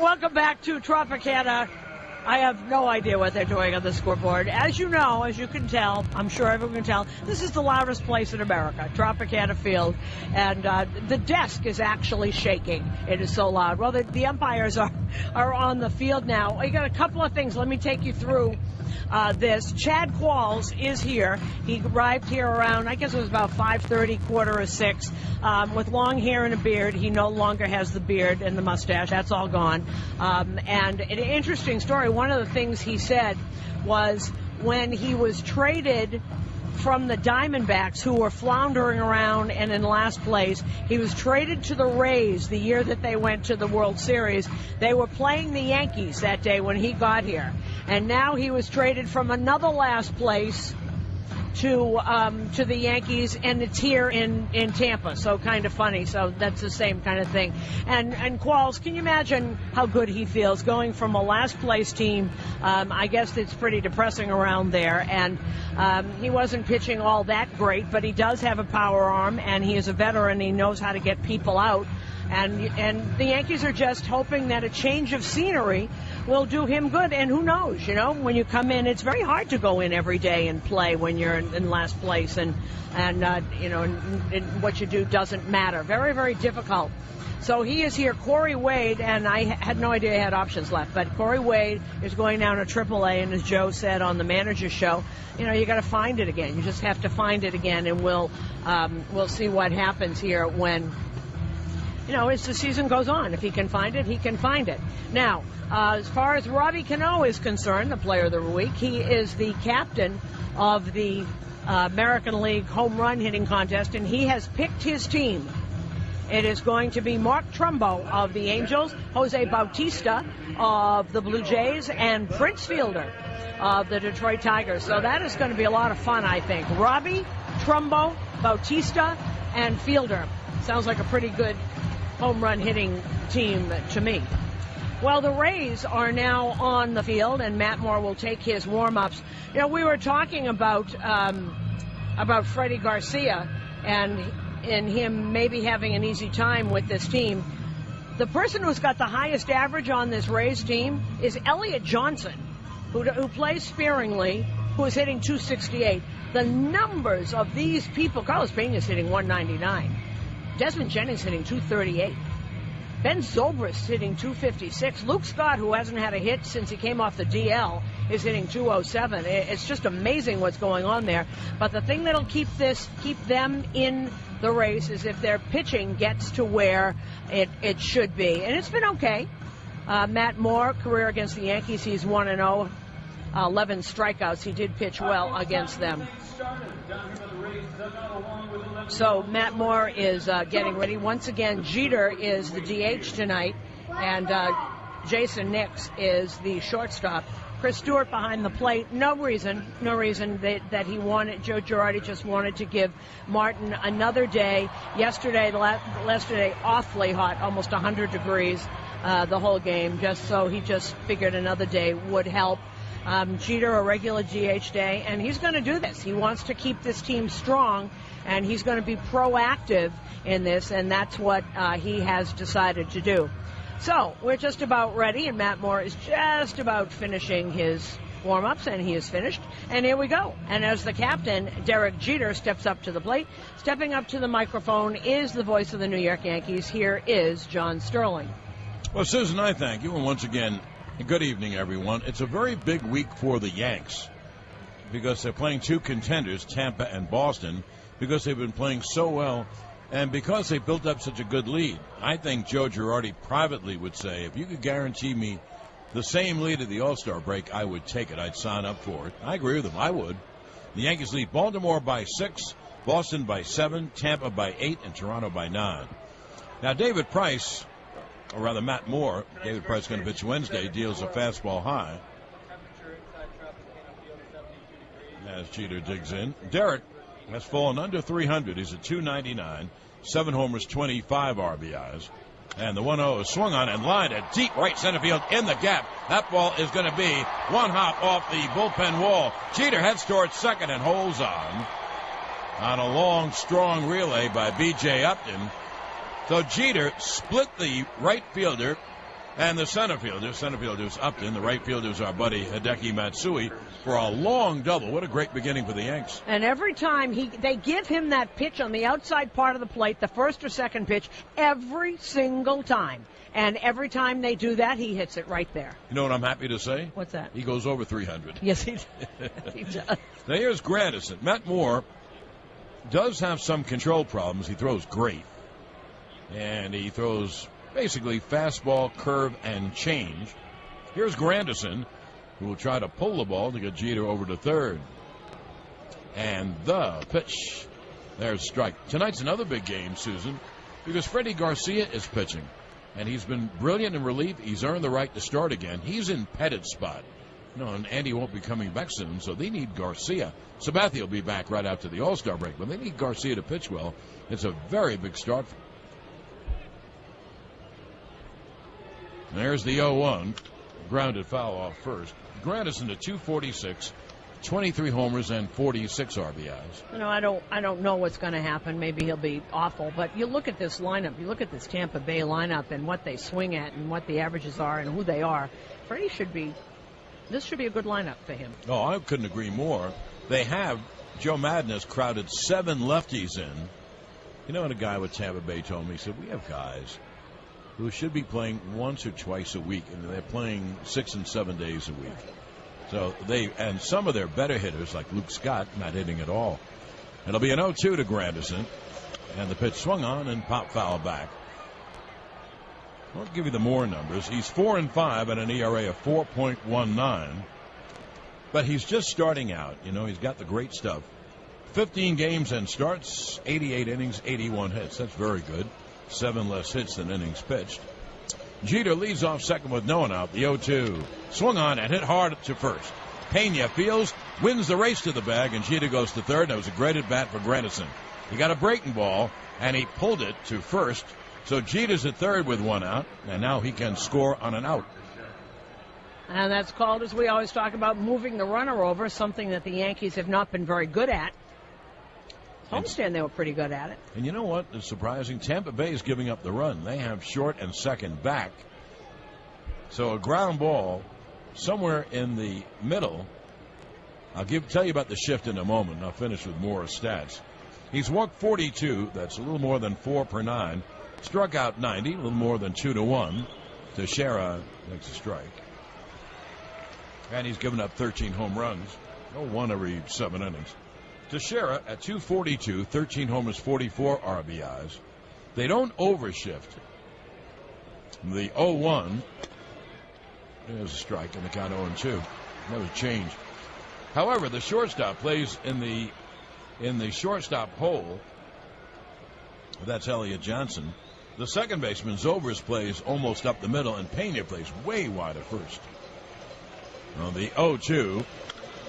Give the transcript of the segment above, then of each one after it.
Welcome back to Tropicana. I have no idea what they're doing on the scoreboard. As you know, as you can tell, I'm sure everyone can tell, this is the loudest place in America, Tropicana Field. And the desk is actually shaking. It is so loud. Well, the umpires are on the field now. I got a couple of things. Let me take you through this. Chad Qualls is here. He arrived here around, I guess it was about 5:30, 5:45, with long hair and a beard. He no longer has the beard and the mustache. That's all gone. And an interesting story. One of the things he said was when he was traded from the Diamondbacks, who were floundering around and in last place, he was traded to the Rays the year that they went to the World Series. They were playing the Yankees that day when he got here. And now he was traded from another last place to the Yankees, and it's here in Tampa. So kind of funny. So that's the same kind of thing. And Qualls, can you imagine how good he feels going from a last place team? I guess it's pretty depressing around there. And he wasn't pitching all that great, but he does have a power arm, and he is a veteran. He knows how to get people out. And the Yankees are just hoping that a change of scenery will do him good. And who knows, when you come in, it's very hard to go in every day and play when you're in last place. And what you do doesn't matter. Very, very difficult. So he is here, Corey Wade, and I had no idea he had options left. But Corey Wade is going down to AAA, and as Joe said on the manager's show, you got to find it again. You just have to find it again, and we'll see what happens here when, as the season goes on. If he can find it, he can find it. Now, as far as Robbie Cano is concerned, the player of the week, he is the captain of the American League home run hitting contest, and he has picked his team. It is going to be Mark Trumbo of the Angels, Jose Bautista of the Blue Jays, and Prince Fielder of the Detroit Tigers. So that is going to be a lot of fun, I think. Robbie, Trumbo, Bautista, and Fielder. Sounds like a pretty good home run hitting team to me. Well, the Rays are now on the field, and Matt Moore will take his warm-ups. We were talking about Freddie Garcia and him maybe having an easy time with this team. The person who's got the highest average on this Rays team is Elliott Johnson, who plays sparingly, who is hitting 268. The numbers of these people, Carlos Pena is hitting 199. Desmond Jennings hitting 238. Ben Zobrist hitting 256. Luke Scott, who hasn't had a hit since he came off the DL, is hitting 207. It's just amazing what's going on there. But the thing that'll keep them in the race is if their pitching gets to where it should be. And it's been okay. Matt Moore, career against the Yankees, he's 1-0. 11 strikeouts. He did pitch well against them. So Matt Moore is getting ready. Once again, Jeter is the DH tonight, and Jason Nix is the shortstop. Chris Stewart behind the plate. No reason that he wanted. Joe Girardi just wanted to give Martin another day. Yesterday, awfully hot, almost 100 degrees the whole game. He just figured another day would help. Jeter, a regular DH day, and he's going to do this. He wants to keep this team strong, and he's going to be proactive in this, and that's what he has decided to do. So we're just about ready, and Matt Moore is just about finishing his warm-ups, and he is finished. And here we go. And as the captain, Derek Jeter, steps up to the plate, stepping up to the microphone is the voice of the New York Yankees. Here is John Sterling. Well, Susan, I thank you, and once again, good evening, everyone. It's a very big week for the Yanks because they're playing two contenders, Tampa and Boston, because they've been playing so well and because they built up such a good lead. I think Joe Girardi privately would say, if you could guarantee me the same lead at the All-Star break, I would take it. I'd sign up for it. I agree with him. I would. The Yankees lead Baltimore by 6, Boston by 7, Tampa by 8, and Toronto by 9. Now, David Price, or rather Matt Moore, David Price going to pitch Wednesday, deals a fastball high. As Jeter digs in. Derek has fallen under 300. He's at 299. 7 homers, 25 RBIs. And the 1-0 is swung on and lined at deep right center field in the gap. That ball is going to be one hop off the bullpen wall. Jeter heads towards second and holds on a long, strong relay by B.J. Upton. So Jeter split the right fielder And the center fielder's Upton. The right fielder's our buddy Hideki Matsui for a long double. What a great beginning for the Yanks. And every time they give him that pitch on the outside part of the plate, the first or second pitch, every single time. And every time they do that, he hits it right there. You know what I'm happy to say? What's that? He goes over 300. Yes, he does. He does. Now here's Grandison. Matt Moore does have some control problems. He throws great. And he throws basically fastball, curve, and change. Here's Grandison, who will try to pull the ball to get Jeter over to third. And the pitch. There's strike. Tonight's another big game, Susan, because Freddie Garcia is pitching. And he's been brilliant in relief. He's earned the right to start again. He's in Pettit's spot. And Andy won't be coming back soon, so they need Garcia. Sabathia will be back right after the All-Star break, but they need Garcia to pitch well. It's a very big start. There's the 0-1. Grounded foul off first. Grandison to 246, 23 homers and 46 RBIs. I don't know what's going to happen. Maybe he'll be awful. But you look at this lineup. You look at this Tampa Bay lineup and what they swing at and what the averages are and who they are. Freddie this should be a good lineup for him. Oh, I couldn't agree more. They have, Joe Madden has crowded 7 lefties in. You know what a guy with Tampa Bay told me? He said, we have guys who should be playing once or twice a week, and they're playing 6 and 7 days a week. So and some of their better hitters, like Luke Scott, not hitting at all. It'll be an 0-2 to Grandison, and the pitch swung on and popped foul back. I'll give you the more numbers. He's 4-5 at an ERA of 4.19, but he's just starting out. He's got the great stuff. 15 games and starts, 88 innings, 81 hits. That's very good. 7 less hits than innings pitched. Jeter leads off second with no one out. The 0-2 swung on and hit hard to first. Pena fields, wins the race to the bag, and Jeter goes to third. That was a great at bat for Grandison. He got a breaking ball, and he pulled it to first. So Jeter's at third with 1 out, and now he can score on an out. And that's called, as we always talk about, moving the runner over, something that the Yankees have not been very good at. Homestand, they were pretty good at it. And you know what is surprising? Tampa Bay is giving up the run. They have short and second back. So a ground ball somewhere in the middle. I'll tell you about the shift in a moment. I'll finish with more stats. He's walked 42. That's a little more than 4 per 9. Struck out 90, a little more than 2-1. Teixeira makes a strike. And he's given up 13 home runs. 1 every 7 innings. Teixeira at 242, 13 homers, 44 RBIs. They don't overshift. The 0-1. There's a strike in the count 0-2. That was a change. However, the shortstop plays in the shortstop hole. That's Elliott Johnson. The second baseman, Zovers, plays almost up the middle, and Pena plays way wide at first. On the 0-2,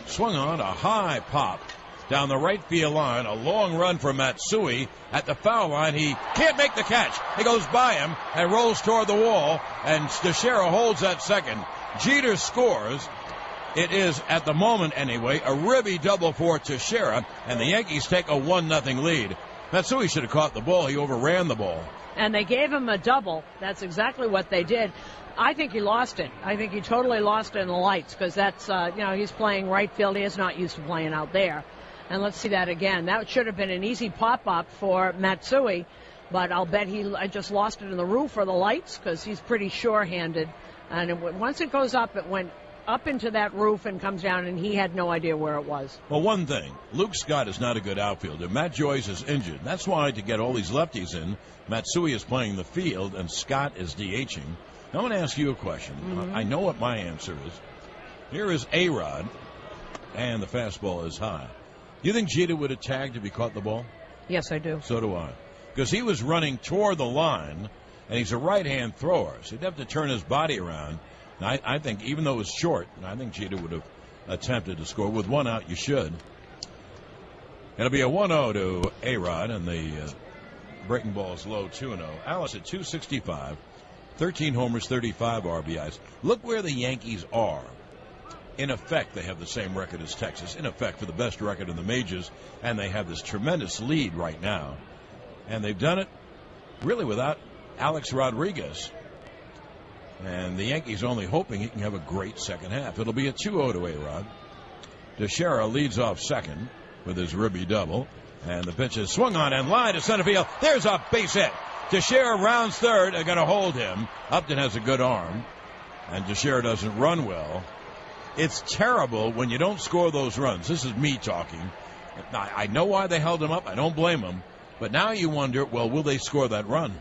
swung on a high pop down the right field line. A long run for Matsui at the foul line. He can't make the catch. He goes by him and rolls toward the wall, and Teixeira holds at second. Jeter scores. It is, at the moment anyway, a ribby double for Teixeira, and the Yankees take a 1-0 lead. Matsui should have caught the ball. He overran the ball. And they gave him a double. That's exactly what they did. I think he lost it. I think he totally lost it in the lights, because that's, he's playing right field. He is not used to playing out there. And let's see that again. That should have been an easy pop-up for Matsui, but I'll bet I just lost it in the roof or the lights, because he's pretty sure-handed. And once it goes up, it went up into that roof and comes down, and he had no idea where it was. Well, one thing, Luke Scott is not a good outfielder. Matt Joyce is injured. That's why, to get all these lefties in, Matsui is playing the field and Scott is DHing. Now, I want to ask you a question. Mm-hmm. I know what my answer is. Here is A-Rod, and the fastball is high. You think Jeter would have tagged if he caught the ball? Yes, I do. So do I. Because he was running toward the line, and he's a right-hand thrower, so he'd have to turn his body around. And I think, even though it was short, I think Jeter would have attempted to score. With 1 out, you should. It'll be a 1-0 to A-Rod, and the breaking ball is low, 2-0. Alice at 265, 13 homers, 35 RBIs. Look where the Yankees are. In effect, they have the same record as Texas. In effect, for the best record in the majors, and they have this tremendous lead right now. And they've done it really without Alex Rodriguez. And the Yankees only hoping he can have a great second half. It'll be a 2-0 to A-Rod. Teixeira leads off second with his ribby double. And the pitch is swung on and line to center field. There's a base hit. Teixeira rounds third. They're going to hold him. Upton has a good arm. And Teixeira doesn't run well. It's terrible when you don't score those runs. This is me talking. I know why they held him up. I don't blame him. But now you wonder, well, will they score that run?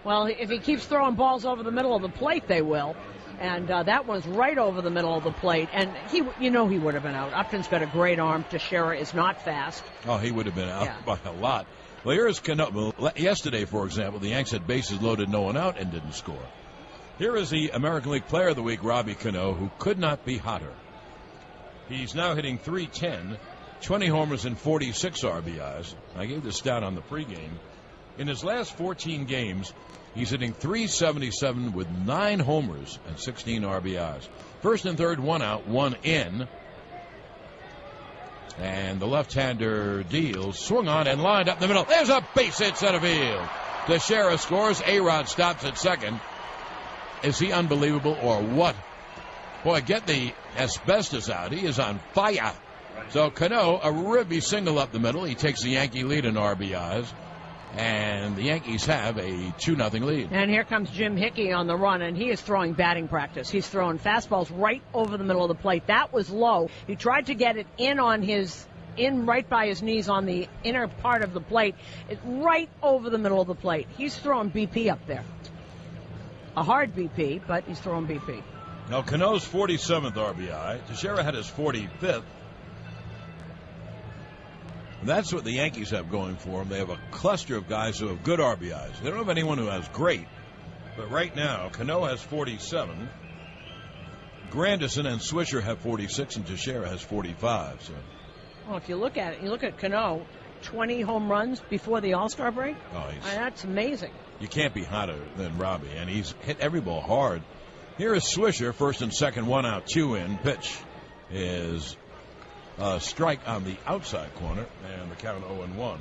Well, if he keeps throwing balls over the middle of the plate, they will. And that one's right over the middle of the plate. And he would have been out. Upton's got a great arm. Teixeira is not fast. Oh, he would have been out by a lot. Well, here's Cano. Yesterday, for example, the Yanks had bases loaded, no one out, and didn't score. Here is the American League Player of the Week, Robbie Cano, who could not be hotter. He's now hitting .310, 20 homers and 46 RBIs. I gave this stat on the pregame. In his last 14 games, he's hitting .377 with 9 homers and 16 RBIs. First and third, 1 out, 1 in. And the left-hander deals, swung on and lined up the middle. There's a base hit center field. Teixeira scores. A-Rod stops at second. Is he unbelievable or what? Boy, get the asbestos out. He is on fire. So Cano, a ribby single up the middle. He takes the Yankee lead in RBIs. And the Yankees have a 2-0 lead. And here comes Jim Hickey on the run, and he is throwing batting practice. He's throwing fastballs right over the middle of the plate. That was low. He tried to get it in right by his knees on the inner part of the plate. It's right over the middle of the plate. He's throwing BP up there. A hard BP, but he's throwing BP. Now, Cano's 47th RBI. Teixeira had his 45th. And that's what the Yankees have going for them. They have a cluster of guys who have good RBIs. They don't have anyone who has great. But right now, Cano has 47. Granderson and Swisher have 46, and Teixeira has 45. So. Well, if you look at it, you look at Cano, 20 home runs before the All-Star break. Oh, that's amazing. You can't be hotter than Robbie, and he's hit every ball hard. Here is Swisher, first and second, 1 out, 2 in. Pitch is a strike on the outside corner, and the count 0-1.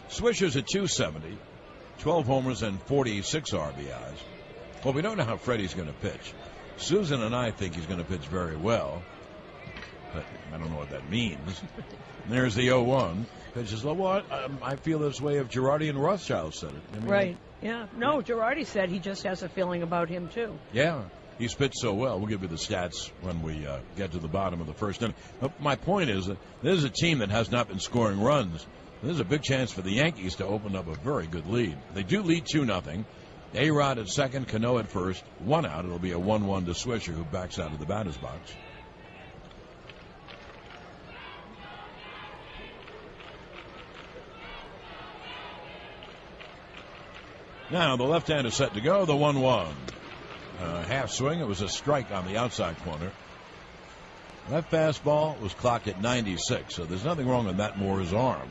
Swisher's at .270, 12 homers and 46 RBIs. Well, we don't know how Freddie's going to pitch. Susan and I think he's going to pitch very well, but I don't know what that means. There's the 0-1. Pitches low. Well, I feel this way if Girardi and Rothschild said it. I mean, right. Yeah. No, Girardi said he just has a feeling about him, too. Yeah. He's pitched so well. We'll give you the stats when we get to the bottom of the first inning. But my point is that this is a team that has not been scoring runs. There's a big chance for the Yankees to open up a very good lead. They do lead 2-0. A-Rod at second, Cano at first. 1 out. It'll be a 1-1 to Swisher, who backs out of the batter's box. Now the left-hander set to go. The 1-1. Half swing. It was a strike on the outside corner. That fastball was clocked at 96, so there's nothing wrong with Matt Moore's arm.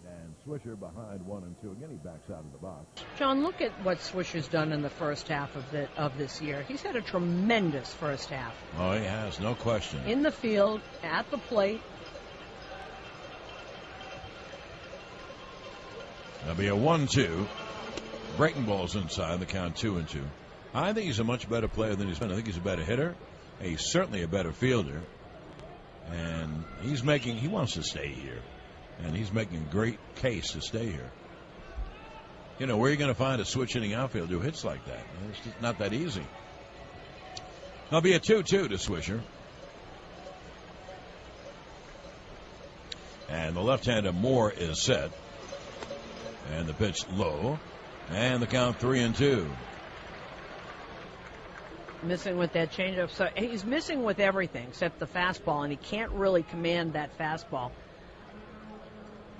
And Swisher behind 1 and 2. Again, he backs out of the box. John, look at what Swisher's done in the first half of this year. He's had a tremendous first half. Oh, he has, no question. In the field, at the plate. That'll be a 1-2. Breaking balls inside, the count 2-2. I think he's a much better player than he's been. I think he's a better hitter. He's certainly a better fielder. And he wants to stay here. And he's making a great case to stay here. You know, where are you going to find a switch hitting outfielder who hits like that? It's just not that easy. That'll be a 2-2 to Swisher. And the left-hander Moore is set. And the pitch low. And the count 3-2. Missing with that changeup. So he's missing with everything except the fastball, and he can't really command that fastball.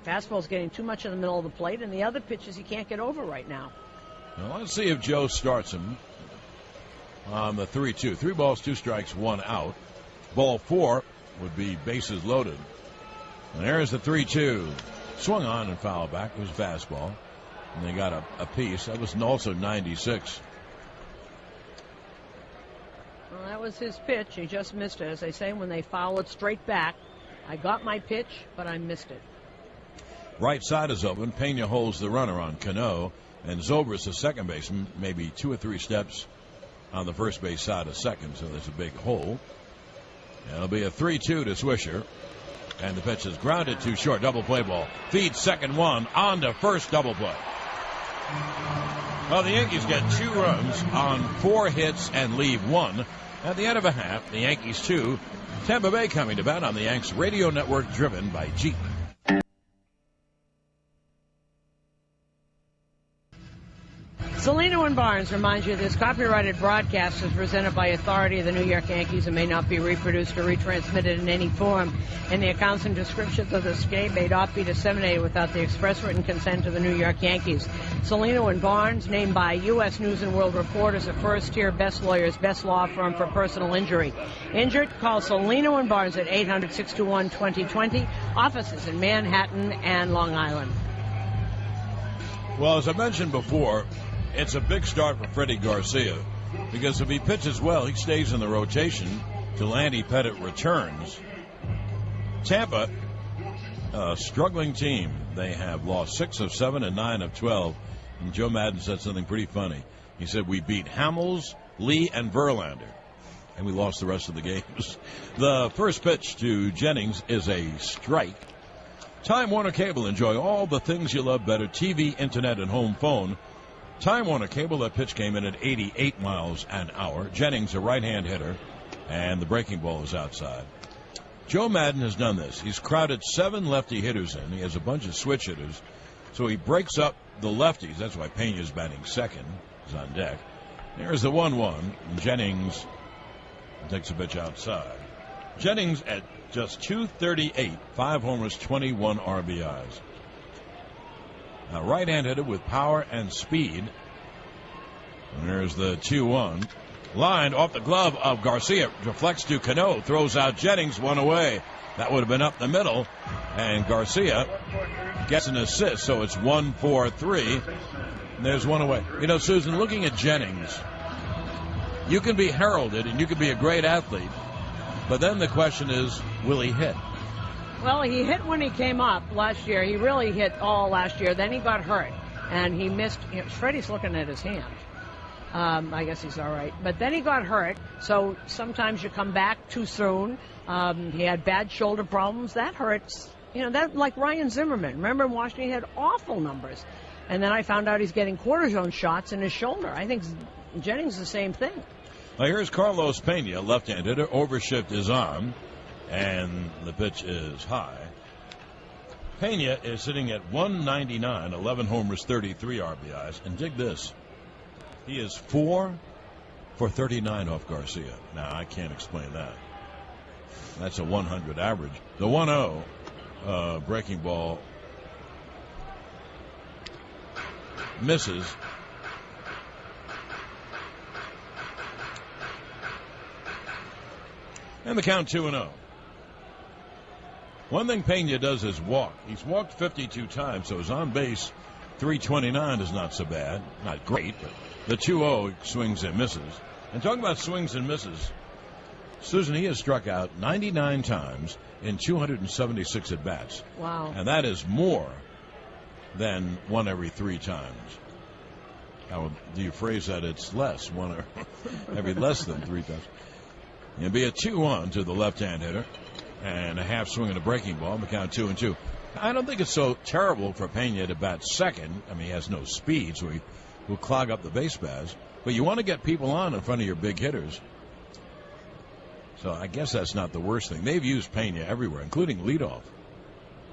Fastball's getting too much in the middle of the plate, and the other pitches he can't get over right now. Well, let's see if Joe starts him on the 3-2. 3 balls, 2 strikes, 1 out. Ball 4 would be bases loaded. And there's the 3-2. Swung on and foul back. It was fastball. And they got a piece. That was also 96. Well, that was his pitch. He just missed it. As they say, when they foul it straight back, I got my pitch, but I missed it. Right side is open. Pena holds the runner on Cano. And Zobrist, the second baseman, maybe 2 or 3 steps on the first base side of second. So there's a big hole. And it'll be a 3-2 to Swisher. And the pitch is grounded to short. Double play ball. Feeds second one. On to first, double play. Well, the Yankees get 2 runs on 4 hits and leave 1. At the end of a half, the Yankees 2. Tampa Bay coming to bat on the Yanks radio network, driven by Jeep. Salino and Barnes reminds you this copyrighted broadcast is presented by authority of the New York Yankees and may not be reproduced or retransmitted in any form. And the accounts and descriptions of this game may not be disseminated without the express written consent of the New York Yankees. Salino and Barnes, named by U.S. News and World Report as a first-tier best lawyers, best law firm for personal injury. Injured? Call Salino and Barnes at 800-621-2020. Offices in Manhattan and Long Island. Well, as I mentioned before, it's a big start for Freddie Garcia, because if he pitches well, he stays in the rotation till Andy Pettit returns. Tampa, a struggling team. They have lost 6 of 7 and 9 of 12. And Joe Madden said something pretty funny. He said, we beat Hamels, Lee, and Verlander, and we lost the rest of the games. The first pitch to Jennings is a strike. Time Warner Cable. Enjoy all the things you love better. TV, internet, and home phone. Time Warner Cable. That pitch came in at 88 miles an hour. Jennings, a right-hand hitter, and the breaking ball is outside. Joe Madden has done this. He's crowded 7 lefty hitters in. He has a bunch of switch hitters. So he breaks up the lefties. That's why Pena's batting second. He's on deck. There's the 1-1. Jennings takes a pitch outside. Jennings at just 238, 5 homers, 21 RBIs. A right-hand hitter with power and speed. And there's the 2-1. Lined off the glove of Garcia. Deflects to Cano. Throws out Jennings. 1 away. That would have been up the middle. And Garcia gets an assist. So it's 1-4-3. And there's 1 away. You know, Susan, looking at Jennings, you can be heralded and you can be a great athlete. But then the question is, will he hit? Well, he hit when he came up last year. He really hit all last year. Then he got hurt, and he missed. You know, Freddie's looking at his hand. I guess he's all right. But then he got hurt, so sometimes you come back too soon. He had bad shoulder problems. That hurts. You know, that like Ryan Zimmerman. Remember in Washington, he had awful numbers. And then I found out he's getting cortisone shots in his shoulder. I think Jennings is the same thing. Well, here's Carlos Pena, left-handed. Overshift is on. And the pitch is high. Pena is sitting at 199, 11 homers, 33 RBIs. And dig this. He is 4 for 39 off Garcia. Now, I can't explain that. That's a 100 average. The 1-0 breaking ball misses. And the count 2-0. One thing Pena does is walk. He's walked 52 times, so his on base 329 is not so bad. Not great, but the 2-0 swings and misses. And talking about swings and misses, Susan, he has struck out 99 times in 276 at-bats. Wow. And that is more than 1 every 3 times. How do you phrase that? It's less, 1 every less than 3 times. It'll be a 2-1 to the left-hand hitter. And a half swing and a breaking ball. The count 2-2. I don't think it's so terrible for Pena to bat second. I mean, he has no speed, so he will clog up the base paths. But you want to get people on in front of your big hitters. So I guess that's not the worst thing. They've used Pena everywhere, including leadoff.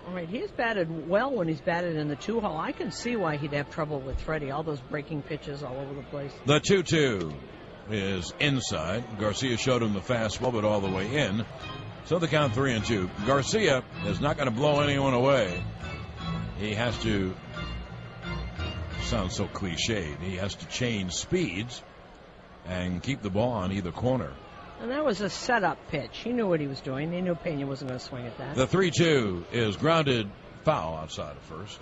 All right, he's batted well when he's batted in the 2-hole. I can see why he'd have trouble with Freddie. All those breaking pitches all over the place. The 2-2 is inside. Garcia showed him the fastball, but all the way in. So the count 3-2. Garcia is not going to blow anyone away. He has to, sounds so cliched, he has to change speeds and keep the ball on either corner. And that was a setup pitch. He knew what he was doing. He knew Pena wasn't going to swing at that. The 3-2 is grounded foul outside of first.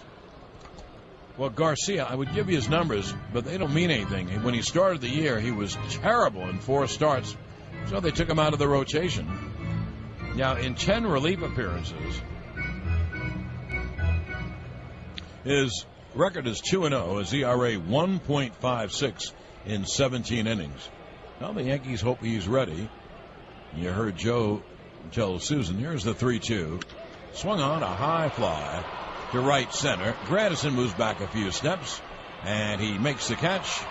Well, Garcia, I would give you his numbers, but they don't mean anything. When he started the year, he was terrible in 4 starts, so they took him out of the rotation. Now, in 10 relief appearances, His record is 2-0. His ERA 1.56 in 17 innings. Well, the Yankees hope he's ready. You heard Joe tell Susan, here's the 3-2. Swung on a high fly to right center. Gradison moves back a few steps, and he makes the catch.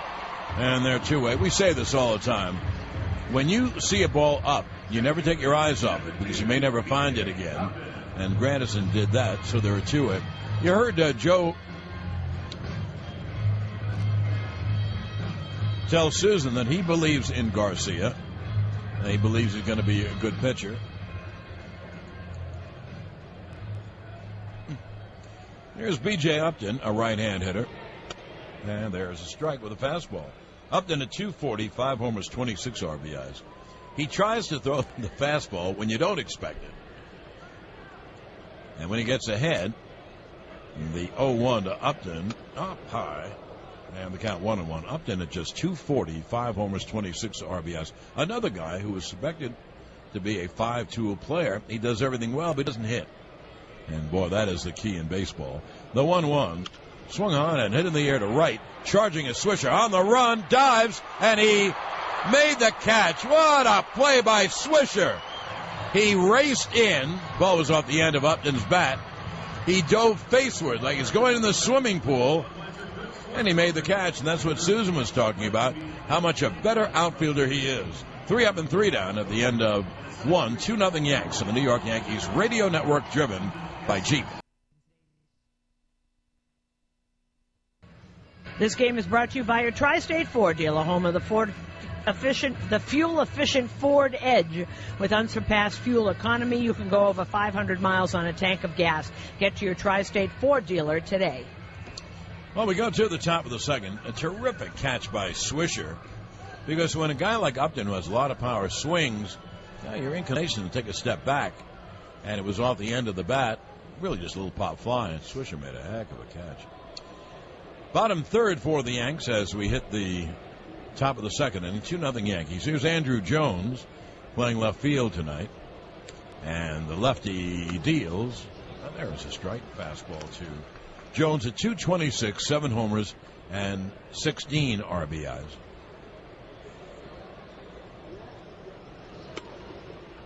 And they're two-way. We say this all the time. When you see a ball up, you never take your eyes off it because you may never find it again. And Gradison did that, so they're a two-way. You heard Joe tell Susan that he believes in Garcia. And he believes he's going to be a good pitcher. Here's B.J. Upton, a right-hand hitter. And there's a strike with a fastball. Upton at 240, 5 homers, 26 RBIs. He tries to throw the fastball when you don't expect it. And when he gets ahead, the 0-1 to Upton, up high. And the count 1-1. Upton at just 240, 5 homers, 26 RBIs. Another guy who was expected to be a 5-tool player. He does everything well, but he doesn't hit. And boy, that is the key in baseball. The 1-1 swung on and hit in the air to right. Charging a Swisher on the run, dives, and he made the catch. What a play by Swisher. He raced in. Ball was off the end of Upton's bat. He dove faceward like he's going in the swimming pool. And he made the catch, and that's what Susan was talking about, how much a better outfielder he is. 3 up and 3 down at the end of 1, 2-0 Yanks on the New York Yankees radio network, driven by Jeep. This game is brought to you by your Tri-State Ford dealer, home of the fuel-efficient Ford Edge. With unsurpassed fuel economy, you can go over 500 miles on a tank of gas. Get to your Tri-State Ford dealer today. Well, we go to the top of the second. A terrific catch by Swisher. Because when a guy like Upton, who has a lot of power, swings, your inclination to take a step back. And it was off the end of the bat. Really just a little pop fly, and Swisher made a heck of a catch. Bottom third for the Yanks as we hit the top of the second inning. 2-0 Yankees. Here's Andrew Jones playing left field tonight. And the lefty deals. And there's a strike. Fastball to Jones at 226, 7 homers, and 16 RBIs.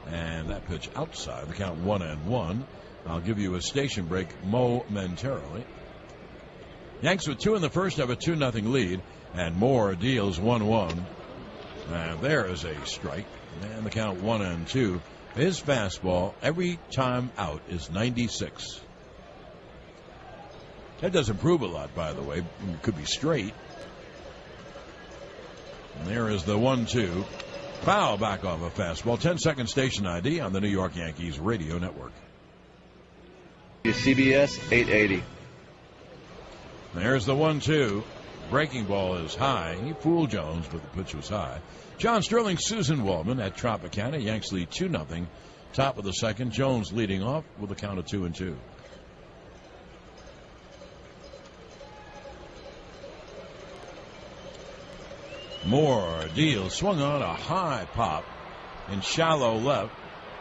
And that pitch outside. The count 1-1. I'll give you a station break momentarily. Yanks with 2 in the first have a 2-0 lead, and Moore deals 1-1. And there is a strike, and the count 1-2. His fastball every time out is 96. That does improve a lot, by the way. It could be straight. And there is the 1-2. Foul back off a fastball. 10-second station ID on the New York Yankees radio network. CBS 880. There's the 1-2. Breaking ball is high. He fooled Jones, but the pitch was high. John Sterling, Susan Waldman at Tropicana. Yanks lead 2-0. Top of the second. Jones leading off with a count of 2-2. Moore deals. Swung on a high pop in shallow left.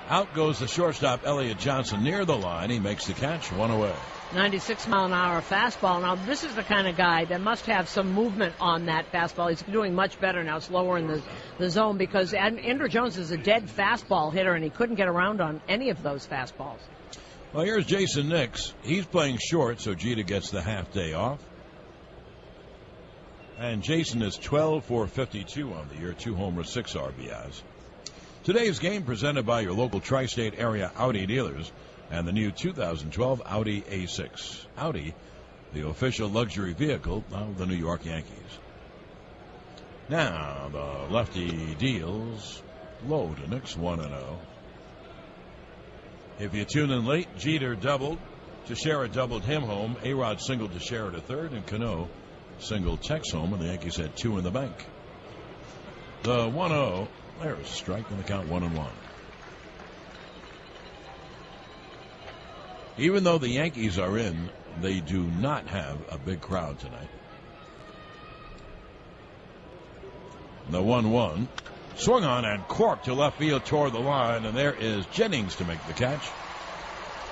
Out goes the shortstop, Elliott Johnson, near the line. He makes the catch. 1 away. 96-mile-an-hour fastball. Now, this is the kind of guy that must have some movement on that fastball. He's doing much better now, slower in the zone, because Andrew Jones is a dead fastball hitter, and he couldn't get around on any of those fastballs. Well, here's Jason Nix. He's playing short, so Jeter gets the half day off. And Jason is 12 for 52 on the year, 2 homers, 6 RBIs. Today's game presented by your local tri-state area Audi dealers and the new 2012 Audi A6. Audi, the official luxury vehicle of the New York Yankees. Now the lefty deals low to Nix, 1-0. If you tune in late, Jeter doubled. Teixeira doubled him home. A-Rod singled Teixeira to third, and Cano singled Tex home, and the Yankees had 2 in the bank. The 1-0. There's a strike, and the count 1-1. Even though the Yankees are in, they do not have a big crowd tonight. The 1-1. Swung on and corked to left field toward the line, and there is Jennings to make the catch.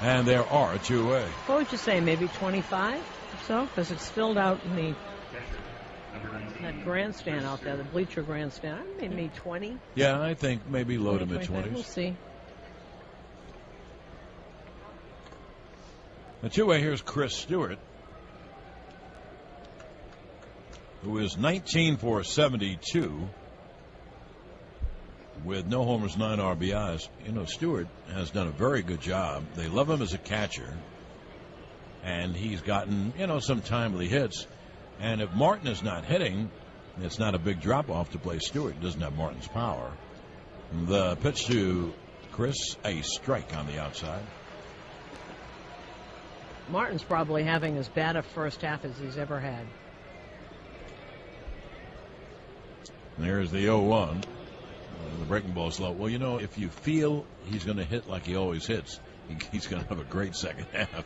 And there are 2 away. What would you say, maybe 25? so, because it's filled out in that grandstand out there, the bleacher grandstand. Maybe 20. Yeah, I think maybe low to mid-20s. We'll see. The two-way, here's Chris Stewart, who is 19 for 72 with no homers, 9 RBIs. You know, Stewart has done a very good job. They love him as a catcher, and he's gotten, some timely hits. And if Martin is not hitting, it's not a big drop-off to play Stewart. He doesn't have Martin's power. The pitch to Chris, a strike on the outside. Martin's probably having as bad a first half as he's ever had. There's the 0-1. The breaking ball is low. Well, if you feel he's going to hit like he always hits, he's going to have a great second half.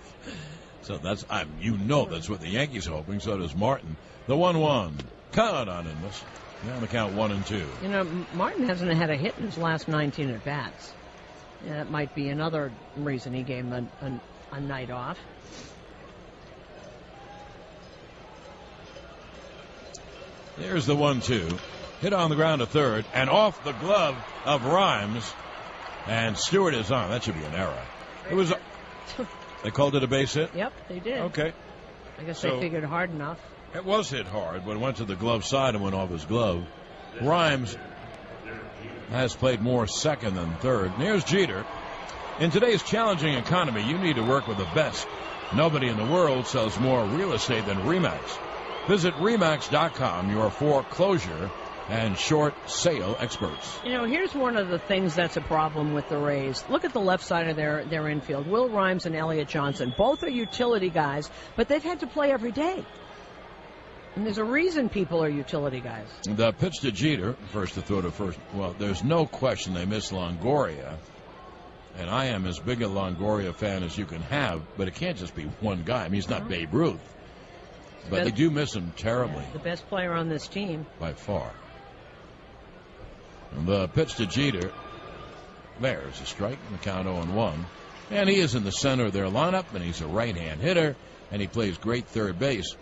So that's what the Yankees are hoping. So does Martin. The 1-1. Cut on and miss. Now the count 1-2. Martin hasn't had a hit in his last 19 at bats. That might be another reason he gave him a night off. There's the 1-2. Hit on the ground to third and off the glove of Rhymes. And Stewart is on. That should be an error. It was. They called it a base hit? Yep, they did. Okay. I guess they figured hard enough. It was hit hard, but it went to the glove side and went off his glove. Rhymes has played more second than third. And here's Jeter. In today's challenging economy, you need to work with the best. Nobody in the world sells more real estate than RE/MAX. Visit RE/MAX.com, your foreclosure and short sale experts. Here's one of the things that's a problem with the Rays. Look at the left side of their infield. Will Rhymes and Elliott Johnson. Both are utility guys, but they've had to play every day. And there's a reason people are utility guys. The pitch to Jeter, first to throw to first. Well, there's no question they miss Longoria. And I am as big a Longoria fan as you can have, but it can't just be one guy. I mean, he's not Babe Ruth. But they do miss him terribly. The best player on this team. By far. And the pitch to Jeter. There's a strike, and the count 0-1. And he is in the center of their lineup, and he's a right-hand hitter, and he plays great third base.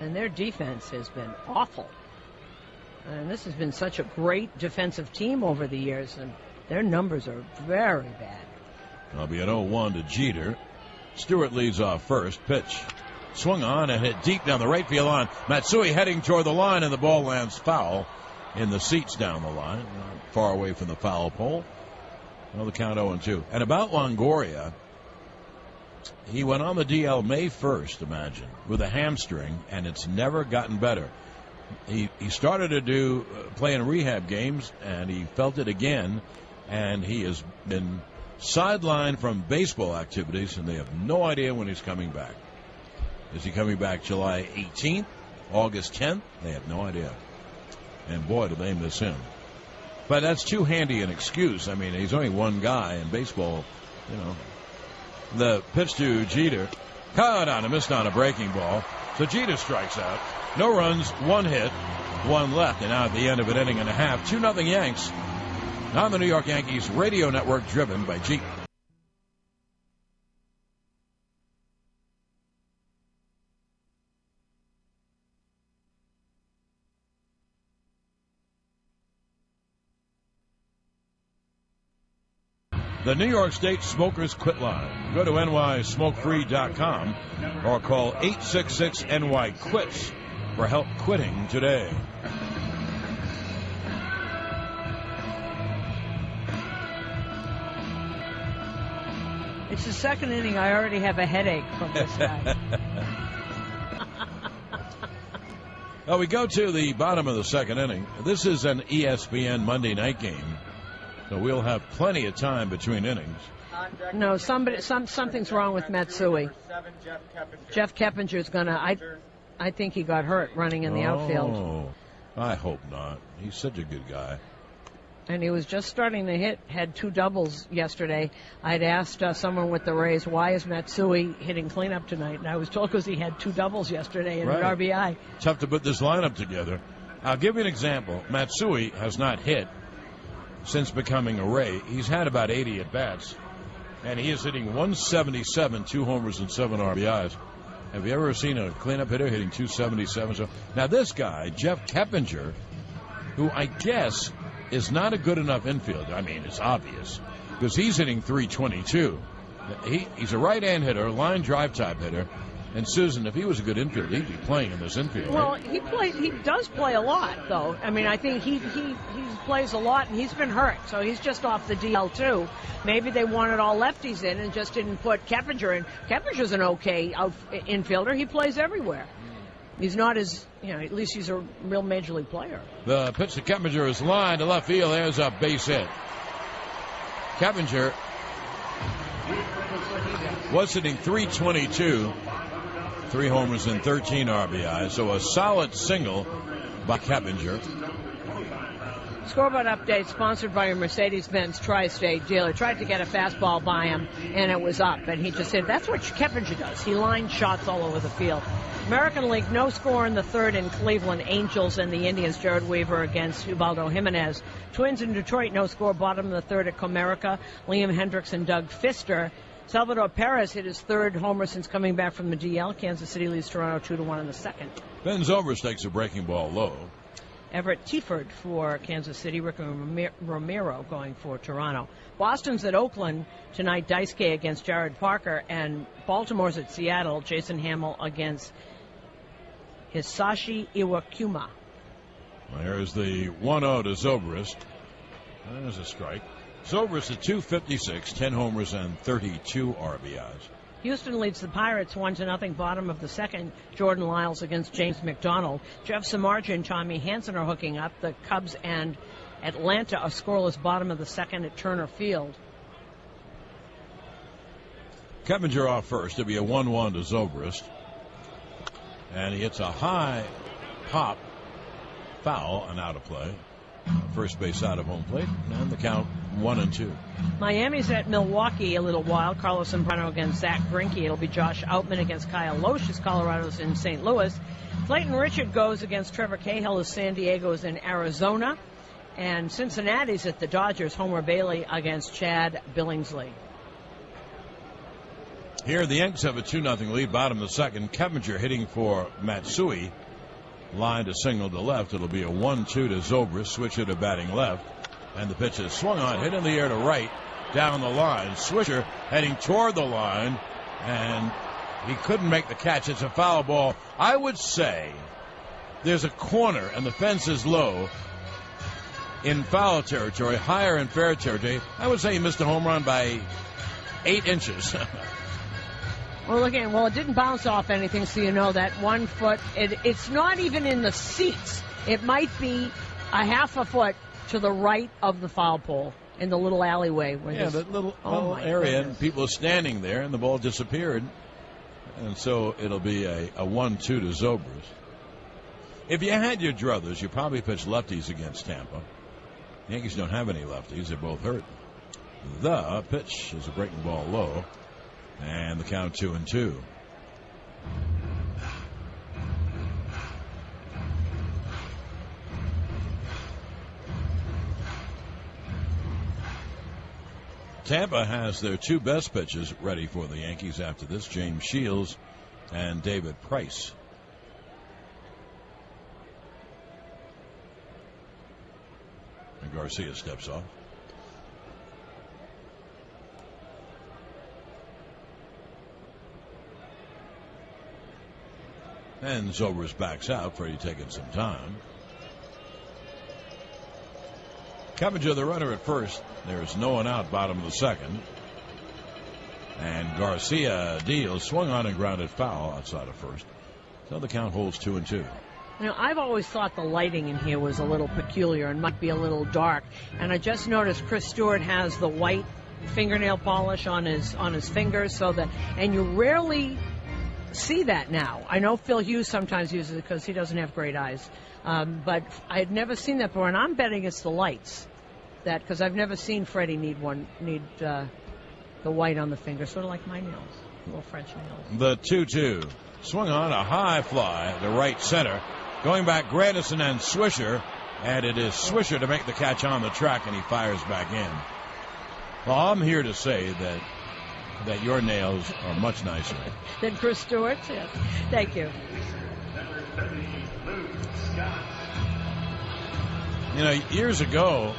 And their defense has been awful. And this has been such a great defensive team over the years, and their numbers are very bad. It'll be an 0-1 to Jeter. Stewart leads off first. Pitch. Swung on and hit deep down the right field line. Matsui heading toward the line, and the ball lands foul in the seats down the line, far away from the foul pole. Well, the count 0-2. And about Longoria, he went on the DL May 1st, imagine, with a hamstring, and it's never gotten better. He started to play in rehab games, and he felt it again, and he has been sidelined from baseball activities, and they have no idea when he's coming back. Is he coming back July 18th, August 10th? They have no idea. And boy, do they miss him. But that's too handy an excuse. I mean, he's only one guy in baseball, The pitch to Jeter. Caught on a missed on a breaking ball. So Jeter strikes out. No runs, one hit, one left. And now at the end of an inning and a half, 2-0 Yanks on the New York Yankees radio network driven by Jeep. The New York State Smokers Quit Line. Go to nysmokefree.com or call 866-NY-QUITS for help quitting today. It's the second inning. I already have a headache from this guy. Well, we go to the bottom of the second inning. This is an ESPN Monday night game. So we'll have plenty of time between innings. No, something's wrong with Matsui. Jeff Keppinger's gonna. I think he got hurt running in the outfield. Oh, I hope not. He's such a good guy. And he was just starting to hit. Had 2 doubles yesterday. I'd asked someone with the Rays, why is Matsui hitting cleanup tonight? And I was told because he had 2 doubles yesterday and an RBI. Tough to put this lineup together. I'll give you an example. Matsui has not hit since becoming a Ray. He's had about 80 at-bats, and he is hitting 177, 2 homers and 7 RBIs. Have you ever seen a cleanup hitter hitting 277? So now this guy, Jeff Keppinger, who I guess is not a good enough infielder. I mean, it's obvious because he's hitting 322. He's a right-hand hitter, line drive type hitter. And Susan, if he was a good infielder, he'd be playing in this infield. Well, right? he does play a lot, though. I mean, I think he plays a lot, and he's been hurt, so he's just off the DL too. Maybe they wanted all lefties in and just didn't put Keppinger in. Keppinger's an okay infielder. He plays everywhere. He's not as, at least he's a real major league player. The pitch to Keppinger is lined to left field. There's a base hit. Keppinger was hitting 322. 3 homers and 13 RBIs, so a solid single by Keppinger. Scoreboard update sponsored by your Mercedes-Benz Tri-State dealer. Tried to get a fastball by him, and it was up. And he just said, that's what Keppinger does. He lines shots all over the field. American League, no score in the third in Cleveland. Angels and the Indians. Jared Weaver against Ubaldo Jimenez. Twins in Detroit, no score. Bottom of the third at Comerica. Liam Hendricks and Doug Fister. Salvador Perez hit his third homer since coming back from the DL. Kansas City leads Toronto 2-1 in the second. Ben Zobrist takes a breaking ball low. Everett Tiford for Kansas City. Rick Romero going for Toronto. Boston's at Oakland tonight. Daisuke against Jared Parker. And Baltimore's at Seattle. Jason Hamill against Hisashi Iwakuma. Well, here's the 1-0 to Zobrist. There's a strike. Zobrist at 256, 10 homers and 32 RBIs. Houston leads the Pirates 1-0. Bottom of the second. Jordan Lyles against James McDonald. Jeff Samardzija and Tommy Hansen are hooking up. The Cubs and Atlanta are scoreless. Bottom of the second at Turner Field. Keppinger off first. It'll be a 1-1 to Zobrist. And he hits a high pop foul and out of play. First base out of home plate, and the count 1-2. Miami's at Milwaukee a little while. Carlos Zambrano against Zach Greinke. It'll be Josh Outman against Kyle Loesch. Colorado's in St. Louis. Clayton Richard goes against Trevor Cahill as San Diego's in Arizona. And Cincinnati's at the Dodgers. Homer Bailey against Chad Billingsley. Here the Yankees have a 2-0 lead. Bottom of the second. Keppinger hitting for Matsui. Line to single to left. It'll be a 1-2 to Zobrist. Switcher to batting left. And the pitch is swung on, hit in the air to right, down the line. Swisher heading toward the line, and he couldn't make the catch. It's a foul ball. I would say there's a corner, and the fence is low in foul territory, higher in fair territory. I would say he missed a home run by 8 inches. Well, again, it didn't bounce off anything, so you know that 1 foot. It's not even in the seats. It might be a half a foot to the right of the foul pole in the little alleyway. Where that little area, and people are standing there, and the ball disappeared. And so it'll be a 1-2 to Zobrist. If you had your druthers, you probably pitch lefties against Tampa. The Yankees don't have any lefties. They're both hurt. The pitch is a breaking ball low. And the count 2-2. Tampa has their 2 best pitchers ready for the Yankees after this. James Shields and David Price. And Garcia steps off. And Zobrist backs out. Freddie taking some time. Keppinger, the runner at first. There's no one out, bottom of the second. And Garcia deals, swung on and grounded foul outside of first. So the count holds 2-2. I've always thought the lighting in here was a little peculiar and might be a little dark. And I just noticed Chris Stewart has the white fingernail polish on his fingers, and you rarely see that now. I know Phil Hughes sometimes uses it because he doesn't have great eyes, but I had never seen that before, and I'm betting it's the lights, because I've never seen Freddie need the white on the finger, sort of like my nails, little French nails. The 2-2 swung on a high fly to right center, going back Granderson and Swisher, and it is Swisher to make the catch on the track, and he fires back in. Well, I'm here to say that that your nails are much nicer than Chris Stewart's. Yes. Thank you. You know, years ago,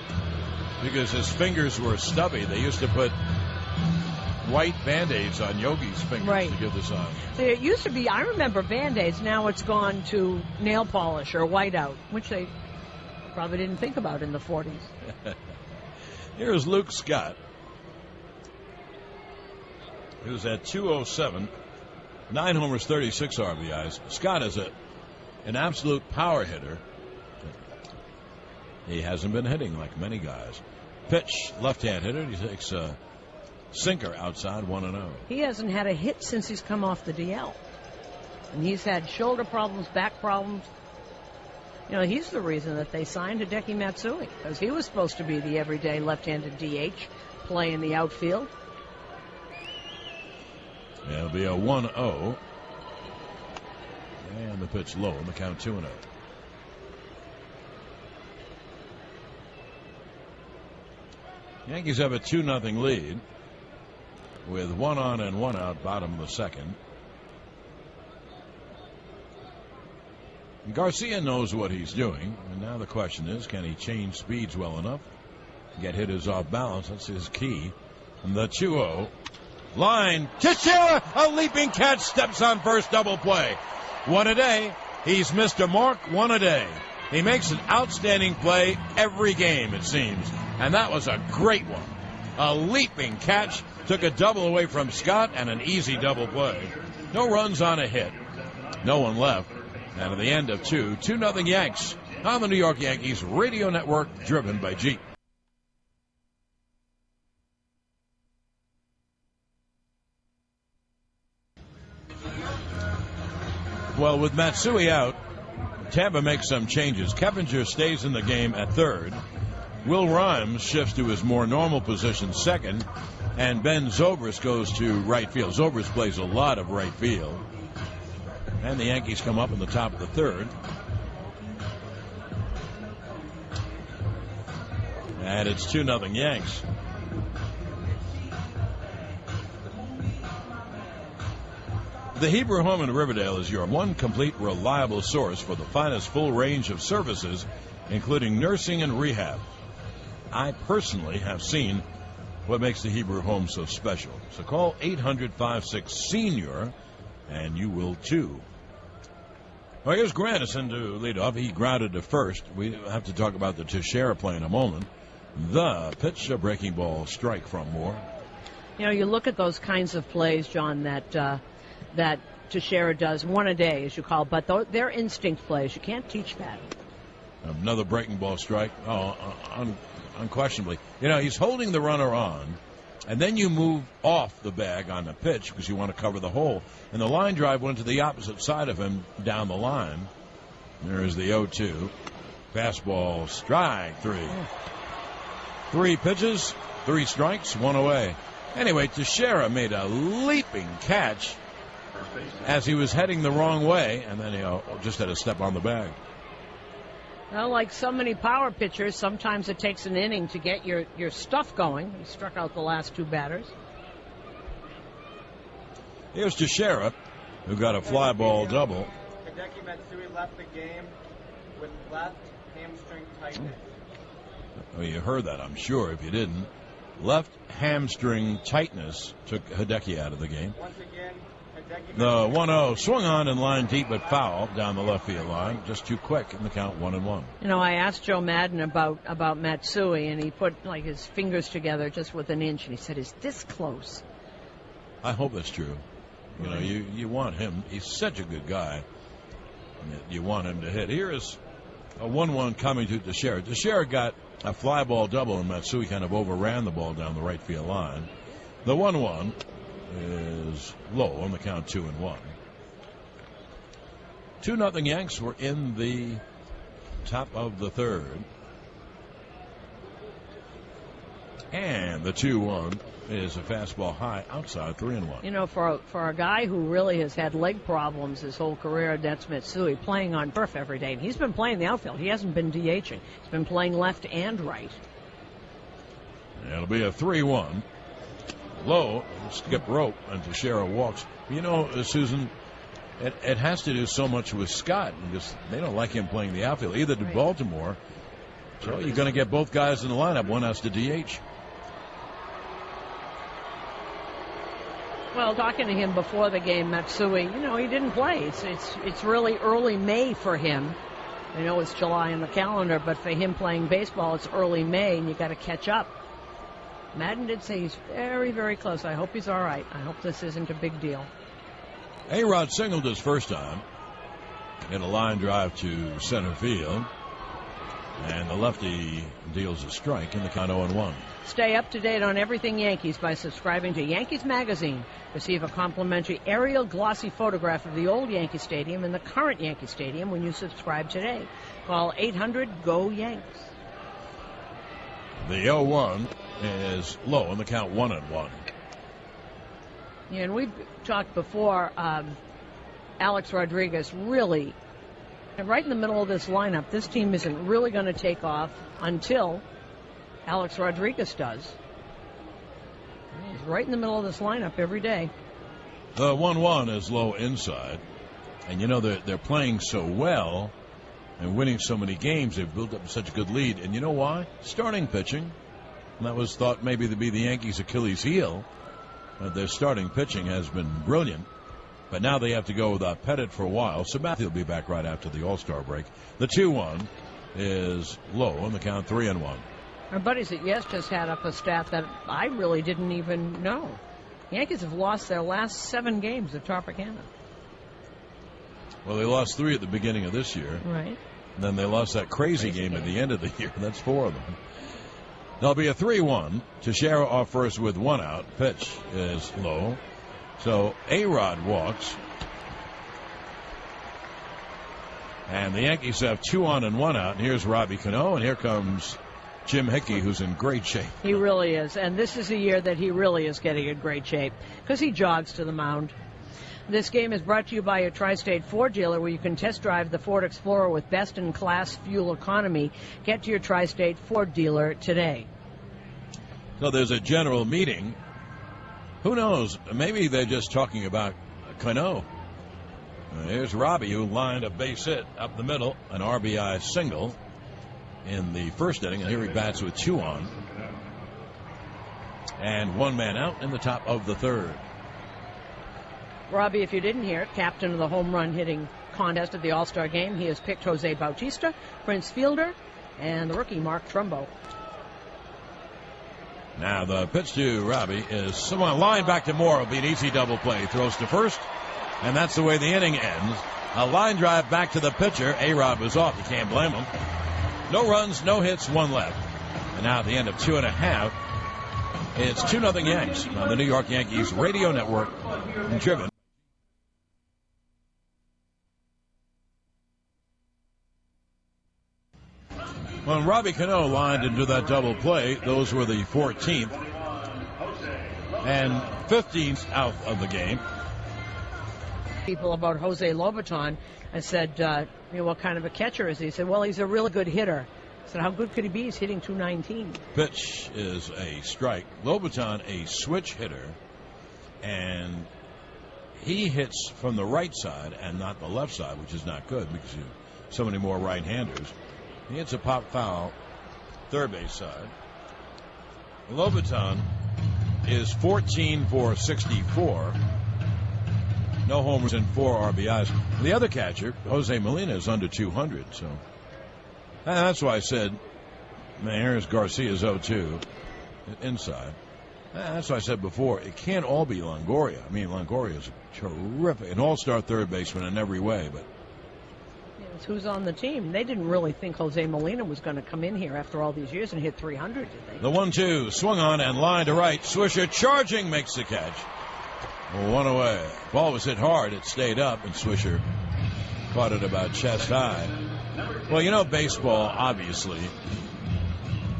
because his fingers were stubby, they used to put white Band-Aids on Yogi's fingers to give the sign. See, it used to be, I remember Band-Aids. Now it's gone to nail polish or whiteout, which they probably didn't think about in the 40s. Here's Luke Scott, who's at 207, 9 homers, 36 RBIs. Scott is an absolute power hitter. He hasn't been hitting like many guys. Pitch, left-hand hitter. He takes a sinker outside, 1-0. He hasn't had a hit since he's come off the DL. And he's had shoulder problems, back problems. You know, he's the reason that they signed Hideki Matsui, because he was supposed to be the everyday left-handed DH, play in the outfield. Yeah, it'll be a 1-0. And the pitch low, and the count 2-0. Yankees have a 2-0 lead with 1 on and 1 out, bottom of the second. Garcia knows what he's doing, and now the question is, can he change speeds well enough? Get hitters off balance, that's his key. And the 2-0 line, Teixeira, a leaping catch, steps on first, double play. One a day. He's missed a mark, one a day. He makes an outstanding play every game, it seems. And that was a great one. A leaping catch, took a double away from Scott, and an easy double play. No runs on a hit. No one left. And at the end of 2-0 Yanks on the New York Yankees radio network, driven by Jeep. Well, with Matsui out, Tampa makes some changes. Keppinger stays in the game at third. Will Rhymes shifts to his more normal position second. And Ben Zobrist goes to right field. Zobrist plays a lot of right field. And the Yankees come up in the top of the third. And it's 2-0 Yanks. The Hebrew Home in Riverdale is your one complete, reliable source for the finest full range of services, including nursing and rehab. I personally have seen what makes the Hebrew Home so special. So call 800-56-SENIOR, and you will too. Well, here's Grandison to lead off. He grounded to first. We have to talk about the Teixeira play in a moment. The pitch, a breaking ball strike from Moore. You know, you look at those kinds of plays, John, that Teixeira does, one a day, as you call it, but they're instinct plays. You can't teach that. Another breaking ball strike. Unquestionably. You know, he's holding the runner on, and then you move off the bag on the pitch because you want to cover the hole. And the line drive went to the opposite side of him down the line. There's the 0-2. Fastball, strike, 3. 3 pitches, 3 strikes, 1 away. Anyway, Teixeira made a leaping catch as he was heading the wrong way, and then he just had to step on the bag. Well, like so many power pitchers, sometimes it takes an inning to get your stuff going. He struck out the last 2 batters. Here's Teixeira, who got a fly ball double. Hideki Matsui left the game with left hamstring tightness. Well, you heard that, I'm sure, if you didn't. Left hamstring tightness took Hideki out of the game. Once again, Hideki The 1-0 swung on and line deep but foul down the left field line. Just too quick in the count, 1-1. You know, I asked Joe Madden about Matsui, and he put like his fingers together just with an inch, and he said, "Is this close?" I hope that's true. You know, you want him. He's such a good guy. You want him to hit. Here is a 1-1 coming to Teixeira. Teixeira got a fly ball double, and Matsui kind of overran the ball down the right field line. The 1-1 is low on the count, 2-1. 2-0 Yanks were in the top of the third. And the 2-1 is a fastball high outside, 3-1. You know, for a guy who really has had leg problems his whole career, that's Matsui, playing on turf every day. And he's been playing the outfield. He hasn't been DHing. He's been playing left and right. It'll be a 3-1. Low, skip rope, and Teixeira walks. You know, Susan, it has to do so much with Scott because they don't like him playing the outfield. Either do Baltimore. So you're going to get both guys in the lineup. One has to DH. Well, talking to him before the game, Matsui, he didn't play. It's really early May for him. I know it's July on the calendar, but for him playing baseball, it's early May, and you got to catch up. Madden did say he's very, very close. I hope he's all right. I hope this isn't a big deal. A-Rod singled his first time in a line drive to center field. And the lefty deals a strike in the count 0-1. Stay up to date on everything Yankees by subscribing to Yankees Magazine. Receive a complimentary aerial glossy photograph of the old Yankee Stadium and the current Yankee Stadium when you subscribe today. Call 800-GO-YANKS. The 0-1 is low in the count 1-1. Yeah, and we've talked before, Alex Rodriguez really, right in the middle of this lineup, this team isn't really going to take off until Alex Rodriguez does. He's right in the middle of this lineup every day. The 1-1 is low inside. And they're playing so well and winning so many games. They've built up such a good lead. And you know why? Starting pitching. And that was thought maybe to be the Yankees' Achilles heel. Their starting pitching has been brilliant. But now they have to go without Pettit for a while. Sabathia will be back right after the All-Star break. The 2-1 is low on the count 3-1. Our buddies at Yes just had up a stat that I really didn't even know. The Yankees have lost their last 7 games at Tropicana. Well, they lost 3 at the beginning of this year. Right. And then they lost that crazy game at the end of the year. That's 4 of them. There'll be a 3-1. Teixeira off first with 1 out. Pitch is low. So A-Rod walks. And the Yankees have 2 on and 1 out. And here's Robbie Cano. And here comes Jim Hickey, who's in great shape. He really is. And this is a year that he really is getting in great shape because he jogs to the mound. This game is brought to you by a Tri-State Ford dealer where you can test drive the Ford Explorer with best-in-class fuel economy. Get to your Tri-State Ford dealer today. So there's a general meeting. Who knows? Maybe they're just talking about Cano. Here's Robbie, who lined a base hit up the middle, an RBI single in the first inning, and here he bats with 2 on. And 1 man out in the top of the 3rd. Robbie, if you didn't hear it, captain of the home run hitting contest at the All-Star game. He has picked Jose Bautista, Prince Fielder, and the rookie Mark Trumbo. Now the pitch to Robbie is someone line back to Moore. It'll be an easy double play. Throws to first, and that's the way the inning ends. A line drive back to the pitcher. A-Rod was off. You can't blame him. No runs, no hits, 1 left. And now at the end of 2.5, it's 2-0 Yanks on the New York Yankees radio network, driven. When Robbie Cano lined into that double play, those were the 14th and 15th out of the game. People about Jose Lobaton, I said, what kind of a catcher is he? He said, well, he's a really good hitter. I said, how good could he be? He's hitting .219. Pitch is a strike. Lobaton, a switch hitter, and he hits from the right side and not the left side, which is not good because you have so many more right-handers. He hits a pop foul, third base side. Lobaton is 14 for 64. No homers and 4 RBIs. The other catcher, Jose Molina, is under 200. So that's why I said, man, here's Garcia's 0-2 inside. That's why I said before, it can't all be Longoria. I mean, Longoria is terrific, an all-star third baseman in every way, but who's on the team. They didn't really think Jose Molina was going to come in here after all these years and hit 300, did they? The 1-2 swung on and line to right. Swisher charging makes the catch. 1 away. Ball was hit hard. It stayed up, and Swisher caught it about chest high. Well, baseball obviously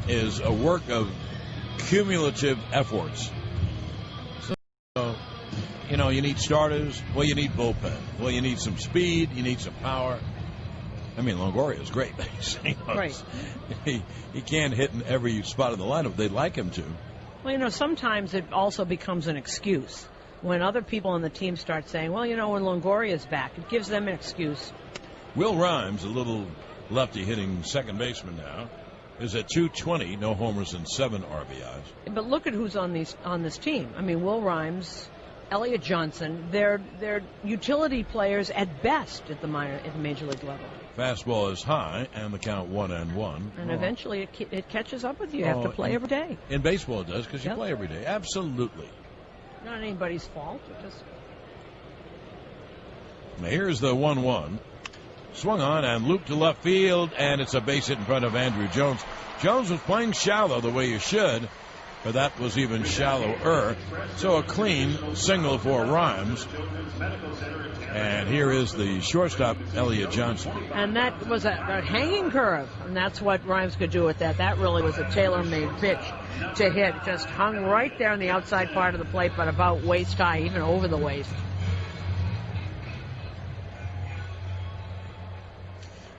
is a work of cumulative efforts. So, you need starters. Well, you need bullpen. Well, you need some speed. You need some power. I mean, Longoria is great. Right. He can't hit in every spot of the lineup. They'd like him to. Well, sometimes it also becomes an excuse. When other people on the team start saying, well, when Longoria's back, it gives them an excuse. Will Rhymes, a little lefty hitting second baseman now, is at 220, no homers and 7 RBIs. But look at who's on this team. I mean, Will Rhymes, Elliott Johnson, they're utility players at best at the major league level. Fastball is high, and the count 1-1. And eventually it catches up with you. You have to play every day. In baseball, it does, because you play every day. Absolutely. Not anybody's fault. Now here's the 1-1. Swung on and looped to left field, and it's a base hit in front of Andrew Jones. Jones was playing shallow the way you should, but that was even shallower. So a clean single for Rhymes. And here is the shortstop, Elliott Johnson. And that was a hanging curve, and that's what Rhymes could do with that. That really was a tailor-made pitch to hit. Just hung right there on the outside part of the plate, but about waist high, even over the waist.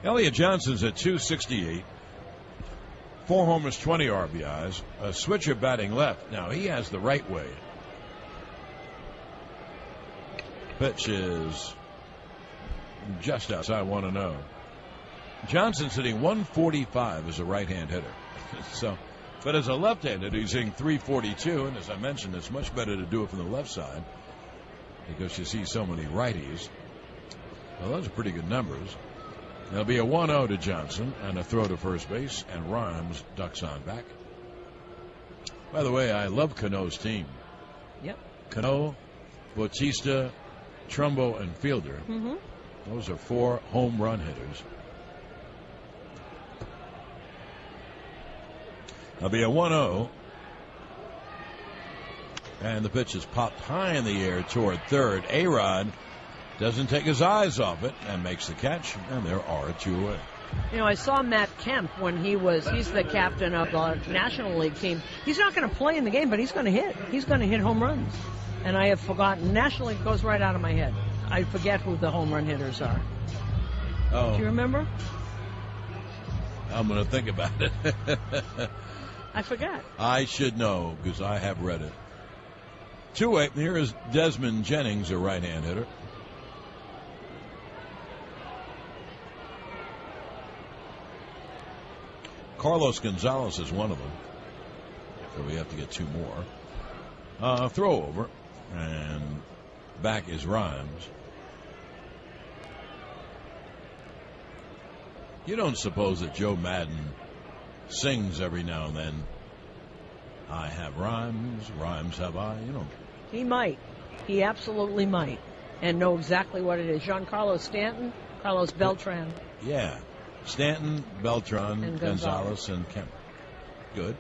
Elliott Johnson's at 268. 4 homers, 20 RBIs. A switcher batting left. Now he has the right way. Pitch is just outside 1-0. Johnson's hitting 145 as a right-hand hitter. But as a left-handed, he's hitting 342. And as I mentioned, it's much better to do it from the left side because you see so many righties. Well, those are pretty good numbers. There'll be a 1-0 to Johnson and a throw to first base, and Rhymes ducks on back. By the way, I love Cano's team. Yep. Cano, Bautista, Trumbo, and Fielder. Mm-hmm. Those are 4 home run hitters. There'll be a 1-0. And the pitch is popped high in the air toward third. A-Rod doesn't take his eyes off it and makes the catch, and there are 2 away. I saw Matt Kemp when he's the captain of the National League team. He's not going to play in the game, but he's going to hit. He's going to hit home runs. And I have forgotten. National League goes right out of my head. I forget who the home run hitters are. Oh. Do you remember? I'm going to think about it. I forgot. I should know because I have read it. 2-8. Here is Desmond Jennings, a right-hand hitter. Carlos Gonzalez is one of them. So we have to get 2 more. Throw over. And back is Rhymes. You don't suppose that Joe Madden sings every now and then, I have rhymes, rhymes have I? He might. He absolutely might. And know exactly what it is. Giancarlo Stanton, Carlos Beltran. Yeah. Stanton, Beltran, and Gonzalez, and Kemp. Good.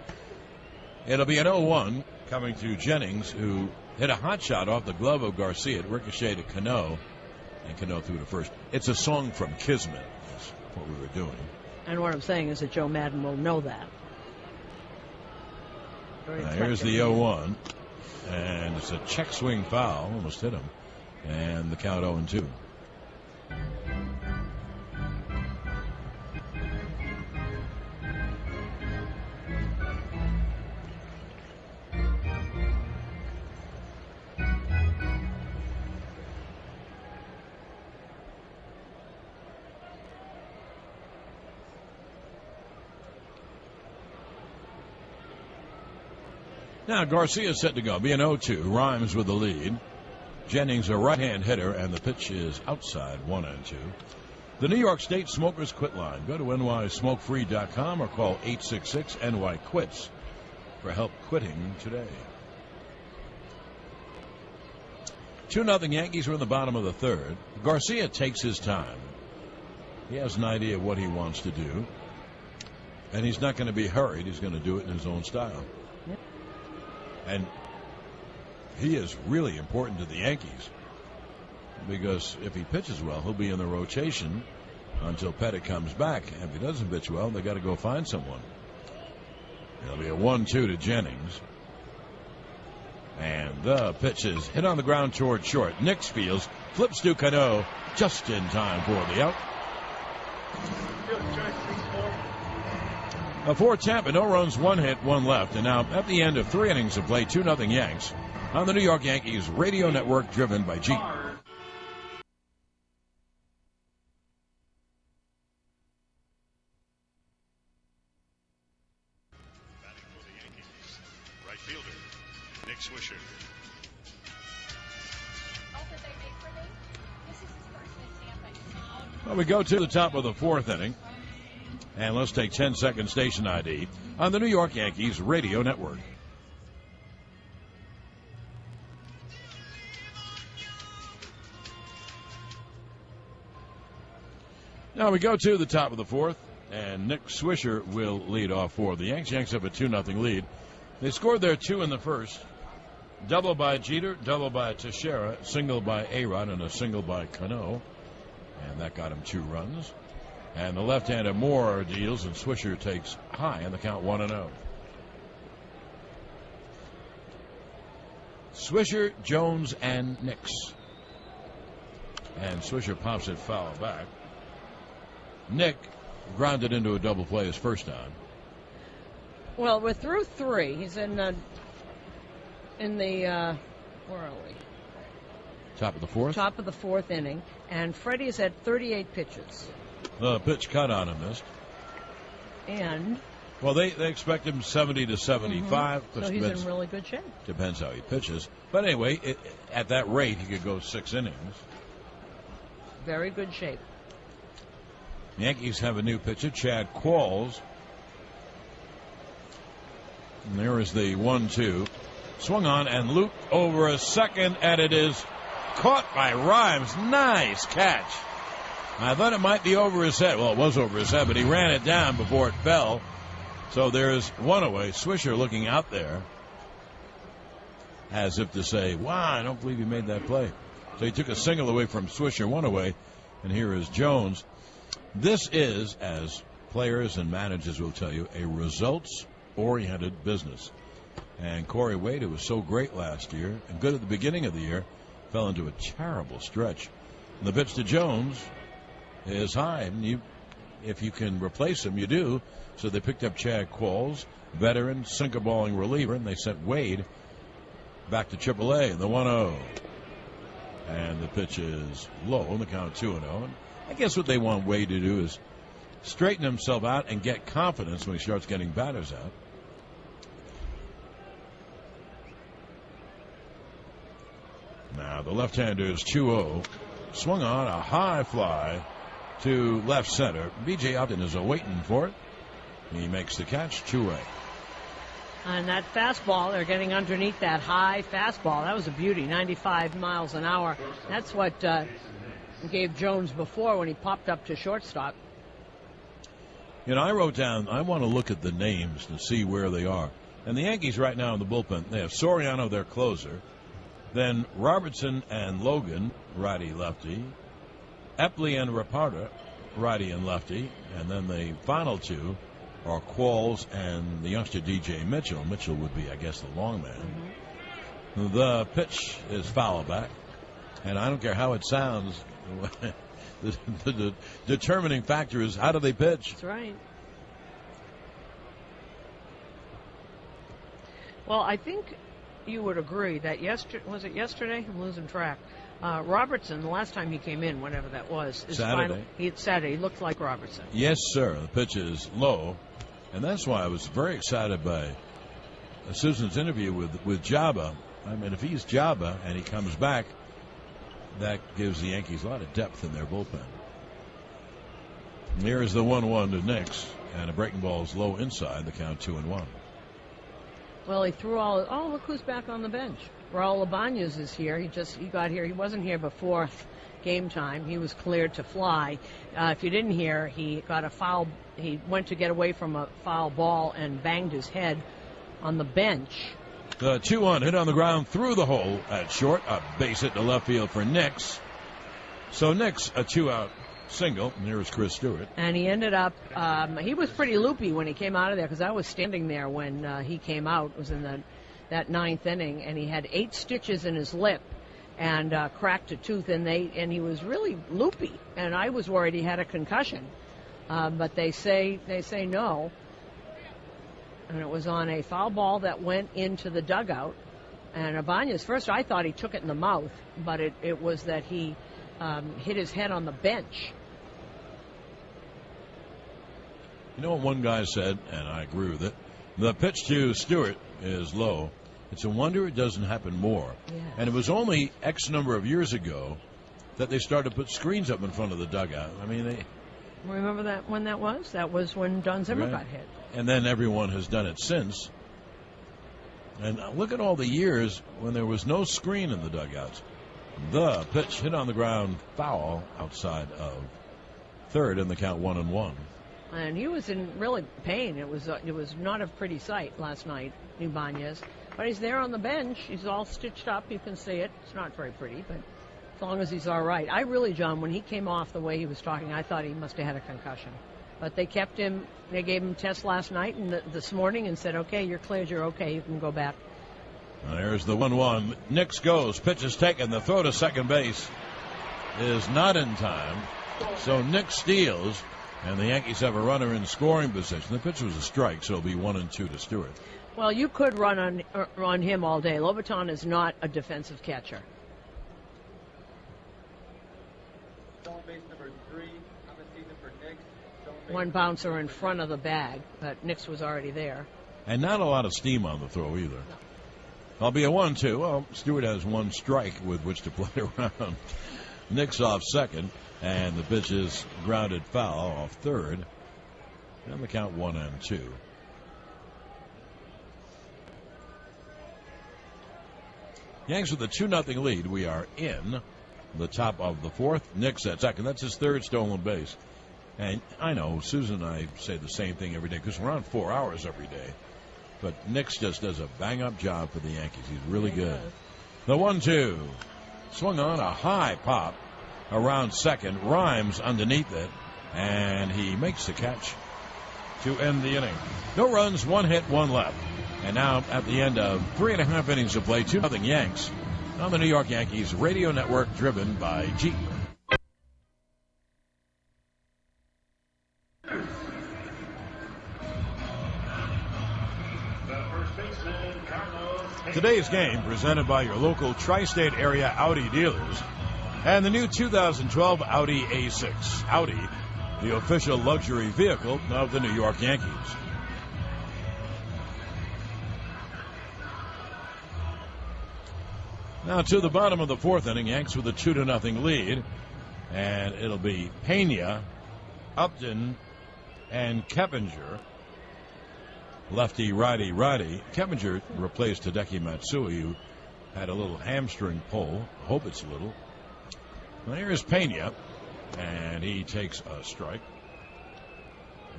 It'll be an 0-1 coming to Jennings, who hit a hot shot off the glove of Garcia. It ricocheted to Cano, and Cano threw to first. It's a song from Kismet. That's what we were doing. And what I'm saying is that Joe Madden will know that. Here's the 0-1. And it's a check swing foul. Almost hit him. And the count 0-2. Now Garcia is set to go. Be an 0-2. Rhymes with the lead. Jennings a right-hand hitter, and the pitch is outside 1-2. The New York State Smokers Quit Line. Go to nysmokefree.com or call 866-NY-QUITS for help quitting today. 2-0 Yankees are in the bottom of the third. Garcia takes his time. He has an idea of what he wants to do, and he's not going to be hurried. He's going to do it in his own style. Yep. And he is really important to the Yankees because if he pitches well, he'll be in the rotation until Pettit comes back. And if he doesn't pitch well, they got to go find someone. It'll be a 1-2 to Jennings. And the pitch is hit on the ground toward short. Nix fields, flips to Cano just in time for the out. For Tampa, no runs, 1 hit, 1 left. And now at the end of 3 innings of play, 2-0 Yanks on the New York Yankees radio network driven by Jeep. Swisher. Well, we go to the top of the 4th inning. And let's take 10-second station ID on the New York Yankees radio network. Now we go to the top of the 4th, and Nick Swisher will lead off for the Yanks. Yanks have a 2-0 lead. They scored their 2 in the first. Double by Jeter, double by Teixeira, single by A-Rod, and a single by Cano. And that got him 2 runs. And the left-hander Moore deals, and Swisher takes high on the count 1-0. Swisher, Jones, and Nix. And Swisher pops it foul back. Nick grounded into a double play his first time. Well, we're through 3. He's in the where are we? Top of the 4th? Top of the 4th inning. And Freddie's had 38 pitches. The pitch cut on him missed. And? Well, they expect him 70 to 75. So he's in really good shape. Depends how he pitches. But anyway, at that rate, he could go 6 innings. Very good shape. The Yankees have a new pitcher, Chad Qualls. And there is the 1-2. Swung on and looped over a second, and it is caught by Rhymes. Nice catch. I thought it might be over his head. Well, it was over his head, but he ran it down before it fell. So there's 1 away. Swisher looking out there as if to say, wow, I don't believe he made that play. So he took a single away from Swisher, 1 away, and here is Jones. This is, as players and managers will tell you, a results-oriented business. And Corey Wade, who was so great last year and good at the beginning of the year, fell into a terrible stretch. And the pitch to Jones is high. And if you can replace him, you do. So they picked up Chad Qualls, veteran, sinker-balling reliever, and they sent Wade back to AAA in the 1-0. And the pitch is low on the count of 2-0. And I guess what they want Wade to do is straighten himself out and get confidence when he starts getting batters out. Now the left-hander is 2-0. Swung on a high fly to left center. B.J. Upton is waiting for it. He makes the catch, 2-away. And that fastball, they're getting underneath that high fastball. That was a beauty, 95 miles an hour. That's what gave Jones before when he popped up to shortstop. You know, I wrote down, I want to look at the names to see where they are. And the Yankees right now in the bullpen, they have Soriano, their closer. Then Robertson and Logan, righty-lefty. Epley and Raparda, righty and lefty. And then the final 2 are Qualls and the youngster DJ Mitchell. Mitchell would be, I guess, the long man. Mm-hmm. The pitch is foul back. And I don't care how it sounds. the determining factor is how do they pitch. That's right. Well, I think you would agree that yesterday? I'm losing track. Robertson, the last time he came in, whenever that was, Saturday. Saturday, he looked like Robertson. Yes, sir. The pitch is low, and that's why I was very excited by Susan's interview with Jabba. I mean, if he's Jabba and he comes back, that gives the Yankees a lot of depth in their bullpen. And here's the 1-1 to Nix, and a breaking ball is low inside. The count 2-1. Well, he threw look who's back on the bench. Raul Ibanez is here. He got here. He wasn't here before game time. He was cleared to fly. If you didn't hear, he got a foul. He went to get away from a foul ball and banged his head on the bench. The 2-1 hit on the ground through the hole at short. A base hit to left field for Nix. So Nix, a 2-out single. And here's Chris Stewart. And he ended up, he was pretty loopy when he came out of there because I was standing there when he came out. It was in that 9th inning, and he had 8 stitches in his lip and cracked a tooth, and he was really loopy. And I was worried he had a concussion, but they say no. and it was on a foul ball that went into the dugout. And Ibanez, first I thought he took it in the mouth, but it was that he hit his head on the bench. You know what one guy said, and I agree with it? The pitch to Stewart is low. It's a wonder it doesn't happen more. Yes. And it was only X number of years ago that they started to put screens up in front of the dugout. I mean, they... Remember that when that was? That was when Don Zimmer Right. got hit. And then everyone has done it since. And look at all the years when there was no screen in the dugouts. The pitch hit on the ground, foul outside of third, and the count 1-1. And he was in really pain. It was not a pretty sight last night, Ibanez. But he's there on the bench. He's all stitched up. You can see it. It's not very pretty, but as long as he's all right. I really, John, when he came off the way he was talking, I thought he must have had a concussion. But they kept him. They gave him tests last night and this morning and said, okay, you're cleared. You're okay. You can go back. There's the 1-1. Nix goes. Pitch is taken. The throw to second base is not in time. So Nix steals, and the Yankees have a runner in scoring position. The pitch was a strike, so it'll be 1-2 to Stewart. Well, you could run on him all day. Lobaton is not a defensive catcher. Stolen base number 3 on the season for Nix. One bouncer in front of the bag, but Nix was already there. And not a lot of steam on the throw either. I'll be a 1-2. Well, Stewart has one strike with which to play around. Nix off second, and the pitch is grounded foul off third. And the count 1-2. Yanks with a 2-0 lead. We are in the top of the fourth. Nix at second. That's his third stolen base. And I know Susan and I say the same thing every day because we're on 4 hours every day. But Nix just does a bang-up job for the Yankees. He's really good. The 1-2. Swung on a high pop around second. Rhymes underneath it. And he makes the catch to end the inning. No runs, 1 hit, 1 left. And now at the end of 3.5 innings of play, 2-0 Yanks on the New York Yankees radio network driven by Jeep. Today's game presented by your local tri-state area Audi dealers and the new 2012 Audi A6. Audi, the official luxury vehicle of the New York Yankees. Now to the bottom of the fourth inning, Yanks with a 2-0 lead, and it'll be Pena, Upton, and Keppinger. Lefty, righty, righty. Keppinger replaced Hideki Matsui, who had a little hamstring pull. Hope it's little. Well, here's Pena, and he takes a strike.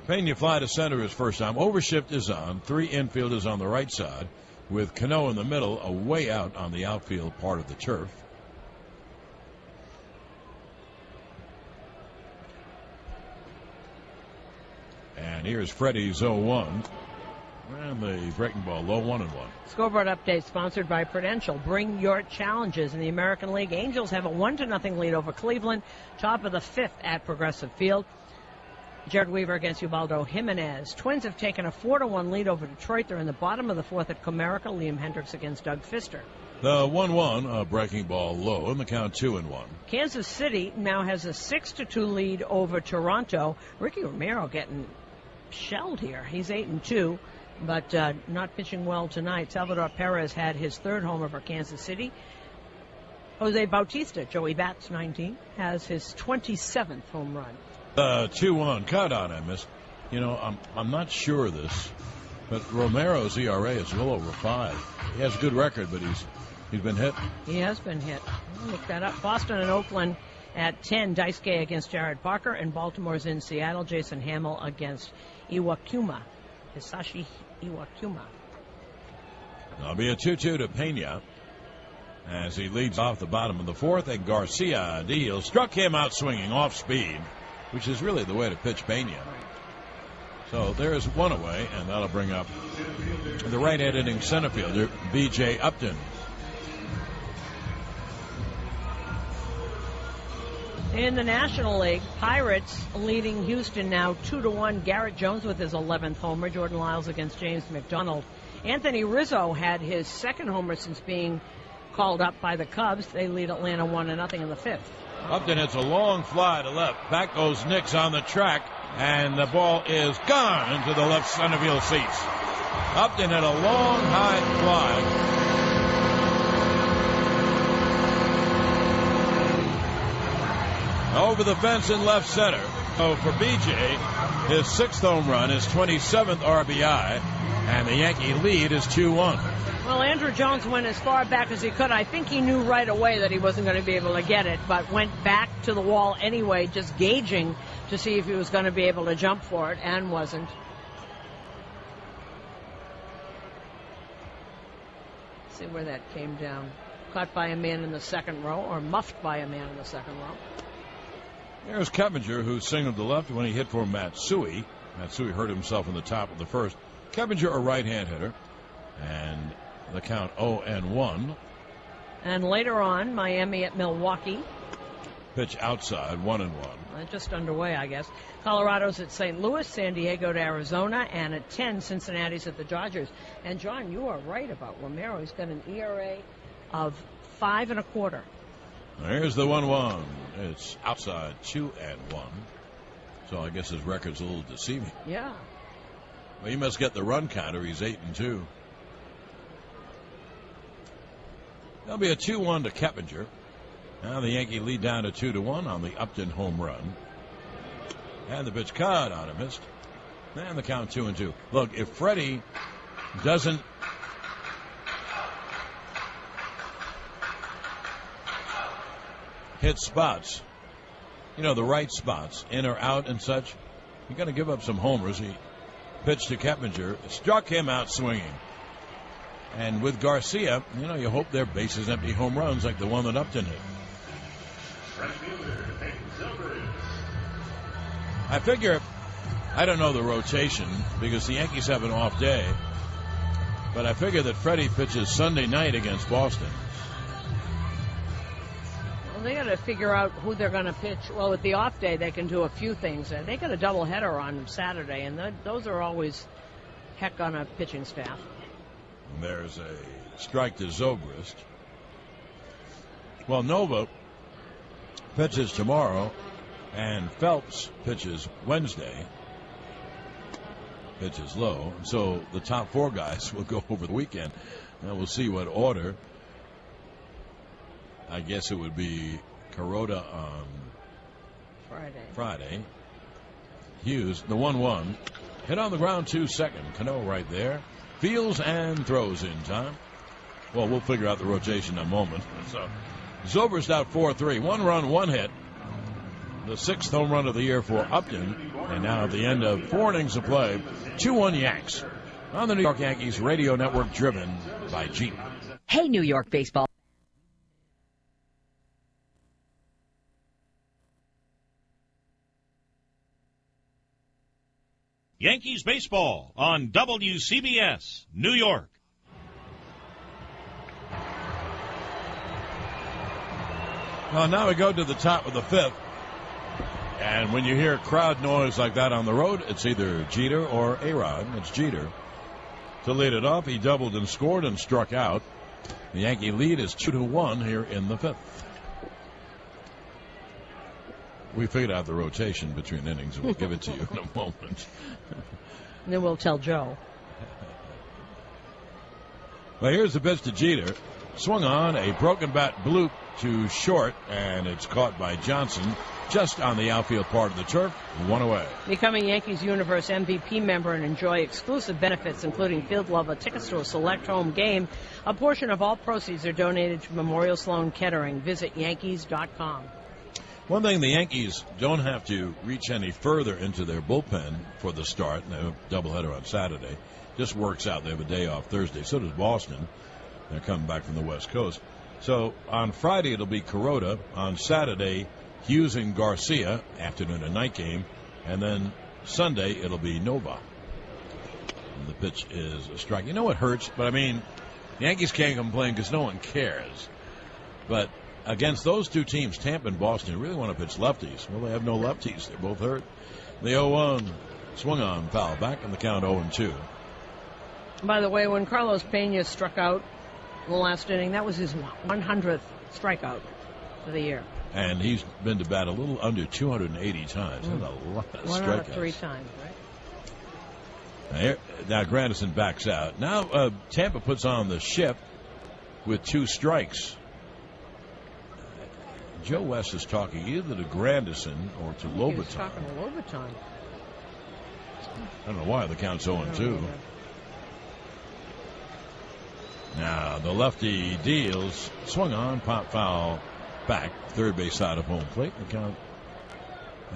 Pena fly to center his first time. Overshift is on. 3 infielders on the right side, with Cano in the middle, a way out on the outfield part of the turf. And here's Freddie's 0-1. And the breaking ball low, 1-1. Scoreboard update sponsored by Prudential. Bring your challenges in the American League. Angels have a 1-0 lead over Cleveland. Top of the 5th at Progressive Field. Jared Weaver against Ubaldo Jimenez. Twins have taken a 4-1 lead over Detroit. They're in the bottom of the 4th at Comerica. Liam Hendricks against Doug Fister. The 1-1, a breaking ball low, and the count 2-1. Kansas City now has a 6-2 lead over Toronto. Ricky Romero getting shelled here. He's 8-2. But not pitching well tonight. Salvador Perez had his 3rd homer for Kansas City. Jose Bautista, Joey Bats, 19, has his 27th home run. 2-1, cut on him. You know, I'm not sure of this, but Romero's ERA is a little over 5. He has a good record, but he's been hit. He has been hit. I'll look that up. Boston and Oakland at 10. Daisuke against Jared Parker, and Baltimore's in Seattle. Jason Hamill against Iwakuma. Hisashi Iwakuma. That'll be a 2-2 to Pena as he leads off the bottom of the 4th, and Garcia deals. Struck him out swinging off speed, which is really the way to pitch Pena. So there's one away, and that'll bring up the right-hand hitting center fielder, B.J. Upton. In the National League, Pirates leading Houston now 2-1. Garrett Jones with his 11th homer. Jordan Lyles against James McDonald. Anthony Rizzo had his second homer since being called up by the Cubs. They lead Atlanta 1-0 in the fifth. Upton hits a long fly to left. Back goes Nix on the track, and the ball is gone into the left center field seats. Upton hit a long, high fly. Over the fence in left center. So for BJ, his 6th home run, his 27th RBI, and the Yankee lead is 2-1. Well, Andrew Jones went as far back as he could. I think he knew right away that he wasn't going to be able to get it, but went back to the wall anyway, just gauging to see if he was going to be able to jump for it, and wasn't. Let's see where that came down. Caught by a man in the second row, or muffed by a man in the second row. There's Keppinger, who singled to left when he hit for Matsui. Matsui hurt himself in the top of the first. Keppinger, a right-hand hitter, and the count 0-1. And later on, Miami at Milwaukee. Pitch outside, 1-1. Just underway, I guess. Colorado's at St. Louis, San Diego to Arizona, and at 10, Cincinnati's at the Dodgers. And John, you are right about Romero. He's got an ERA of 5.25. There's the 1-1. It's outside, 2-1. So I guess his record's a little deceiving. Yeah. Well, he must get the run counter. He's 8-2. There'll be a 2-1 to Keppinger. Now the Yankee lead down to 2-1 on the Upton home run. And the pitch caught on him, missed. And the count 2-2. Look, if Freddie doesn't hit spots, you know, the right spots, in or out and such, you're going to give up some homers. He pitched to Keppinger, struck him out swinging. And with Garcia, you know, you hope they're bases empty home runs like the one that Upton hit. I figure, I don't know the rotation because the Yankees have an off day, but I figure that Freddie pitches Sunday night against Boston. Well, they got to figure out who they're going to pitch. Well, with the off day, they can do a few things. They got a doubleheader on Saturday, and those are always heck on a pitching staff. And there's a strike to Zobrist. Well, Nova pitches tomorrow, and Phelps pitches Wednesday. Pitches low. So the top 4 guys will go over the weekend. Now we'll see what order. I guess it would be Kuroda on Friday. Hughes, the 1-1. Hit on the ground 2-2. Cano right there. Fields and throws in time. Well, we'll figure out the rotation in a moment. So Zobrist out 4-3. 1 run, 1 hit. The 6th home run of the year for Upton. And now at the end of 4 innings of play, 2-1 Yanks. On the New York Yankees radio network, driven by Jeep. Hey, New York baseball. Yankees baseball on WCBS, New York. Well, now we go to the top of the 5th. And when you hear crowd noise like that on the road, it's either Jeter or A-Rod. It's Jeter. To lead it off, he doubled and scored and struck out. The Yankee lead is 2-1 here in the 5th. We figured out the rotation between innings. We'll give it to you in a moment. And then we'll tell Joe. Well, here's the pitch to Jeter. Swung on, a broken bat bloop to short, and it's caught by Johnson just on the outfield part of the turf. 1 away. Becoming Yankees Universe MVP member and enjoy exclusive benefits, including field level tickets to a select home game. A portion of all proceeds are donated to Memorial Sloan Kettering. Visit Yankees.com. One thing, the Yankees don't have to reach any further into their bullpen for the start. They have a doubleheader on Saturday. Just works out. They have a day off Thursday. So does Boston. They're coming back from the West Coast. So on Friday it'll be Kuroda. On Saturday, Hughes and Garcia, afternoon and night game. And then Sunday it'll be Nova. And the pitch is a strike. You know what hurts? But I mean, the Yankees can't complain because no one cares. But against those two teams, Tampa and Boston, really want to pitch lefties. Well, they have no lefties. They're both hurt. The 0-1 swung on, foul back on the count 0-2. By the way, when Carlos Pena struck out in the last inning, that was his 100th strikeout for the year. And he's been to bat a little under 280 times. That's a lot of One strikeouts. out of 3 times, right? Now Granderson backs out. Now Tampa puts on the shift with 2 strikes. Joe West is talking either to Granderson or to Lobaton. He's talking to Lobaton. I don't know why the count's 0-2. Now the lefty deals, swung on, pop foul back, third base side of home plate. The count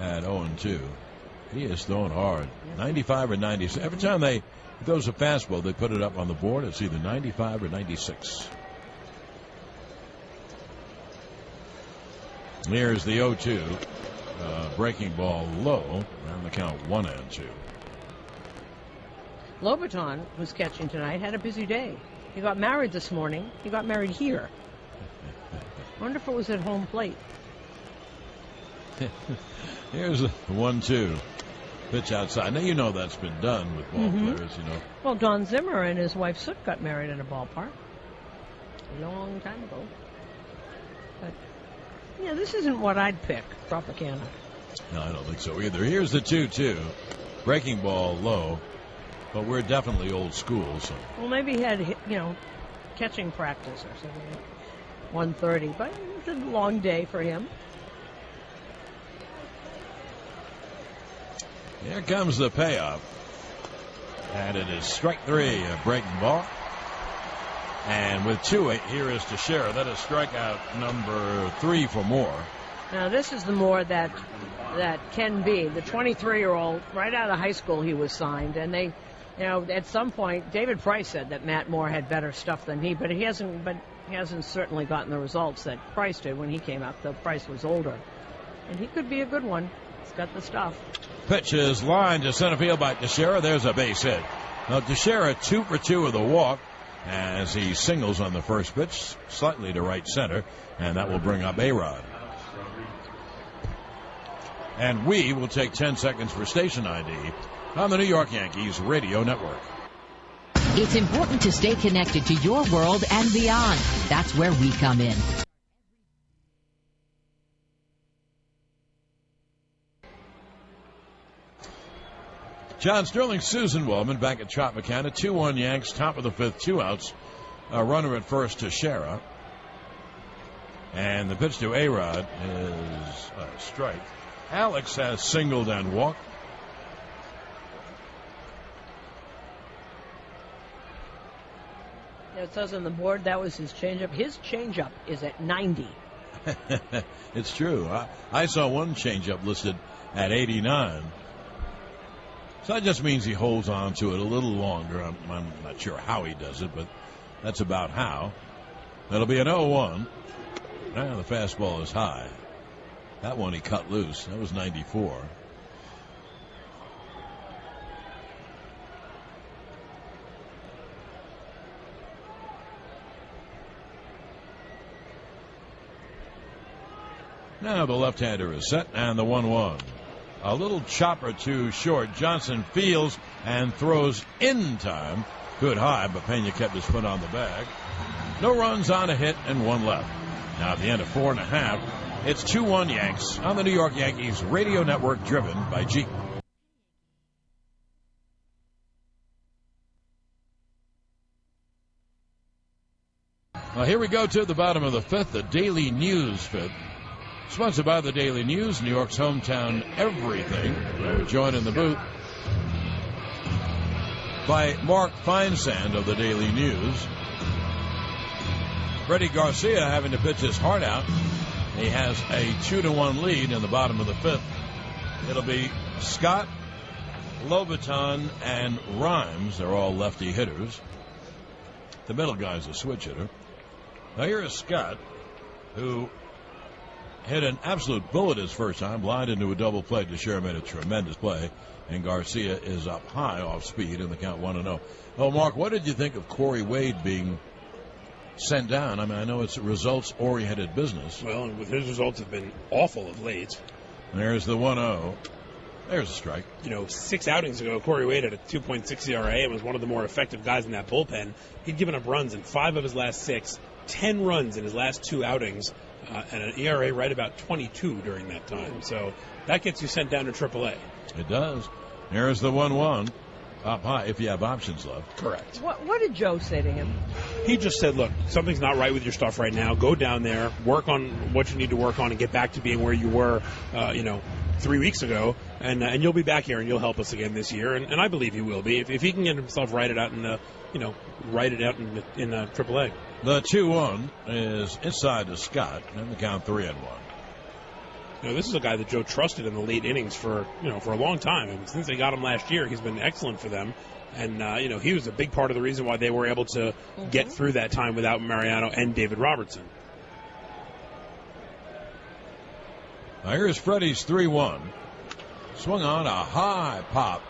at 0-2. He is throwing hard. 95 or 96. Every time he throws a fastball, they put it up on the board. It's either 95 or 96. Here's the 0-2. Breaking ball low. On the count 1-2. Lobaton, who's catching tonight, had a busy day. He got married this morning. He got married here. Wonder if it was at home plate. Here's the 1-2. Pitch outside. Now, you know that's been done with ball players, you know. Well, Don Zimmer and his wife Soot got married in a ballpark a long time ago. But, yeah, this isn't what I'd pick, Tropicana. No, I don't think so either. Here's the 2-2. Breaking ball low. But we're definitely old school. So. Well, maybe he had, catching practice or something. 1:30, but it's a long day for him. Here comes the payoff. And it is strike 3, a breaking ball. And with 2-8, here is Teixeira. That is strikeout number 3 for Moore. Now, this is the Moore that can be. The 23-year-old, right out of high school, he was signed. And they, at some point, David Price said that Matt Moore had better stuff than he, but he hasn't certainly gotten the results that Price did when he came up, though Price was older. And he could be a good one. He's got the stuff. Pitch is lined to center field by Teixeira. There's a base hit. Now, Teixeira 2 for 2 with a walk as he singles on the first pitch, slightly to right center, and that will bring up A-Rod. And we will take 10 seconds for station ID on the New York Yankees Radio Network. It's important to stay connected to your world and beyond. That's where we come in. John Sterling, Susan Wellman back at Tropicana. 2-1 Yanks, top of the 5th, 2 outs. A runner at first to Shara. And the pitch to A-Rod is a strike. Alex has singled and walked. It says on the board that was his changeup. His changeup is at 90. It's true. I saw one changeup listed at 89. So that just means he holds on to it a little longer. I'm not sure how he does it, but that's about how. That'll be an 0-1. Now the fastball is high. That one he cut loose. That was 94. Now the left-hander is set, and the 1-1. A little chopper to short. Johnson fields and throws in time. Good high, but Pena kept his foot on the bag. No runs on a hit and 1 left. Now at the end of 4.5, it's 2-1 Yanks on the New York Yankees Radio Network, driven by Jeep. Well, here we go to the bottom of the 5th, the Daily News 5th. Sponsored by the Daily News, New York's hometown everything. We're joined in the booth by Mark Feinsand of the Daily News. Freddie Garcia having to pitch his heart out. He has a 2-1 lead in the bottom of the 5th. It'll be Scott, Lobaton, and Rhymes. They're all lefty hitters. The middle guy's a switch hitter. Now here is Scott, who hit an absolute bullet his first time, lined into a double play. Teixeira made a tremendous play, and Garcia is up high off speed in the count 1-0. Oh, Mark, what did you think of Corey Wade being sent down. I mean, I know it's a results-oriented business. Well, and with his results have been awful of late. There's the 1-0. There's a strike. 6 outings ago, Corey Wade had a 2.6 ERA and was one of the more effective guys in that bullpen. He'd given up runs in 5 of his last 6, 10 runs in his last 2 outings, and an ERA right about 22 during that time. So that gets you sent down to AAA. It does. Here's the 1-1. Up high if you have options left. Correct. What did Joe say to him? He just said, look, something's not right with your stuff right now. Go down there, work on what you need to work on, and get back to being where you were, 3 weeks ago, and you'll be back here and you'll help us again this year. And I believe he will be if he can get himself righted out in AAA. The 2-1 is inside to Scott, and the count 3-1. This is a guy that Joe trusted in the late innings for a long time. And since they got him last year, he's been excellent for them. And, he was a big part of the reason why they were able to get through that time without Mariano and David Robertson. Now here's Freddie's 3-1. Swung on a high pop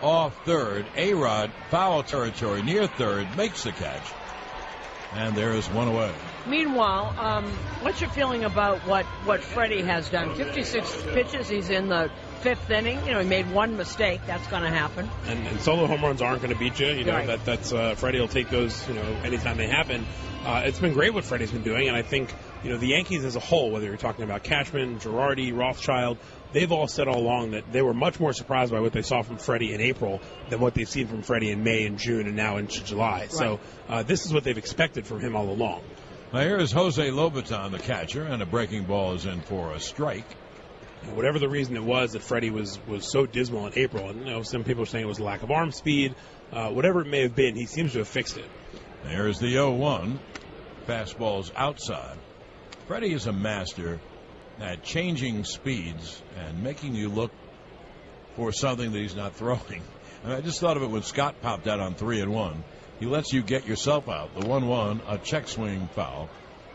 off third. A-Rod, foul territory near third, makes the catch. And there is one away. Meanwhile, what's your feeling about what Freddie has done? 56 pitches. He's in the 5th inning. He made one mistake. That's going to happen. And solo home runs aren't going to beat you. Right. That's Freddie will take those. Anytime they happen. It's been great what Freddie's been doing, and I think the Yankees as a whole, whether you're talking about Cashman, Girardi, Rothschild, they've all said all along that they were much more surprised by what they saw from Freddie in April than what they've seen from Freddie in May and June and now into July. Right. So this is what they've expected from him all along. Now here is Jose Lobaton, the catcher, and a breaking ball is in for a strike. Whatever the reason it was that Freddie was so dismal in April, and some people are saying it was lack of arm speed, whatever it may have been, he seems to have fixed it. There's the 0-1. Fastball's outside. Freddie is a master at changing speeds and making you look for something that he's not throwing. And I just thought of it when Scott popped out on 3-1. He lets you get yourself out. The 1-1, a check swing foul,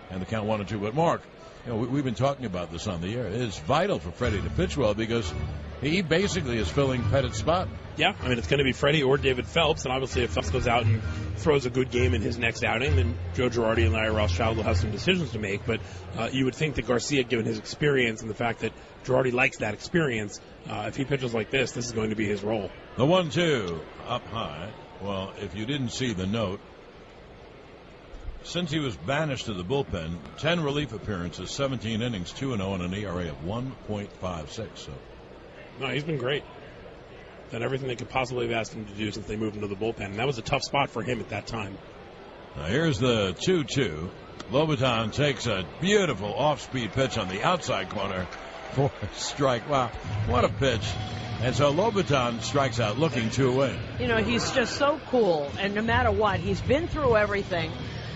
and the count 1-2. But Mark, we've been talking about this on the air. It is vital for Freddie to pitch well because he basically is filling Pettit's spot. Yeah, it's going to be Freddie or David Phelps, and obviously if Phelps goes out and throws a good game in his next outing, then Joe Girardi and Larry Rothschild will have some decisions to make. But you would think that Garcia, given his experience and the fact that Girardi likes that experience, if he pitches like this is going to be his role. The 1-2 up high. Well, if you didn't see the note, since he was banished to the bullpen, 10 relief appearances, 17 innings, 2-0, and an ERA of 1.56. So, no, he's been great. Done everything they could possibly have asked him to do since they moved into the bullpen. And that was a tough spot for him at that time. Now here's the 2-2. Lobaton takes a beautiful off-speed pitch on the outside corner for a strike. Wow, what a pitch. And so Lobaton strikes out looking 2 away. He's just so cool, and no matter what, he's been through everything.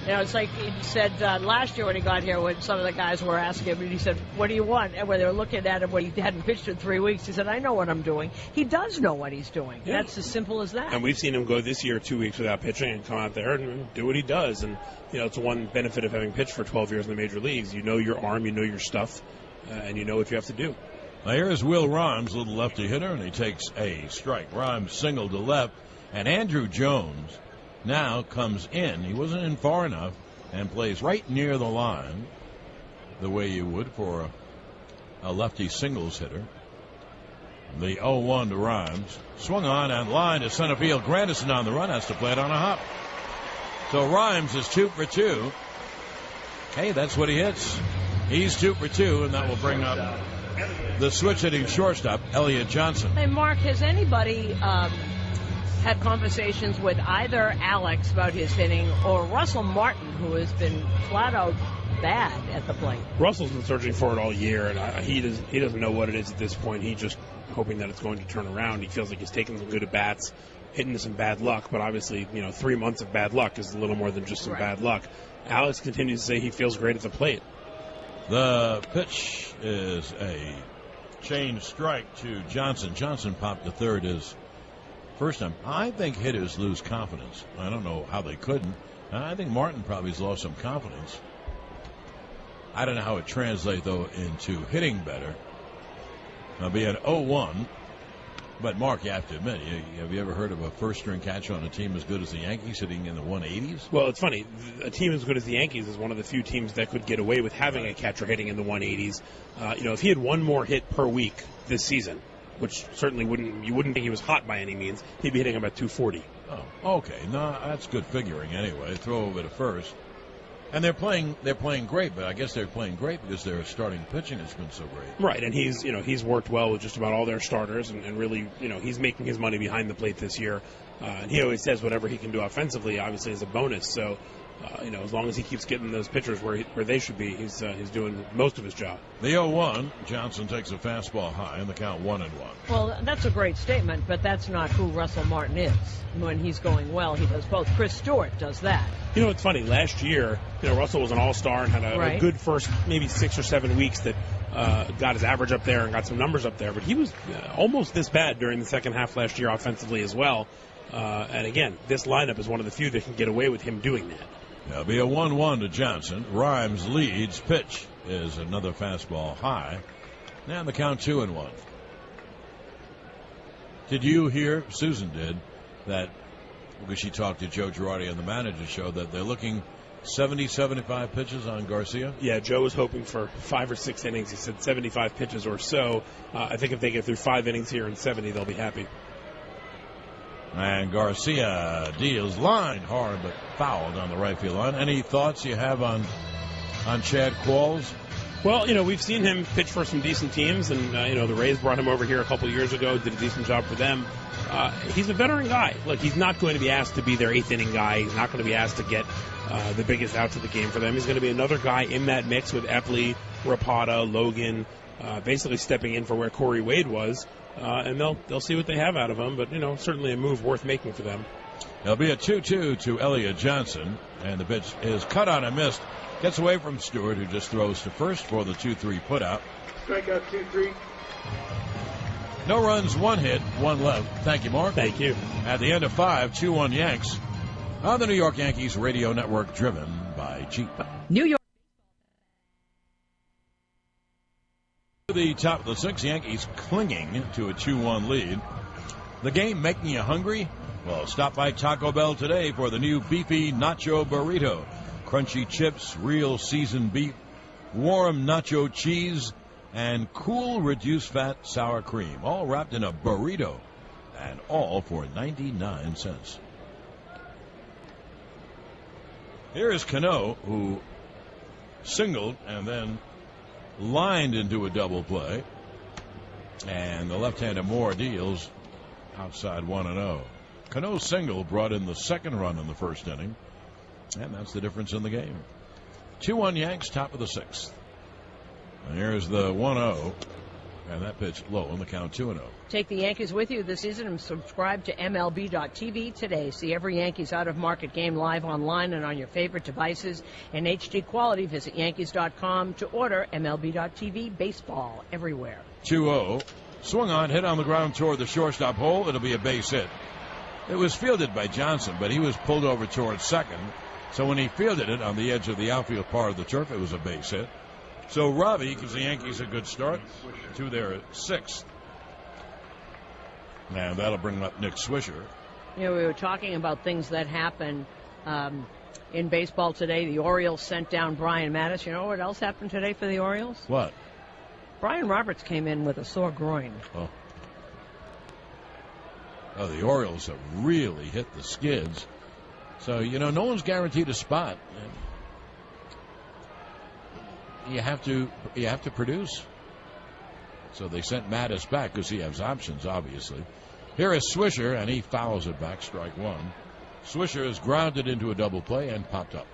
It's like he said last year when he got here, when some of the guys were asking him, and he said, what do you want? And when they were looking at him when he hadn't pitched in 3 weeks, he said, I know what I'm doing. He does know what he's doing. Yeah. That's as simple as that. And we've seen him go this year 2 weeks without pitching and come out there and do what he does. And, it's one benefit of having pitched for 12 years in the major leagues. You know your arm, you know your stuff, and you know what you have to do. Now here's Will Rhymes, little lefty hitter, and he takes a strike. Rhymes singled to left, and Andrew Jones now comes in. He wasn't in far enough and plays right near the line the way you would for a lefty singles hitter. The 0-1 to Rhymes. Swung on and line to center field. Grandison on the run, has to play it on a hop. So Rhymes is 2 for 2. Hey, that's what he hits. He's 2 for 2, and that will bring up the switch hitting shortstop, Elliot Johnson. Hey, Mark, has anybody had conversations with either Alex about his hitting or Russell Martin, who has been flat out bad at the plate? Russell's been searching for it all year, and he doesn't know what it is at this point. He's just hoping that it's going to turn around. He feels like he's taking some good at-bats, hitting some bad luck, but obviously, 3 months of bad luck is a little more than just some bad luck. Alex continues to say he feels great at the plate. The pitch is a change strike to Johnson. Johnson popped to third his first time. I think hitters lose confidence. I don't know how they couldn't. I think Martin probably has lost some confidence. I don't know how it translates, though, into hitting better. It'll be an 0-1. But, Mark, you have to admit, have you ever heard of a first-string catcher on a team as good as the Yankees hitting in the 180s? Well, it's funny. A team as good as the Yankees is one of the few teams that could get away with having a catcher hitting in the 180s. If he had one more hit per week this season, which certainly you wouldn't think he was hot by any means, he'd be hitting about 240. Oh, okay. No, that's good figuring anyway. Throw over to first. And they're playing great, but I guess they're playing great because their starting pitching has been so great. Right, and he's worked well with just about all their starters, and really, he's making his money behind the plate this year. And he always says whatever he can do offensively, obviously, is a bonus. So, as long as he keeps getting those pitchers where they should be, he's doing most of his job. The 0-1, Johnson takes a fastball high, and the count 1-1. Well, that's a great statement, but that's not who Russell Martin is. When he's going well, he does both. Chris Stewart does that. It's funny. Last year, Russell was an all-star and had a good first maybe 6 or 7 weeks that got his average up there and got some numbers up there. But he was almost this bad during the second half last year offensively as well. And again, this lineup is one of the few that can get away with him doing that. There'll be a 1-1 to Johnson. Rhymes leads. Pitch is another fastball high. Now the count 2-1. Did you hear, Susan did, that because she talked to Joe Girardi on the manager show, that they're looking 70, 75 pitches on Garcia? Yeah, Joe was hoping for 5 or 6 innings. He said 75 pitches or so. I think if they get through 5 innings here in 70, they'll be happy. And Garcia deals line hard but fouled on the right field line. Any thoughts you have on Chad Qualls? Well, we've seen him pitch for some decent teams, and, the Rays brought him over here a couple years ago, did a decent job for them. He's a veteran guy. Look, he's not going to be asked to be their 8th inning guy. He's not going to be asked to get the biggest outs of the game for them. He's going to be another guy in that mix with Epley, Rapata, Logan, basically stepping in for where Corey Wade was. And they'll see what they have out of him, but, certainly a move worth making for them. There'll be a 2-2 to Elliott Johnson, and the pitch is cut on and missed. Gets away from Stewart, who just throws to first for the 2-3 putout. Strikeout 2-3. No runs, 1 hit, 1 left. Thank you, Mark. Thank you. At the end of 5, 2-1 Yanks on the New York Yankees radio network, driven by Jeep. New York. To the top of the 6th, Yankees clinging to a 2-1 lead. The game making you hungry? Well, stop by Taco Bell today for the new beefy nacho burrito. Crunchy chips, real seasoned beef, warm nacho cheese, and cool reduced fat sour cream, all wrapped in a burrito, and all for 99 cents. Here is Cano, who singled and then lined into a double play, and the left-hander Moore deals outside 1-0. Cano's single brought in the second run in the first inning, and that's the difference in the game. 2-1 Yanks, top of the 6th. And here's the 1-0, and that pitch low on the count, 2-0. Take the Yankees with you this season and subscribe to MLB.TV today. See every Yankees out-of-market game live online and on your favorite devices in HD quality. Visit Yankees.com to order MLB.TV baseball everywhere. 2-0. Swung on, hit on the ground toward the shortstop hole. It'll be a base hit. It was fielded by Johnson, but he was pulled over towards second. So when he fielded it on the edge of the outfield part of the turf, it was a base hit. So Robbie gives the Yankees a good start to their 6th. And that'll bring up Nick Swisher. We were talking about things that happen in baseball today. The Orioles sent down Brian Mattis. You know what else happened today for the Orioles? What? Brian Roberts came in with a sore groin. Oh, the Orioles have really hit the skids. So, no one's guaranteed a spot. You have to produce. So they sent Mattis back because he has options, obviously. Here is Swisher, and he fouls it back, strike 1. Swisher is grounded into a double play and popped up.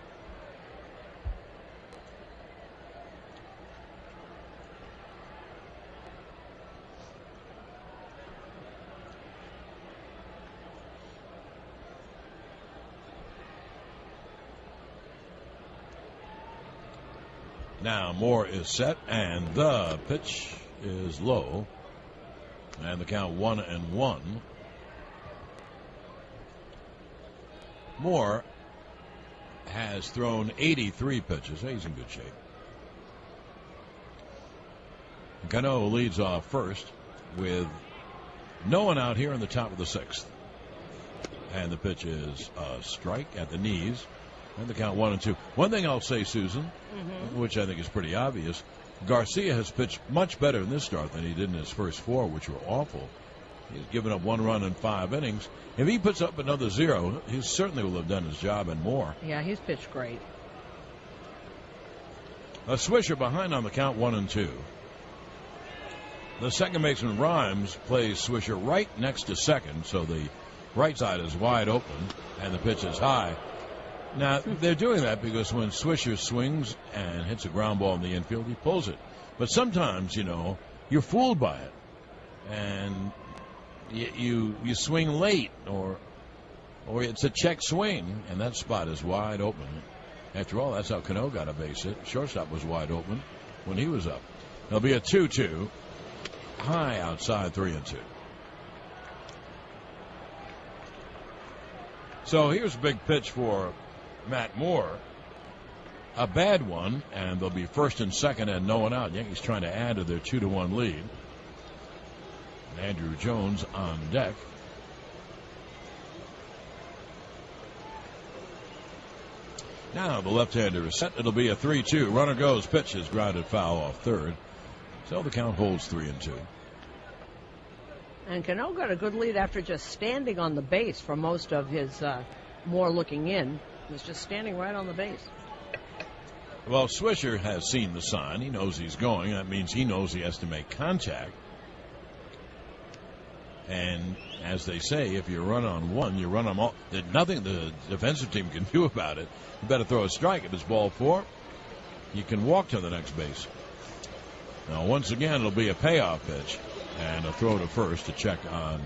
Now Moore is set, and the pitch is low, and the count 1-1. Moore has thrown 83 pitches. He's in good shape. Cano leads off first with No one out here in the top of the 6th. And the pitch is a strike at the knees. And the count 1-2. One thing I'll say, Susan, which I think is pretty obvious, Garcia has pitched much better in this start than he did in his first 4, which were awful. He's given up 1 run in 5 innings. If he puts up another 0, he certainly will have done his job and more. Yeah, he's pitched great. A Swisher behind on the count 1-2. The second baseman Rhymes plays Swisher right next to second, so the right side is wide open and the pitch is high. Now, they're doing that because when Swisher swings and hits a ground ball in the infield, he pulls it. But sometimes, you're fooled by it. And you swing late or it's a check swing, and that spot is wide open. After all, that's how Cano got a base hit. Shortstop was wide open when he was up. There'll be a 2-2. High outside, 3-2. So here's a big pitch for Matt Moore. A bad one, and they'll be first and second and no one out. Yankees trying to add to their 2-1 lead. Andrew Jones on deck. Now the left-hander is set. It'll be a 3-2. Runner goes. Pitch is grounded foul off third. So the count holds 3-2. And Cano got a good lead after just standing on the base for most of his more looking in. He was just standing right on the base. Well, Swisher has seen the sign. He knows he's going. That means he knows he has to make contact. And as they say, if you run on one, you run them all. There's nothing the defensive team can do about it. You better throw a strike. If it's ball 4, you can walk to the next base. Now, once again, it'll be a payoff pitch and a throw to first to check on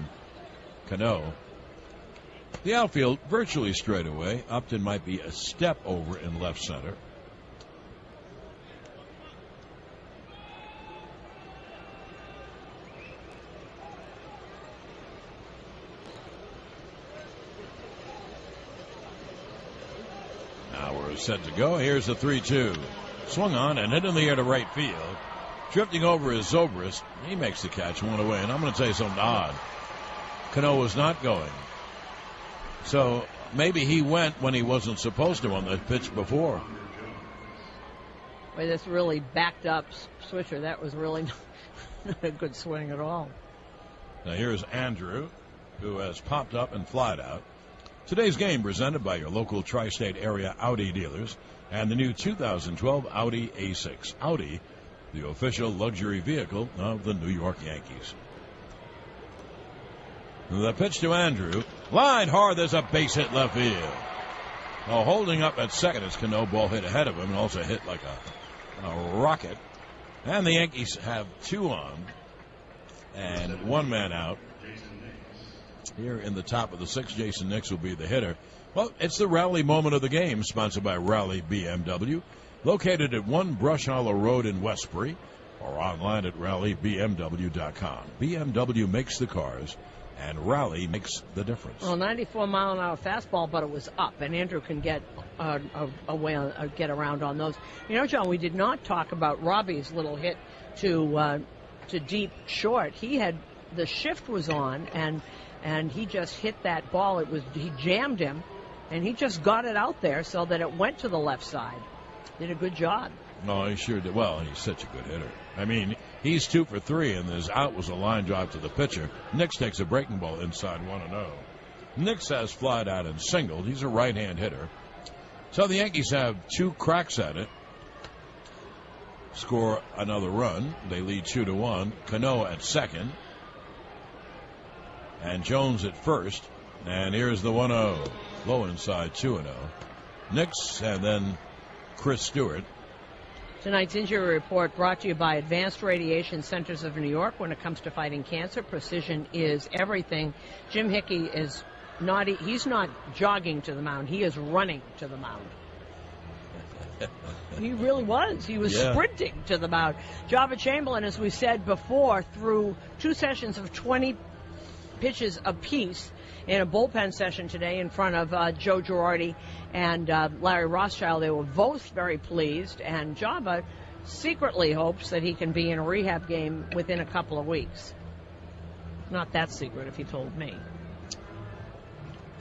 Cano. The outfield virtually straight away. Upton might be a step over in left center. Now we're set to go. Here's the 3-2. Swung on and hit in the air to right field. Drifting over is Zobrist. He makes the catch, 1 away. And I'm going to tell you something odd. Cano was not going. So maybe he went when he wasn't supposed to on the pitch before. Boy, this really backed up Swisher. That was really not a good swing at all. Now here's Andrew, who has popped up and flied out. Today's game presented by your local tri-state area Audi dealers and the new 2012 Audi A6. Audi, the official luxury vehicle of the New York Yankees. The pitch to Andrew. Line hard. There's a base hit left field. Well, holding up at second is Cano. Ball hit ahead of him and also hit like a rocket. And the Yankees have 2 on and 1 man out. Here in the top of the 6th, Jason Nix will be the hitter. Well, it's the rally moment of the game, sponsored by Rally BMW, located at 1 Brush Hollow Road in Westbury, or online at rallybmw.com. BMW makes the cars, and Rally makes the difference. Well, 94-mile-an-hour fastball, but it was up, and Andrew can get get around on those. John, we did not talk about Robbie's little hit to deep short. The shift was on, and he just hit that ball. He jammed him, and he just got it out there so that it went to the left side. Did a good job. No, he sure did. Well, he's such a good hitter. I mean, he's 2 for 3, and his out was a line drive to the pitcher. Nix takes a breaking ball inside 1-0. Nix has flied out and singled. He's a right-hand hitter. So the Yankees have 2 cracks at it. Score another run. They lead 2-1. Cano at second. And Jones at first. And here's the 1-0. Low inside 2-0. Nix and then Chris Stewart. Tonight's injury report brought to you by Advanced Radiation Centers of New York. When it comes to fighting cancer, precision is everything. Jim Hickey is he's not jogging to the mound. He is running to the mound. He really was. He was sprinting to the mound. Jabba Chamberlain, as we said before, threw 2 sessions of 20 pitches apiece in a bullpen session today in front of Joe Girardi and Larry Rothschild. They were both very pleased, and Jabba secretly hopes that he can be in a rehab game within a couple of weeks. Not that secret if he told me.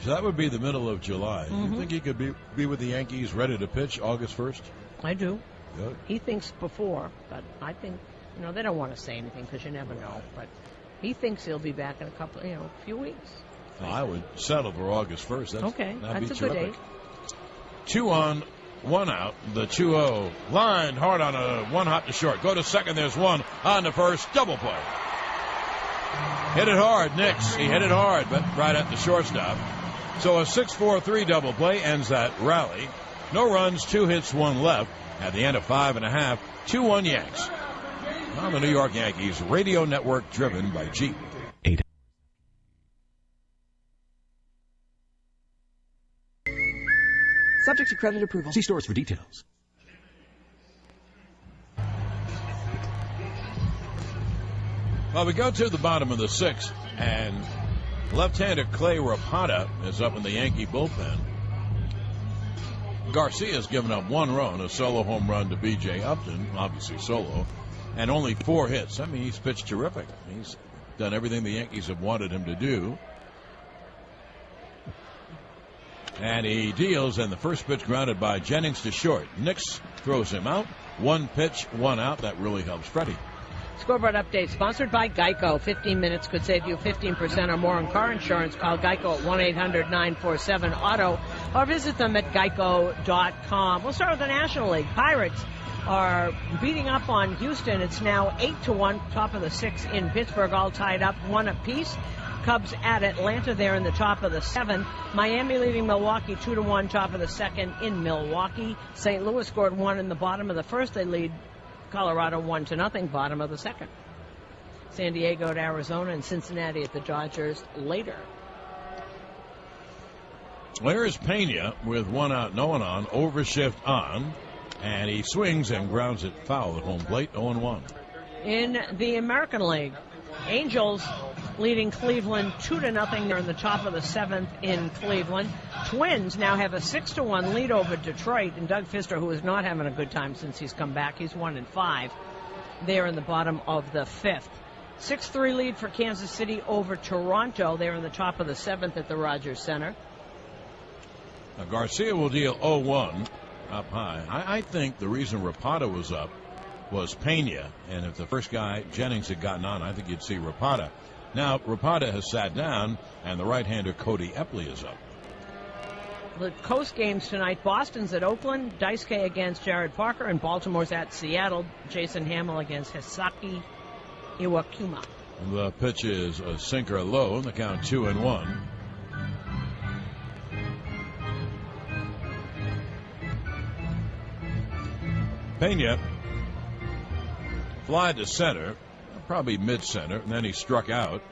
So that would be the middle of July. Mm-hmm. You think he could be with the Yankees ready to pitch August 1st? I do. Good. He thinks before, but I think, they don't want to say anything because you never know. But he thinks he'll be back in a few weeks. Well, I would settle for August 1st. That'd That's be a good terrific. date. 2 on, 1 out. The 2-0 lined hard on a 1 hop to short. Go to second. There's 1 on the first. Double play. Hit it hard, Nix. He hit it hard, but right at the shortstop. So a 6-4-3 double play ends that rally. No runs, 2 hits, 1 left. At the end of 5.5, 2-1 Yanks. On the New York Yankees radio network driven by Jeep. Subject to credit approval. See stores for details. Well, we go to the bottom of the 6th, and left-hander Clay Rapata is up in the Yankee bullpen. Garcia's given up 1 run, a solo home run to B.J. Upton, obviously solo, and only 4 hits. I mean, he's pitched terrific. He's done everything the Yankees have wanted him to do. And he deals, and the first pitch grounded by Jennings to short. Nix throws him out. 1 pitch, 1 out. That really helps Freddie. Scoreboard update sponsored by Geico. 15 minutes could save you 15% or more on car insurance. Call Geico at 1-800-947-AUTO or visit them at geico.com. We'll start with the National League. Pirates are beating up on Houston. It's now 8-1, top of the 6th in Pittsburgh, all tied up 1 apiece. Cubs at Atlanta there in the top of the 7th. Miami leading Milwaukee 2-1, top of the 2nd in Milwaukee. St. Louis scored 1 in the bottom of the 1st. They lead Colorado 1-0, bottom of the 2nd. San Diego at Arizona and Cincinnati at the Dodgers later. Here's Pena with 1 out, no one on, overshift on, and he swings and grounds it foul at home plate, 0-1. In the American League, Angels leading Cleveland 2-0. They're in the top of the 7th in Cleveland. Twins now have a 6-1 lead over Detroit, and Doug Fister, who is not having a good time since he's come back, he's 1-5. They're in the bottom of the 5th. 6-3 lead for Kansas City over Toronto. They're in the top of the 7th at the Rogers Center. Now Garcia will deal 0-1 up high. I think the reason Rapata was up was Pena, and if the first guy, Jennings, had gotten on, I think you'd see Rapata. Now, Rapata has sat down, and the right-hander Cody Epley is up. The coast games tonight, Boston's at Oakland, Daisuke against Jared Parker, and Baltimore's at Seattle, Jason Hamill against Hisaki Iwakuma. The pitch is a sinker low, and the count 2-1. Pena fly to center, probably mid-center, and then he struck out.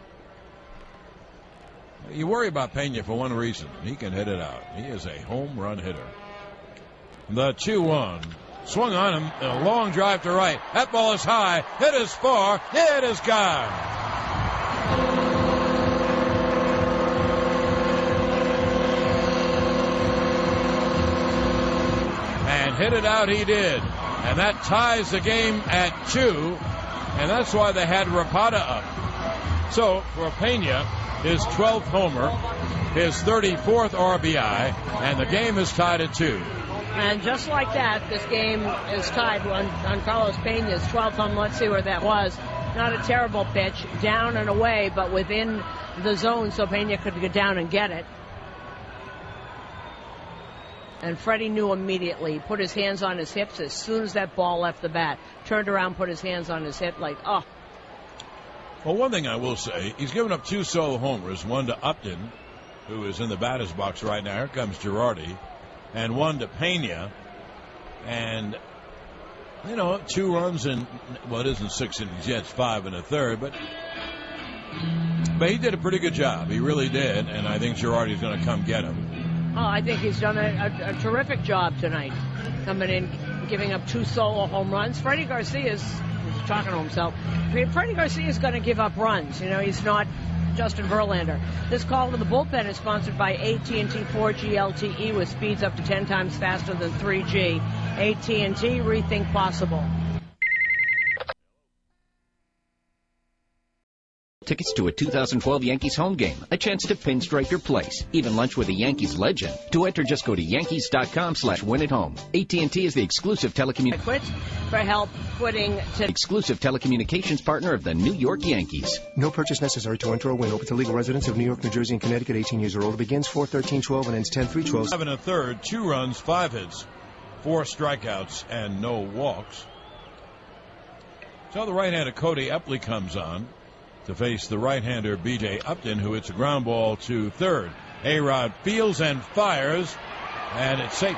You worry about Pena for one reason. He can hit it out. He is a home run hitter. The 2-1. Swung on him. A long drive to right. That ball is high. It is far. It is gone. And hit it out he did. And that ties the game at 2. And that's why they had Rapata up. So for Pena, his 12th homer, his 34th RBI, and the game is tied at 2. And just like that, this game is tied on Carlos Pena's 12th home. Let's see where that was. Not a terrible pitch, down and away, but within the zone, so Pena could get down and get it. And Freddie knew immediately. Put his hands on his hips as soon as that ball left the bat. Turned around, put his hands on his hip like, oh. Well, one thing I will say, he's given up 2 solo homers, one to Upton, who is in the batter's box right now. Here comes Girardi. And one to Pena. And, 2 runs in, well, it isn't 6 innings yet. It's 5 1/3. But he did a pretty good job. He really did. And I think Girardi's going to come get him. Oh, I think he's done a terrific job tonight. Coming in, giving up 2 solo home runs. Freddie Garcia's talking to himself. Freddie Garcia's going to give up runs. He's not Justin Verlander. This call to the bullpen is sponsored by AT&T 4G LTE with speeds up to 10 times faster than 3G. AT&T, rethink possible. Tickets to a 2012 Yankees home game, a chance to pinstripe your place, even lunch with a Yankees legend. To enter, just go to Yankees.com/win-at-home. AT&T is the exclusive For help quitting to exclusive telecommunications partner of the New York Yankees. No purchase necessary to enter or win. Open to legal residents of New York, New Jersey, and Connecticut, 18 years or older. Begins 4/13/12 and ends 10/3/12. 7 1/3, 2 runs, 5 hits, 4 strikeouts, and no walks. So the right-hander Cody Epley comes on to face the right-hander B.J. Upton, who hits a ground ball to third. A-Rod fields and fires, and it's safe.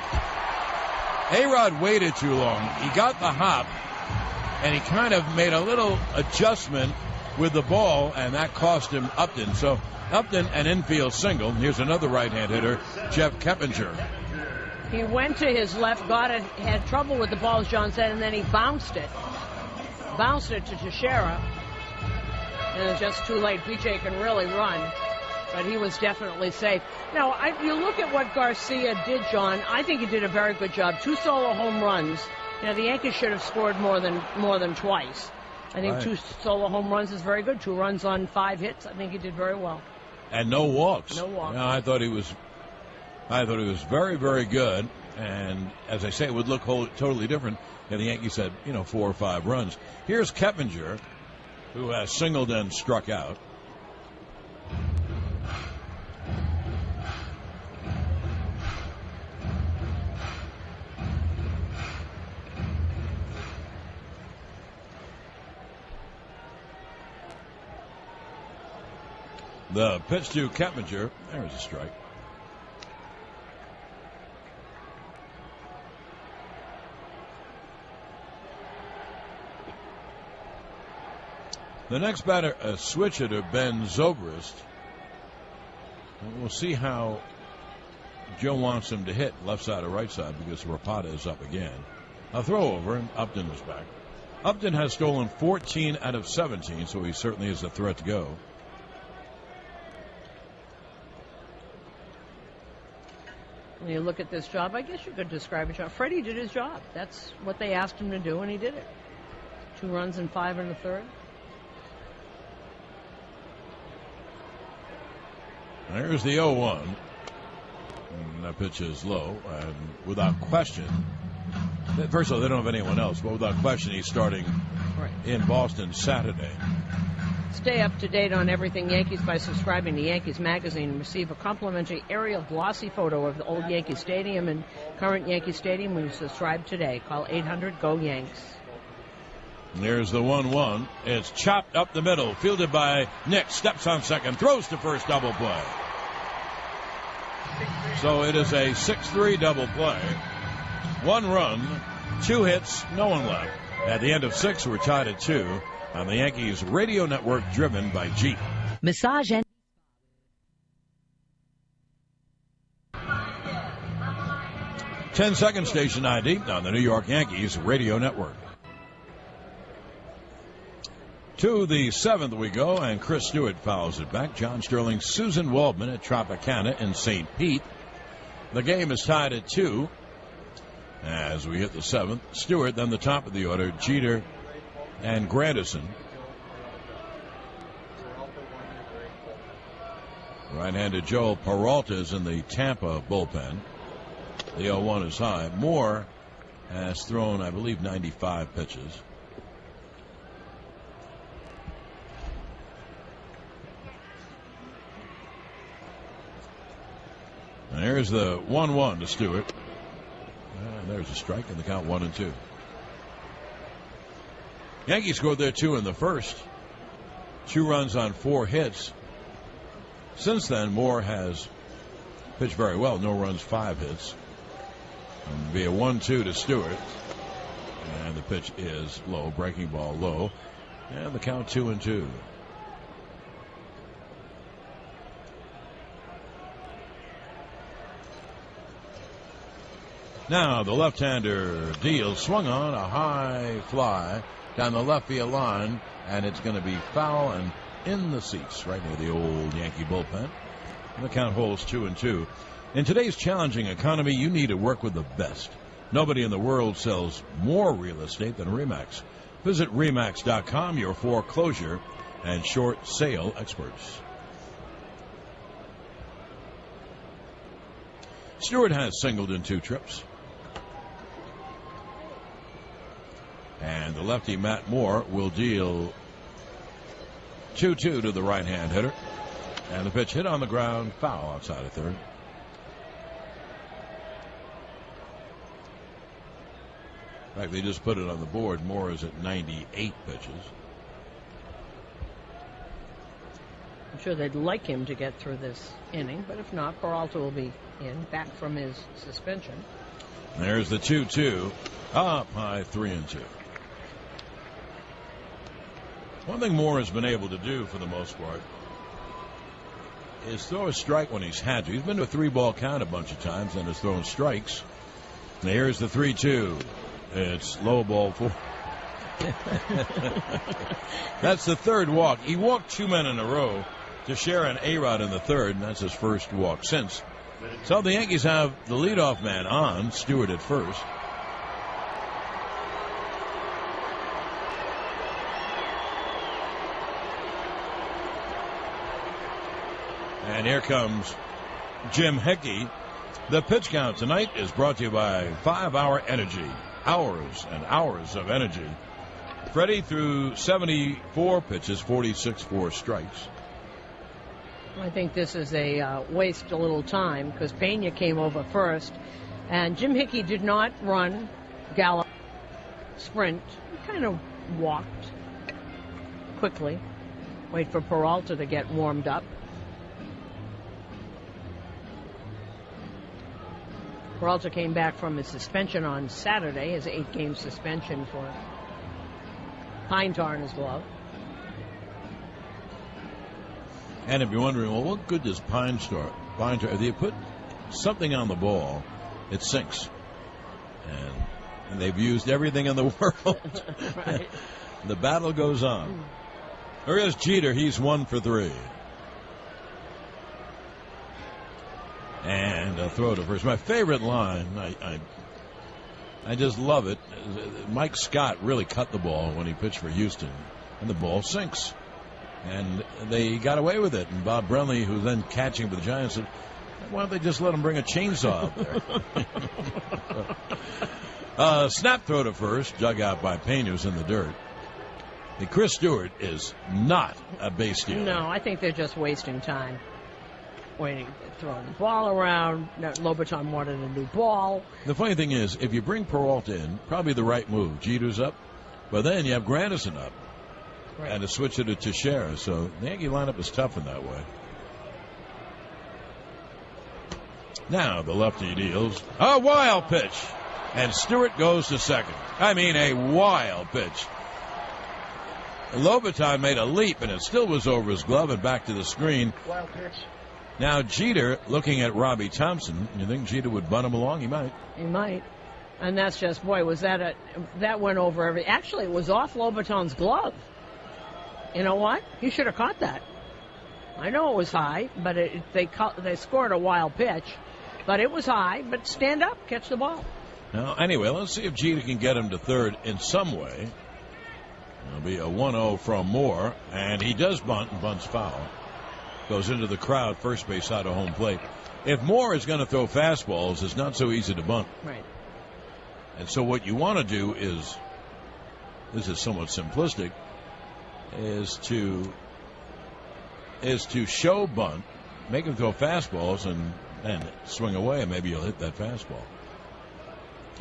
A-Rod waited too long. He got the hop, and he kind of made a little adjustment with the ball, and that cost him Upton. So Upton, an infield single. Here's another right-hand hitter, Jeff Keppinger. he went to his left, got it, had trouble with the ball, as John said, and then he bounced it to Teixeira. And it was just too late. BJ can really run, but he was definitely safe. Now, you look at what Garcia did, John. I think he did a very good job. 2 solo home runs. You know, the Yankees should have scored more than twice. I think 2 solo home runs is very good. 2 runs on 5 hits. I think he did very well. And no walks. No walks. You know, I thought he was very, very good. And as I say, it would look totally different if the Yankees had 4 or 5 runs. Here's Keppinger, who has singled and struck out. The pitch to Keppinger. There's a strike. The next batter, a switcher to Ben Zobrist. We'll see how Joe wants him to hit, left side or right side, because Rapata is up again. A throw over, and Upton is back. Upton has stolen 14 out of 17, so he certainly is a threat to go. When you look at this job, I guess you could describe it. Freddie did his job. That's what they asked him to do, and he did it. 2 runs and 5 in the third. There's the 0-1. And that pitch is low, and without question, first of all, they don't have anyone else, but without question, he's starting in Boston Saturday. Stay up to date on everything Yankees by subscribing to Yankees Magazine and receive a complimentary aerial glossy photo of the old Yankee Stadium and current Yankee Stadium when you subscribe today. Call 800-GO-YANKS. There's the 1-1. It's chopped up the middle, fielded by Nick, steps on second, throws to first, double play. So it is a 6-3 double play. 1 run, 2 hits, no one left. At the end of 6, we're tied at 2 on the Yankees radio network driven by Jeep. Massage and 10-second station ID on the New York Yankees radio network. To the 7th we go, and Chris Stewart fouls it back. John Sterling, Susan Waldman at Tropicana in St. Pete. The game is tied at 2 as we hit the 7th. Stewart, then the top of the order, Jeter and Granderson. Right-handed Joel Peralta is in the Tampa bullpen. The 0-1 is high. Moore has thrown, I believe, 95 pitches. And here's the 1-1 to Stewart. And there's a strike in the count, 1-2. Yankees scored their 2 in the first. 2 runs on 4 hits. Since then, Moore has pitched very well. No runs, 5 hits. And be a 1-2 to Stewart. And the pitch is low, breaking ball low. And the count 2-2. Now the left-hander deals, swung on a high fly down the left field line, and it's going to be foul and in the seats right near the old Yankee bullpen. And the count holds 2-2. In today's challenging economy, you need to work with the best. Nobody in the world sells more real estate than RE/MAX. Visit RE/MAX.com, your foreclosure and short sale experts. Stewart has singled in 2 trips. And the lefty Matt Moore will deal 2-2 to the right-hand hitter. And the pitch hit on the ground, foul outside of third. In fact, they just put it on the board. Moore is at 98 pitches. I'm sure they'd like him to get through this inning, but if not, Peralta will be in, back from his suspension. There's the 2-2, up high 3-2. One thing Moore has been able to do for the most part is throw a strike when he's had to. He's been to a 3-ball count a bunch of times and has thrown strikes. And here's the 3-2. It's low ball 4. That's the third walk. He walked 2 men in a row to share an A-Rod in the third, and that's his first walk since. So the Yankees have the leadoff man on, Stewart at first. And here comes Jim Hickey. The pitch count tonight is brought to you by 5-Hour Energy. Hours and hours of energy. Freddie threw 74 pitches, 46 for strikes. I think this is a waste of little time because Pena came over first. And Jim Hickey did not run, gallop, sprint. He kind of walked quickly. Wait for Peralta to get warmed up. Peralta came back from his suspension on Saturday, his 8-game suspension for pine tar in his glove. And if you're wondering, well, what good does pine tar? If you put something on the ball, it sinks. And they've used everything in the world. Right. The battle goes on. There is Jeter. He's 1 for 3. And a throw to first. My favorite line, I just love it. Mike Scott really cut the ball when he pitched for Houston, and the ball sinks. And they got away with it. And Bob Brenly, who's then catching for the Giants, said, why don't they just let him bring a chainsaw up there? Snap throw to first, dug out by Pena, who's in the dirt. And Chris Stewart is not a base stealer. No, I think they're just wasting time. Waiting, throwing the ball around. Lobaton wanted a new ball. The funny thing is, if you bring Peralta in, probably the right move. Jeter's up, but then you have Granderson up. Right. And to switch it to Teixeira. So the Yankee lineup is tough in that way. Now the lefty deals a wild pitch. And Stewart goes to second. I mean, a wild pitch. Lobaton made a leap, and it still was over his glove and back to the screen. Wild pitch. Now Jeter looking at Robbie Thompson. You think Jeter would bunt him along? He might. He might. And that's just, boy, was that that went over every. Actually, it was off Lobaton's glove. You know what? He should have caught that. I know it was high, but they scored a wild pitch. But it was high, but stand up, catch the ball. Now, anyway, let's see if Jeter can get him to third in some way. It'll be a 1-0 from Moore, and he does bunt and bunts foul. Goes into the crowd, first base out of home plate. If Moore is going to throw fastballs, it's not so easy to bunt. Right. And so what you want to do is, this is somewhat simplistic, is to show bunt, make him throw fastballs, and swing away, and maybe you'll hit that fastball.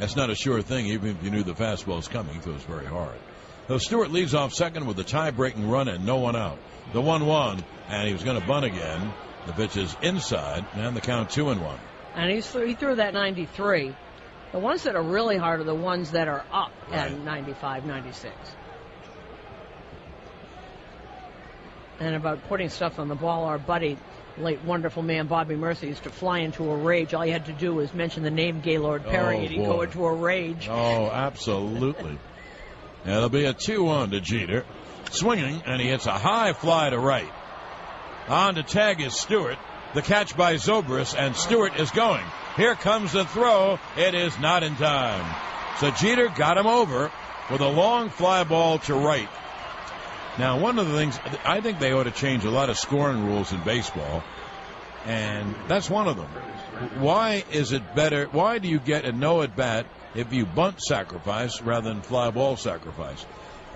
That's not a sure thing, even if you knew the fastball was coming. He throws very hard. So Stewart leads off second with a tie-breaking run and no one out. The 1-1, and he was going to bunt again. The pitch is inside, and the count 2-1. And he threw that 93. The ones that are really hard are the ones that are up at 95, 96. And about putting stuff on the ball, our buddy, late wonderful man Bobby Murphy, used to fly into a rage. All you had to do was mention the name Gaylord Perry, and he'd go into a rage. Oh, absolutely. Now it'll be a 2-1 to Jeter. Swinging, and he hits a high fly to right. On to tag is Stewart. The catch by Zobrist, and Stewart is going. Here comes the throw. It is not in time. So Jeter got him over with a long fly ball to right. Now, one of the things, I think they ought to change a lot of scoring rules in baseball, and that's one of them. Why is it better? Why do you get a no at bat if you bunt sacrifice rather than fly ball sacrifice?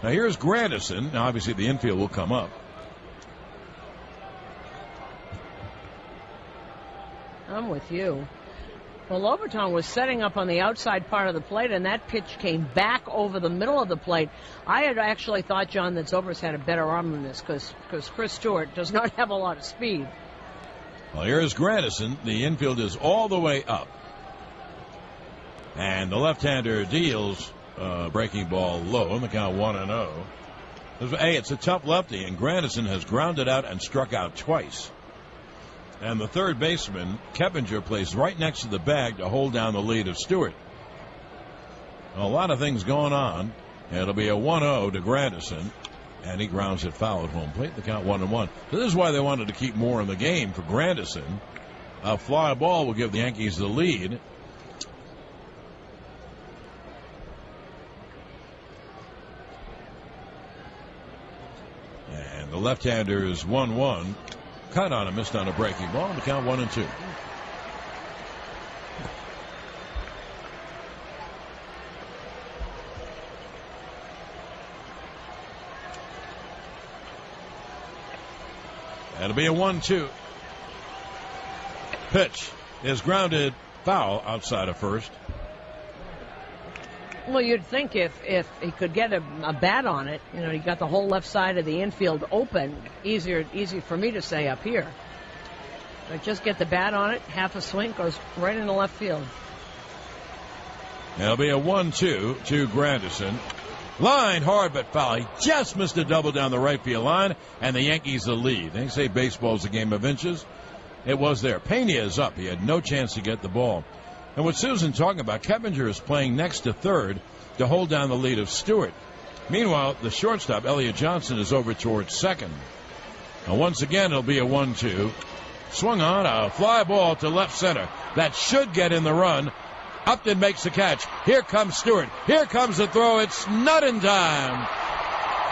Now, here's Grandison. Now, obviously, the infield will come up. I'm with you. Well, Loberton was setting up on the outside part of the plate, and that pitch came back over the middle of the plate. I had actually thought, John, that Zobrist had a better arm than this because Chris Stewart does not have a lot of speed. Well, here's Grandison. The infield is all the way up. And the left-hander deals breaking ball low on the count 1-0. Hey, it's a tough lefty, and Grandison has grounded out and struck out twice. And the third baseman, Keppinger, plays right next to the bag to hold down the lead of Stewart. A lot of things going on. It'll be a 1-0 to Grandison, and he grounds it foul at home plate. The count 1-1. So this is why they wanted to keep more in the game for Grandison. A fly ball will give the Yankees the lead. And the left-hander is 1-1. Cut on him, missed on a breaking ball. The count 1-2. That'll be a 1-2. Pitch is grounded foul outside of first. Well, you'd think if he could get a bat on it, you know, he got the whole left side of the infield open. Easy for me to say up here. But just get the bat on it, half a swing, goes right into left field. It'll be a 1-2 to Grandison. Line hard but foul. He just missed a double down the right field line, and the Yankees the lead. They say baseball's a game of inches. It was there. Pena is up. He had no chance to get the ball. And what Susan talking about, Keppinger is playing next to third to hold down the lead of Stewart. Meanwhile, the shortstop, Elliott Johnson, is over towards second. Now, once again, it'll be a 1-2. Swung on a fly ball to left center. That should get in the run. Upton makes the catch. Here comes Stewart. Here comes the throw. It's not in time.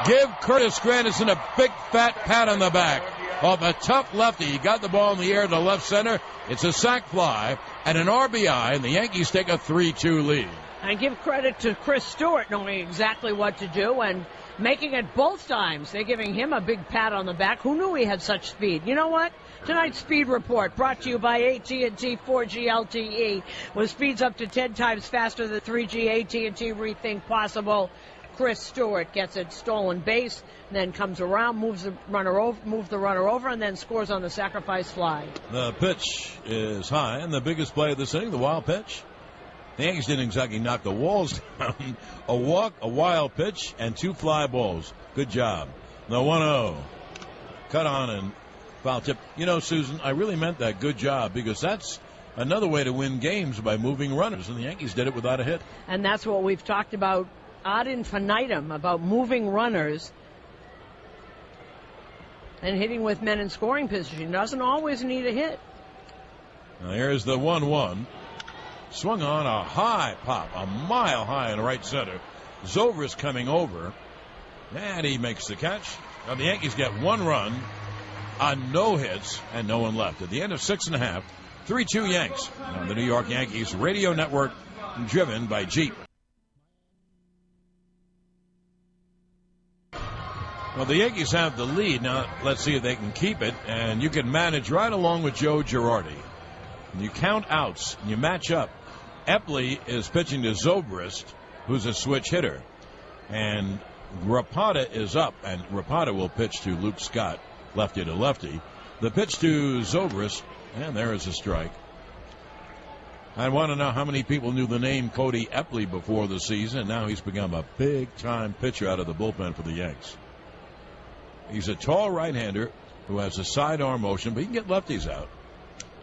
Give Curtis Grandison a big fat pat on the back. Off a tough lefty. He got the ball in the air to left center. It's a sac fly and an RBI, and the Yankees take a 3-2 lead. And give credit to Chris Stewart knowing exactly what to do and making it both times. They're giving him a big pat on the back. Who knew he had such speed? You know what? Tonight's Speed Report, brought to you by AT&T 4G LTE, with speeds up to 10 times faster than 3G. AT&T Rethink Possible. Chris Stewart gets a stolen base, then comes around, moves the runner over, and then scores on the sacrifice fly. The pitch is high, and the biggest play of this inning, the wild pitch. The Yankees didn't exactly knock the walls down. A walk, a wild pitch, and 2 fly balls. Good job. The 1-0. Cut on and foul tip. You know, Susan, I really meant that. Good job, because that's another way to win games, by moving runners, and the Yankees did it without a hit. And that's what we've talked about ad infinitum, about moving runners and hitting with men in scoring position. Doesn't always need a hit. Now here's the 1-1. Swung on a high pop, a mile high in right center. Zobrist coming over, and he makes the catch. Now the Yankees get 1 run on no hits and no one left. At the end of 6.5, 3-2 Yanks on the New York Yankees radio network, driven by Jeep. Well, the Yankees have the lead. Now, let's see if they can keep it. And you can manage right along with Joe Girardi. And you count outs, and you match up. Epley is pitching to Zobrist, who's a switch hitter. And Rapata is up, and Rapata will pitch to Luke Scott, lefty to lefty. The pitch to Zobrist, and there is a strike. I want to know how many people knew the name Cody Epley before the season, and now he's become a big-time pitcher out of the bullpen for the Yanks. He's a tall right-hander who has a sidearm motion, but he can get lefties out.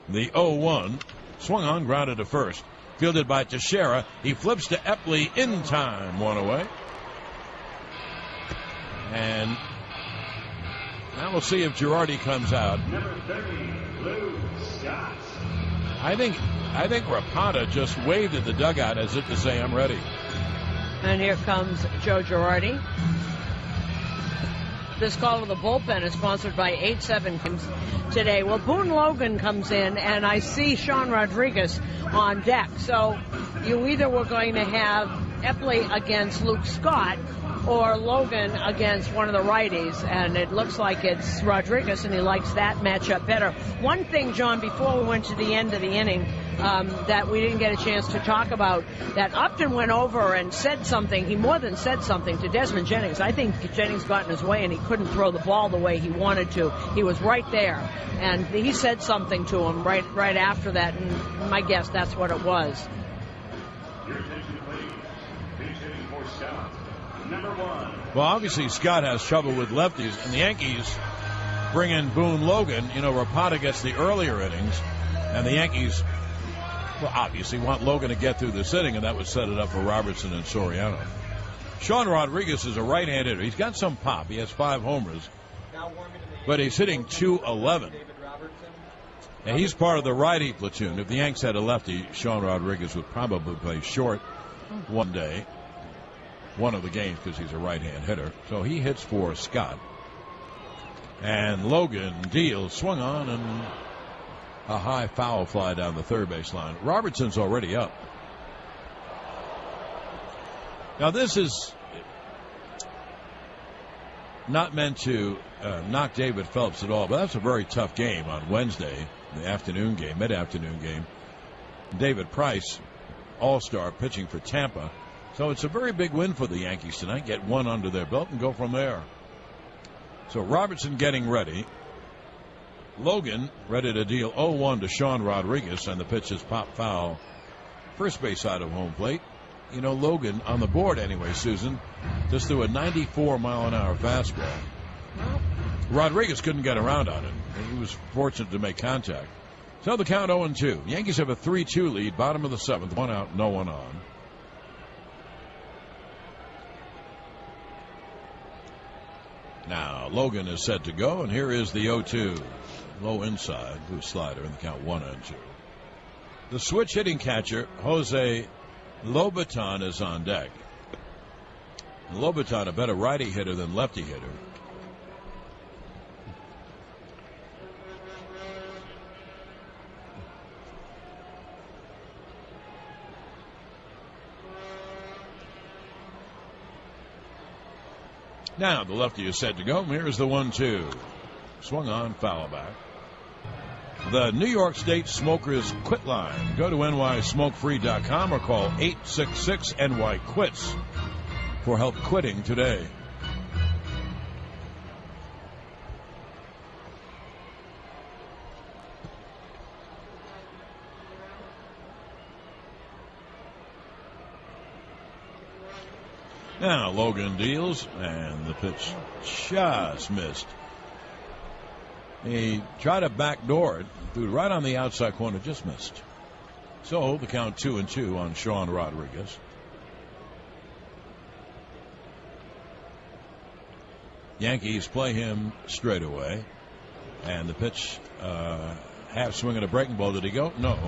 The 0-1, swung on, grounded to first. Fielded by Teixeira. He flips to Epley in time. 1 away. And now we'll see if Girardi comes out. Number 30, Blue Scott. I think Rapata just waved at the dugout as if to say, I'm ready. And here comes Joe Girardi. this call to the bullpen is sponsored by 8-7 games today. Well, Boone Logan comes in, and I see Sean Rodriguez on deck. So you either were going to have Epley against Luke Scott or Logan against one of the righties, and it looks like it's Rodriguez, and he likes that matchup better. One thing, John, before we went to the end of the inning, that we didn't get a chance to talk about, that Upton went over and said something. He more than said something to Desmond Jennings. I think Jennings got in his way, and he couldn't throw the ball the way he wanted to. He was right there, and he said something to him right after that, and my guess that's what it was. Your attention, please. Base hitting for Scott. Number 1. Well, obviously Scott has trouble with lefties, and the Yankees bring in Boone Logan. You know, Rapata gets the earlier innings, and the Yankees, well, obviously want Logan to get through this inning, and that would set it up for Robertson and Soriano. Sean Rodriguez is a right-hand hitter. He's got some pop. He has 5 homers, but he's hitting .211. And he's part of the righty platoon. If the Yanks had a lefty, Sean Rodriguez would probably play short one day, one of the games, because he's a right-hand hitter. So he hits for Scott. And Logan deals, swung on, and a high foul fly down the third base line. Robertson's already up. Now, this is not meant to knock David Phelps at all, but that's a very tough game on Wednesday, the afternoon game, mid-afternoon game. David Price, all-star, pitching for Tampa. So it's a very big win for the Yankees tonight. Get one under their belt and go from there. So Robertson getting ready. Logan ready to deal 0-1 to Sean Rodriguez, and the pitch is pop foul. First base side of home plate. You know, Logan on the board anyway, Susan, just threw a 94-mile-an-hour fastball. Rodriguez couldn't get around on it. He was fortunate to make contact. So the count 0-2. Yankees have a 3-2 lead, bottom of the 7th. 1 out, no one on. Now, Logan is set to go, and here is the 0-2. Low inside, loose slider, and the count 1-2. The switch hitting catcher, Jose Lobaton, is on deck. And Lobaton, a better righty hitter than lefty hitter. Now the lefty is set to go. Here's the 1-2. Swung on, foul back. The New York State Smokers Quit Line. Go to nysmokefree.com or call 866-NY-QUITS for help quitting today. Now Logan deals, and the pitch just missed. He tried to backdoor it, threw it right on the outside corner, just missed. So the count 2-2 on Sean Rodriguez. Yankees play him straight away, and the pitch, half swing and a breaking ball. Did he go? No.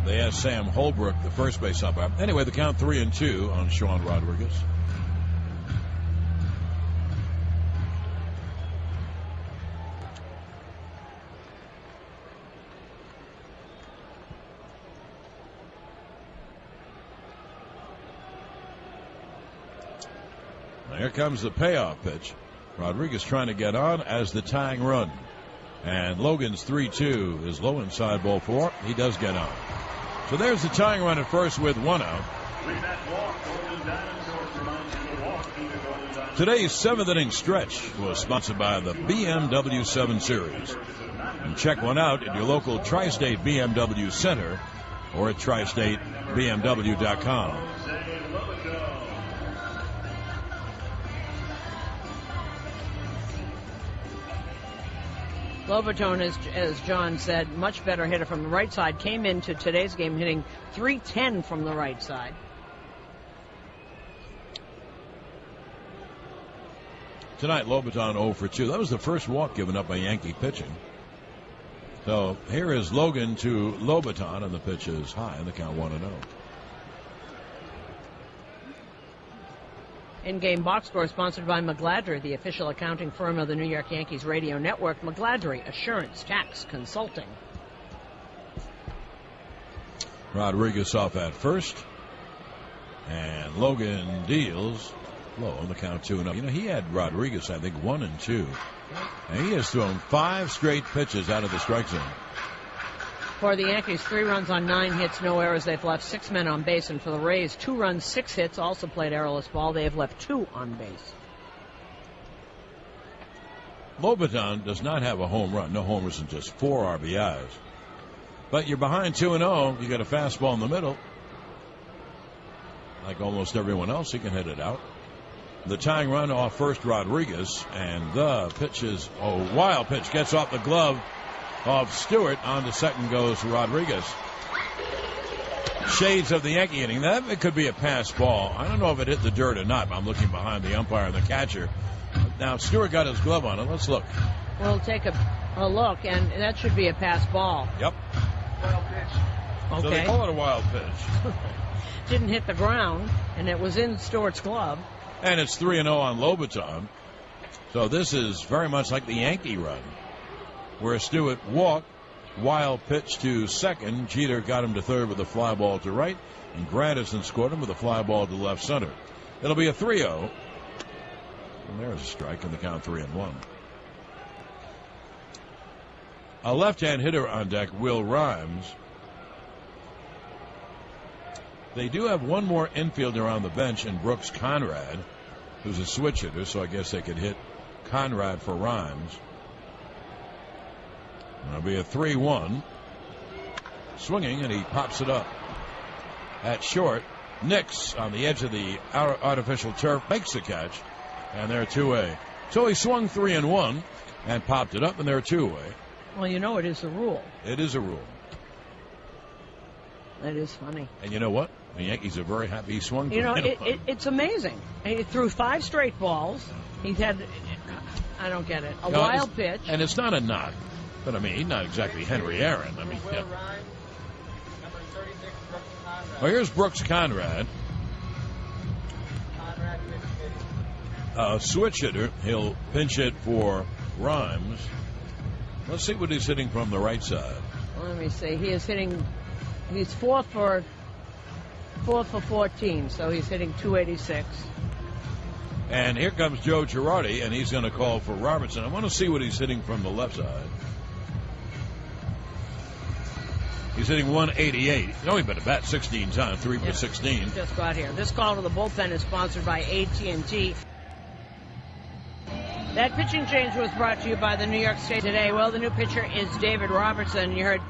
They asked Sam Holbrook, the first base umpire. Anyway, the count 3-2 on Sean Rodriguez. Now here comes the payoff pitch. Rodriguez trying to get on as the tying run. And Logan's 3-2 is low inside, ball 4. He does get on. So there's the tying run at first with 1 out. Today's 7th inning stretch was sponsored by the BMW 7 Series. And check one out at your local Tri-State BMW Center or at tristatebmw.com. Lobaton, as John said, much better hitter from the right side. Came into today's game hitting .310 from the right side. Tonight, Lobaton 0 for 2. That was the first walk given up by Yankee pitching. So here is Logan to Lobaton, and the pitch is high, and the count 1-0. In-game box score sponsored by McGladrey, the official accounting firm of the New York Yankees radio network. McGladrey Assurance Tax Consulting. Rodriguez off at first. And Logan deals low on the count 2-0. You know, he had Rodriguez, I think, 1 and 2. And he has thrown 5 straight pitches out of the strike zone. For the Yankees, 3 runs on 9 hits, no errors. They've left 6 men on base. And for the Rays, 2 runs, 6 hits, also played errorless ball. They have left 2 on base. Lobaton does not have a home run. No homers and just 4 RBIs. But you're behind 2-0. You got a fastball in the middle. Like almost everyone else, he can hit it out. The tying run off first, Rodriguez. And the pitch is a wild pitch. Gets off the glove of Stewart. On to second goes Rodriguez. Shades of the Yankee inning. That it could be a pass ball. I don't know if it hit the dirt or not. I'm looking behind the umpire and the catcher. Now Stewart got his glove on it. Let's look. We'll take a look, and that should be a pass ball. Yep. Wild pitch. Okay. So they call it a wild pitch. Didn't hit the ground, and it was in Stewart's glove. And it's 3-0 on Lobaton. So this is very much like the Yankee run, where Stewart walked, wild pitch to second. Jeter got him to third with a fly ball to right, and Granderson scored him with a fly ball to left center. It'll be a 3-0. And there's a strike in the count, 3-1. A left-hand hitter on deck, Will Rhymes. They do have one more infielder on the bench in Brooks Conrad, who's a switch hitter, so I guess they could hit Conrad for Rhymes. It'll be a 3-1. Swinging, and he pops it up. At short, Nix on the edge of the artificial turf makes the catch, and they're 2-A. So he swung 3-1 and popped it up, and they're 2-A. Well, you know it is a rule. It is a rule. That is funny. And you know what? The Yankees are very happy he swung. You know, it's amazing. He threw 5 straight balls. He's had, I don't get it, a wild pitch. And it's not a knock. But, I mean, he's not exactly Henry Aaron. I mean, Will Rhymes, number 36, Brooks Conrad. Well, here's Brooks Conrad. Conrad pitch hitting. Switch hitter. He'll pinch it for Rhymes. Let's see what he's hitting from the right side. Let me see. He is hitting, he's 4 for 14, so he's hitting 286. And here comes Joe Girardi, and he's going to call for Robertson. I want to see what he's hitting from the left side. He's hitting 188. He's only been at bat 16 times, 3 for 16. Just got here. This call to the bullpen is sponsored by AT&T. That pitching change was brought to you by the New York State Today. Well, the new pitcher is David Robertson. You heard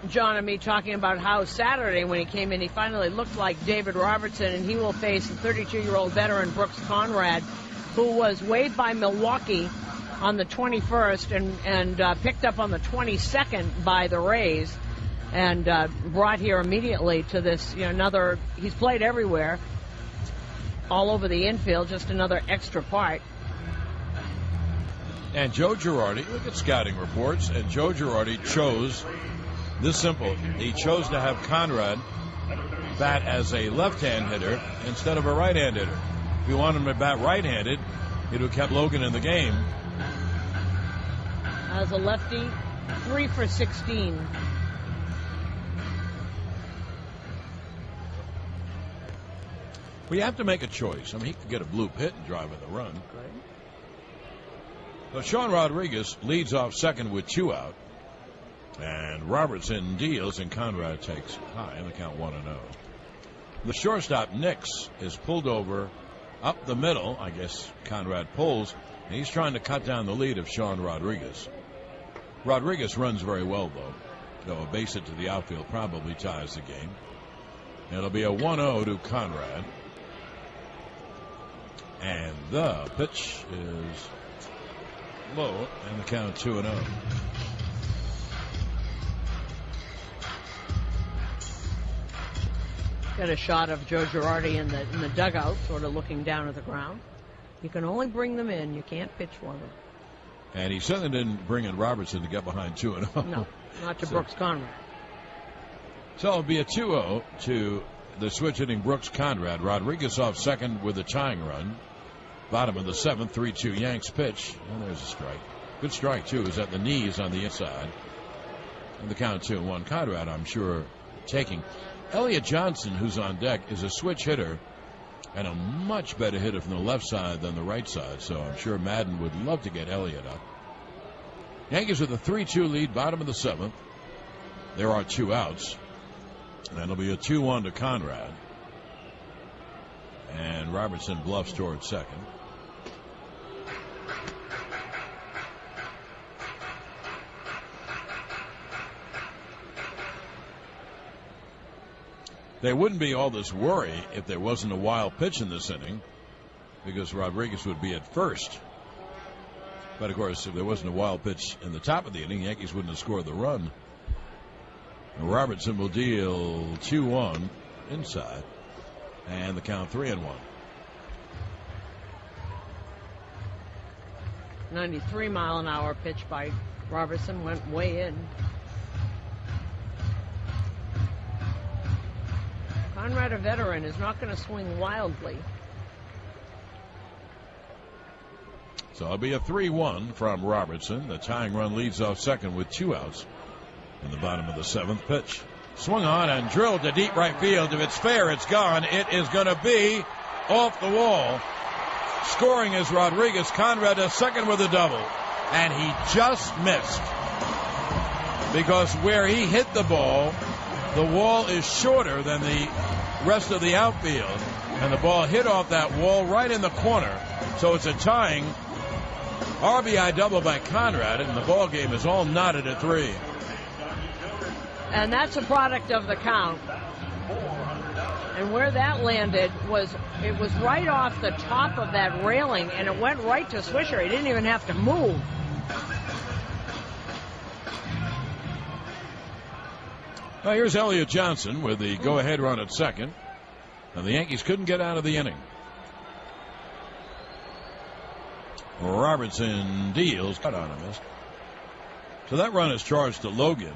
John and me talking about how Saturday when he came in, he finally looked like David Robertson, and he will face the 32-year-old veteran Brooks Conrad, who was waived by Milwaukee on the 21st and picked up on the 22nd by the Rays and brought here immediately to this, he's played everywhere, all over the infield, just another extra part. And Joe Girardi, look at scouting reports, and Joe Girardi chose, this simple, he chose to have Conrad bat as a left-hand hitter instead of a right-hand hitter. If you wanted him to bat right-handed, he'd have kept Logan in the game. As a lefty, 3 for 16. Well, you have to make a choice. I mean, he could get a bloop hit and drive in the run. Right. So Sean Rodriguez leads off second with 2 out. And Robertson deals, and Conrad takes high in the count 1-0. The shortstop, Nix, is pulled over up the middle. I guess Conrad pulls, and he's trying to cut down the lead of Sean Rodriguez. Rodriguez runs very well, though a base hit to the outfield probably ties the game. It'll be a 1-0 to Conrad. And the pitch is low, and the count 2-0. Got a shot of Joe Girardi in the dugout, sort of looking down at the ground. You can only bring them in. You can't pitch for them. And he certainly didn't bring in Robertson to get behind 2-0. No, not to Brooks Conrad. So it'll be a 2-0 to the switch hitting Brooks Conrad. Rodriguez off second with a tying run. Bottom of the 7th, 3-2 Yanks pitch. And there's a strike. Good strike, too. Is at the knees on the inside. And the count 2-1. Conrad, I'm sure, taking. Elliott Johnson, who's on deck, is a switch hitter and a much better hitter from the left side than the right side. So I'm sure Madden would love to get Elliott up. Yankees with a 3-2 lead, bottom of the 7th. There are 2 outs. And it'll be a 2-1 to Conrad. And Robertson bluffs towards second. There wouldn't be all this worry if there wasn't a wild pitch in this inning, because Rodriguez would be at first. But of course, if there wasn't a wild pitch in the top of the inning, Yankees wouldn't have scored the run. And Robertson will deal 2-1 inside, and the count 3-1. 93-mile-an-hour pitch by Robertson went way in. Conrad, a veteran, is not going to swing wildly. So it'll be a 3-1 from Robertson. The tying run leads off second with 2 outs in the bottom of the 7th pitch. Swung on and drilled to deep right field. If it's fair, it's gone. It is going to be off the wall. Scoring is Rodriguez. Conrad to second with a double. And he just missed. Because where he hit the ball, the wall is shorter than the rest of the outfield. And the ball hit off that wall right in the corner. So it's a tying RBI double by Conrad, and the ball game is all knotted at 3. And that's a product of the count. And where that landed was right off the top of that railing, and it went right to Swisher. He didn't even have to move. Well, here's Elliott Johnson with the go-ahead run at second, and the Yankees couldn't get out of the inning. Robertson deals. Cut on him. So that run is charged to Logan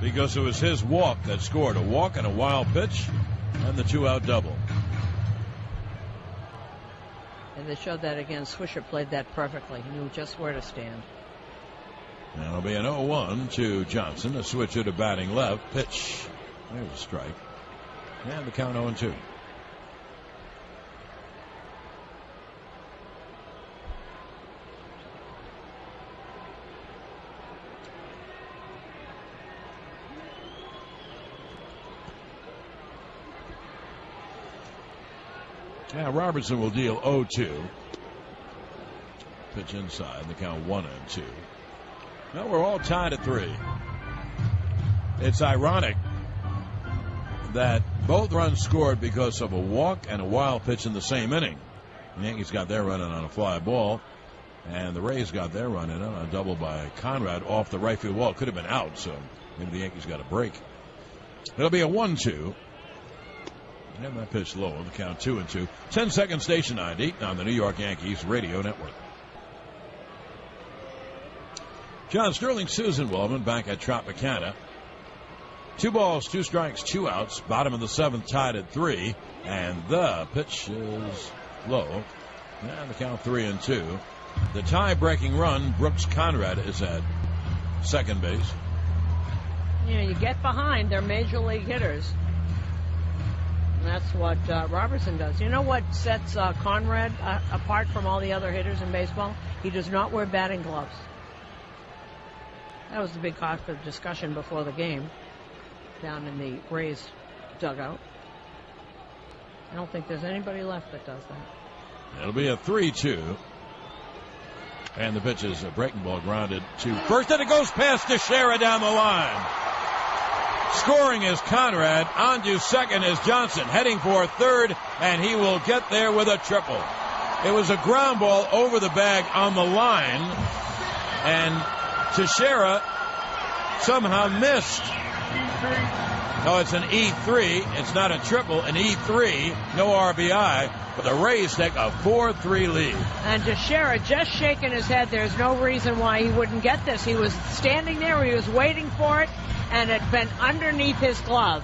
because it was his walk that scored. A walk and a wild pitch and the 2-out double. And they showed that again. Swisher played that perfectly. He knew just where to stand. And it'll be an 0-1 to Johnson. A switcher to batting left. Pitch. There's a strike. And the count 0-2. Now Robertson will deal 0-2. Pitch inside. The count 1-2. Well, we're all tied at 3. It's ironic that both runs scored because of a walk and a wild pitch in the same inning. The Yankees got their run in on a fly ball, and the Rays got their run in on a double by Conrad off the right field wall. It could have been out, so maybe the Yankees got a break. It'll be a 1-2. And that pitch low. The count 2-2. 10-second station ID on the New York Yankees radio network. John Sterling, Susan Wellman back at Tropicana. 2 balls, 2 strikes, 2 outs. Bottom of the 7th tied at 3. And the pitch is low. And the count 3-2. The tie-breaking run, Brooks Conrad is at second base. You know, you get behind. They're major league hitters. And that's what Robertson does. You know what sets Conrad apart from all the other hitters in baseball? He does not wear batting gloves. That was the big topic of discussion before the game down in the Rays dugout. I don't think there's anybody left that does that. It'll be a 3-2. And the pitch is a breaking ball grounded to first, and it goes past Teixeira down the line. Scoring is Conrad. On to second is Johnson. Heading for third, and he will get there with a triple. It was a ground ball over the bag on the line, and Teixeira somehow missed. Oh, it's an E3. It's not a triple, an E3. No RBI, but the Rays take a 4-3 lead. And Teixeira just shaking his head. There's no reason why he wouldn't get this. He was standing there. He was waiting for it, and it had been underneath his glove.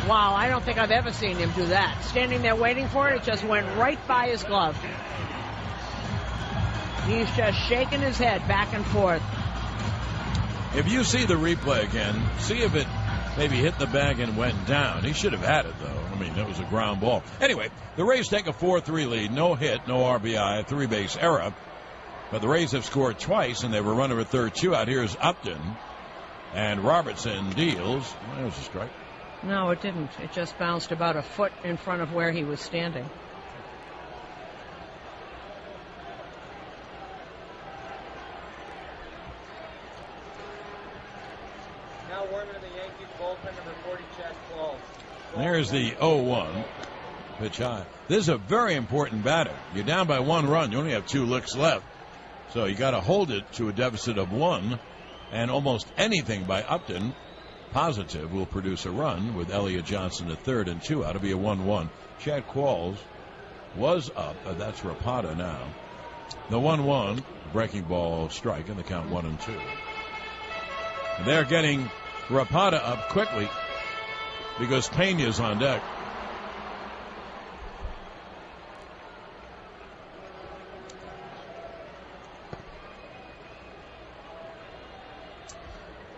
Wow, I don't think I've ever seen him do that. Standing there waiting for it, it just went right by his glove. He's just shaking his head back and forth. If you see the replay again, see if it maybe hit the bag and went down. He should have had it, though. I mean, that was a ground ball. Anyway, the Rays take a 4-3 lead. No hit, no RBI, 3-base error. But the Rays have scored twice, and they have a runner at third, 2 out. Here's Upton. And Robertson deals. That was a strike. No, it didn't. It just bounced about a foot in front of where he was standing. Now warming in the Yankees bullpen, number 40, Chad Qualls. There's the 0-1. Pitch high. This is a very important batter. You're down by 1 run. You only have 2 licks left. So you got to hold it to a deficit of 1. And almost anything by Upton, positive, will produce a run with Elliott Johnson at third and 2 out. It'll be a 1-1. Chad Qualls was up. That's Rapata now. The 1-1, breaking ball strike, and the count 1-2. They're getting Rapata up quickly because Pena's on deck.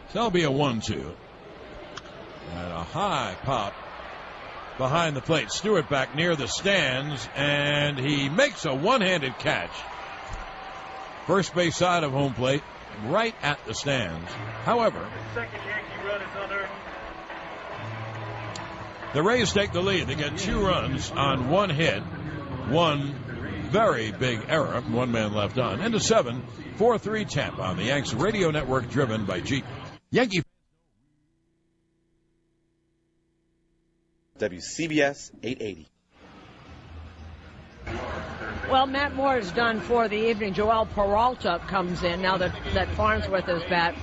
So that'll be a 1-2. And a high pop behind the plate. Stewart back near the stands, and he makes a one-handed catch. First base side of home plate, right at the stands. However, the Rays take the lead. They get 2 runs on 1 hit, 1 very big error, 1 man left on. Into 7, 4-3 Tampa on the Yanks radio network, driven by Jeep. Yankee. WCBS 880. Well, Matt Moore is done for the evening. Joel Peralta comes in now that Farnsworth is back.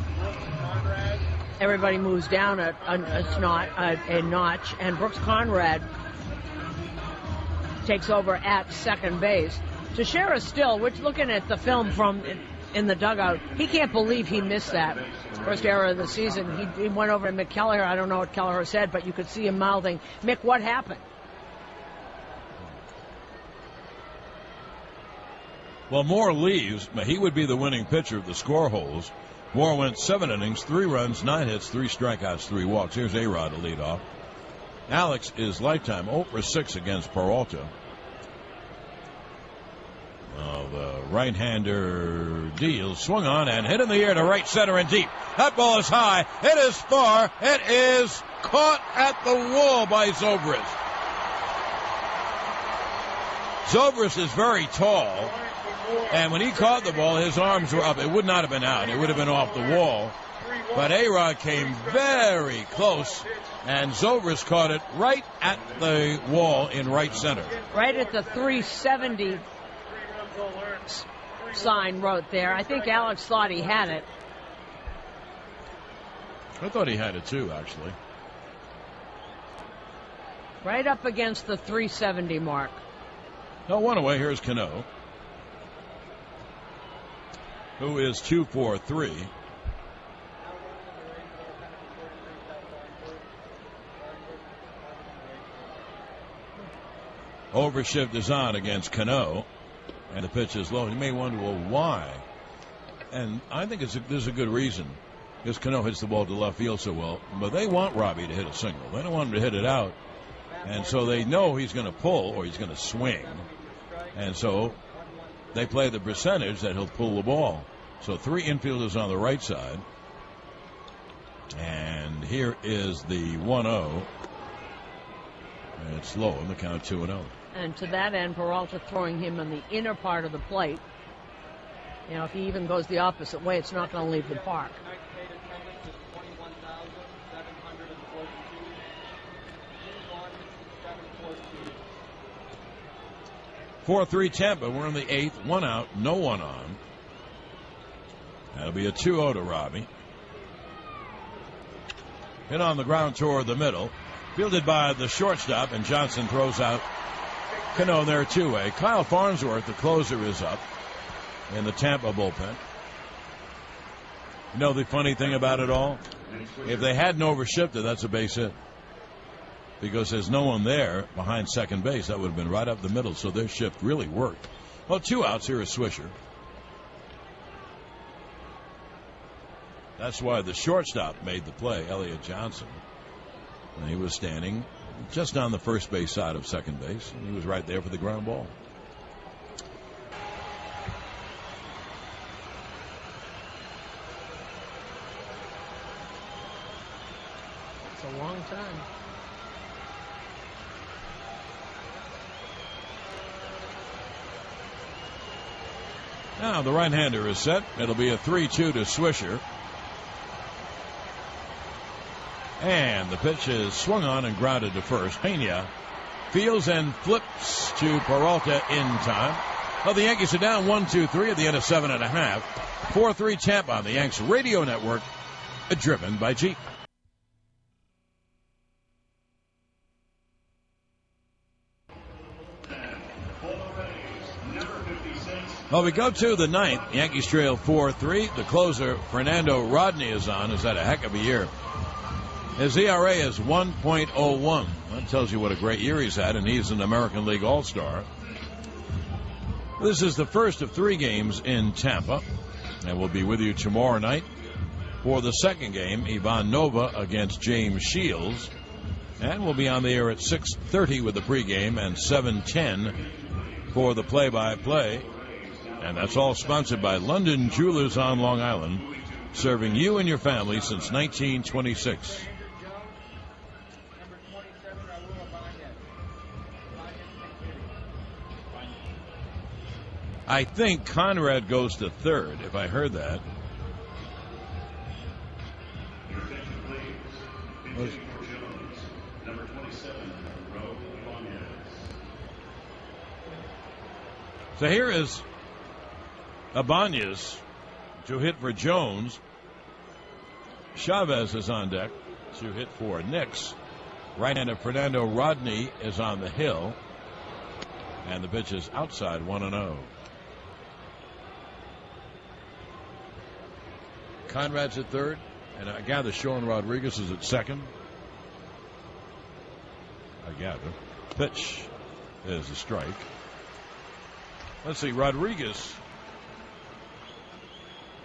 Everybody moves down a notch, and Brooks Conrad takes over at second base. Teixeira still, we're looking at the film from in the dugout. He can't believe he missed that first error of the season. He went over to Mick Kelleher. I don't know what Kelleher said, but you could see him mouthing, "Mick, what happened?" Well, Moore leaves, but he would be the winning pitcher of the score holes. Moore went 7 innings, 3 runs, 9 hits, 3 strikeouts, 3 walks. Here's A-Rod to lead off. Alex is lifetime 0-for-6 against Peralta. The right-hander deals, swung on and hit in the air to right center and deep. That ball is high. It is far. It is caught at the wall by Zobrist. Zobrist is very tall, and when he caught the ball, his arms were up. It would not have been out. It would have been off the wall. But A-Rod came very close, and Zobrist caught it right at the wall in right center. Right at the 370 sign wrote there. I think Alex thought he had it. I thought he had it too, actually. Right up against the 370 mark. No, 1 away. Here's Cano, who is 2-for-3. Overshift is on against Cano, and the pitch is low. You may wonder, well, why? And I think there's a good reason, because Cano hits the ball to left field so well. But they want Robbie to hit a single. They don't want him to hit it out. And so they know he's going to pull or he's going to swing. And so they play the percentage that he'll pull the ball. So 3 infielders on the right side. And here is the 1-0. And it's low in the count, 2-0. And to that end, Peralta throwing him on the inner part of the plate. You know, if he even goes the opposite way, it's not going to leave the park. 4-3 Tampa. We're in the 8th. 1 out, no one on. That'll be a 2-0 to Robbie. Hit on the ground toward the middle. Fielded by the shortstop, and Johnson throws out Cano there 2-way. Kyle Farnsworth, the closer, is up in the Tampa bullpen. You know the funny thing about it all? If they hadn't overshifted, that's a base hit. because there's no one there behind second base. That would have been right up the middle, so their shift really worked. Well, 2 outs. Here is Swisher. That's why the shortstop made the play, Elliott Johnson. And he was standing just on the first base side of second base, and he was right there for the ground ball. It's a long time. Now the right-hander is set. It'll be a 3-2 to Swisher. And the pitch is swung on and grounded to first. Pena fields and flips to Peralta in time. Well, the Yankees are down 1-2-3 at the end of 7.5. 4-3 Tampa on the Yanks Radio Network, driven by Jeep. Well, we go to the ninth. Yankees trail 4-3. The closer, Fernando Rodney, is on. Has had a heck of a year. His ERA is 1.01. That tells you what a great year he's had, and he's an American League All-Star. This is the first of 3 games in Tampa, and we'll be with you tomorrow night for the second game, Ivan Nova against James Shields. And we'll be on the air at 6:30 with the pregame and 7:10 for the play-by-play. And that's all sponsored by London Jewelers on Long Island, serving you and your family since 1926. I think Conrad goes to third, if I heard that. So here is Ibanez to hit for Jones. Chavez is on deck to hit for Nix. Right-hander Fernando Rodney is on the hill. And the pitch is outside, 1-0. Conrad's at third, and I gather Sean Rodriguez is at second. I gather. Pitch is a strike. Let's see, Rodriguez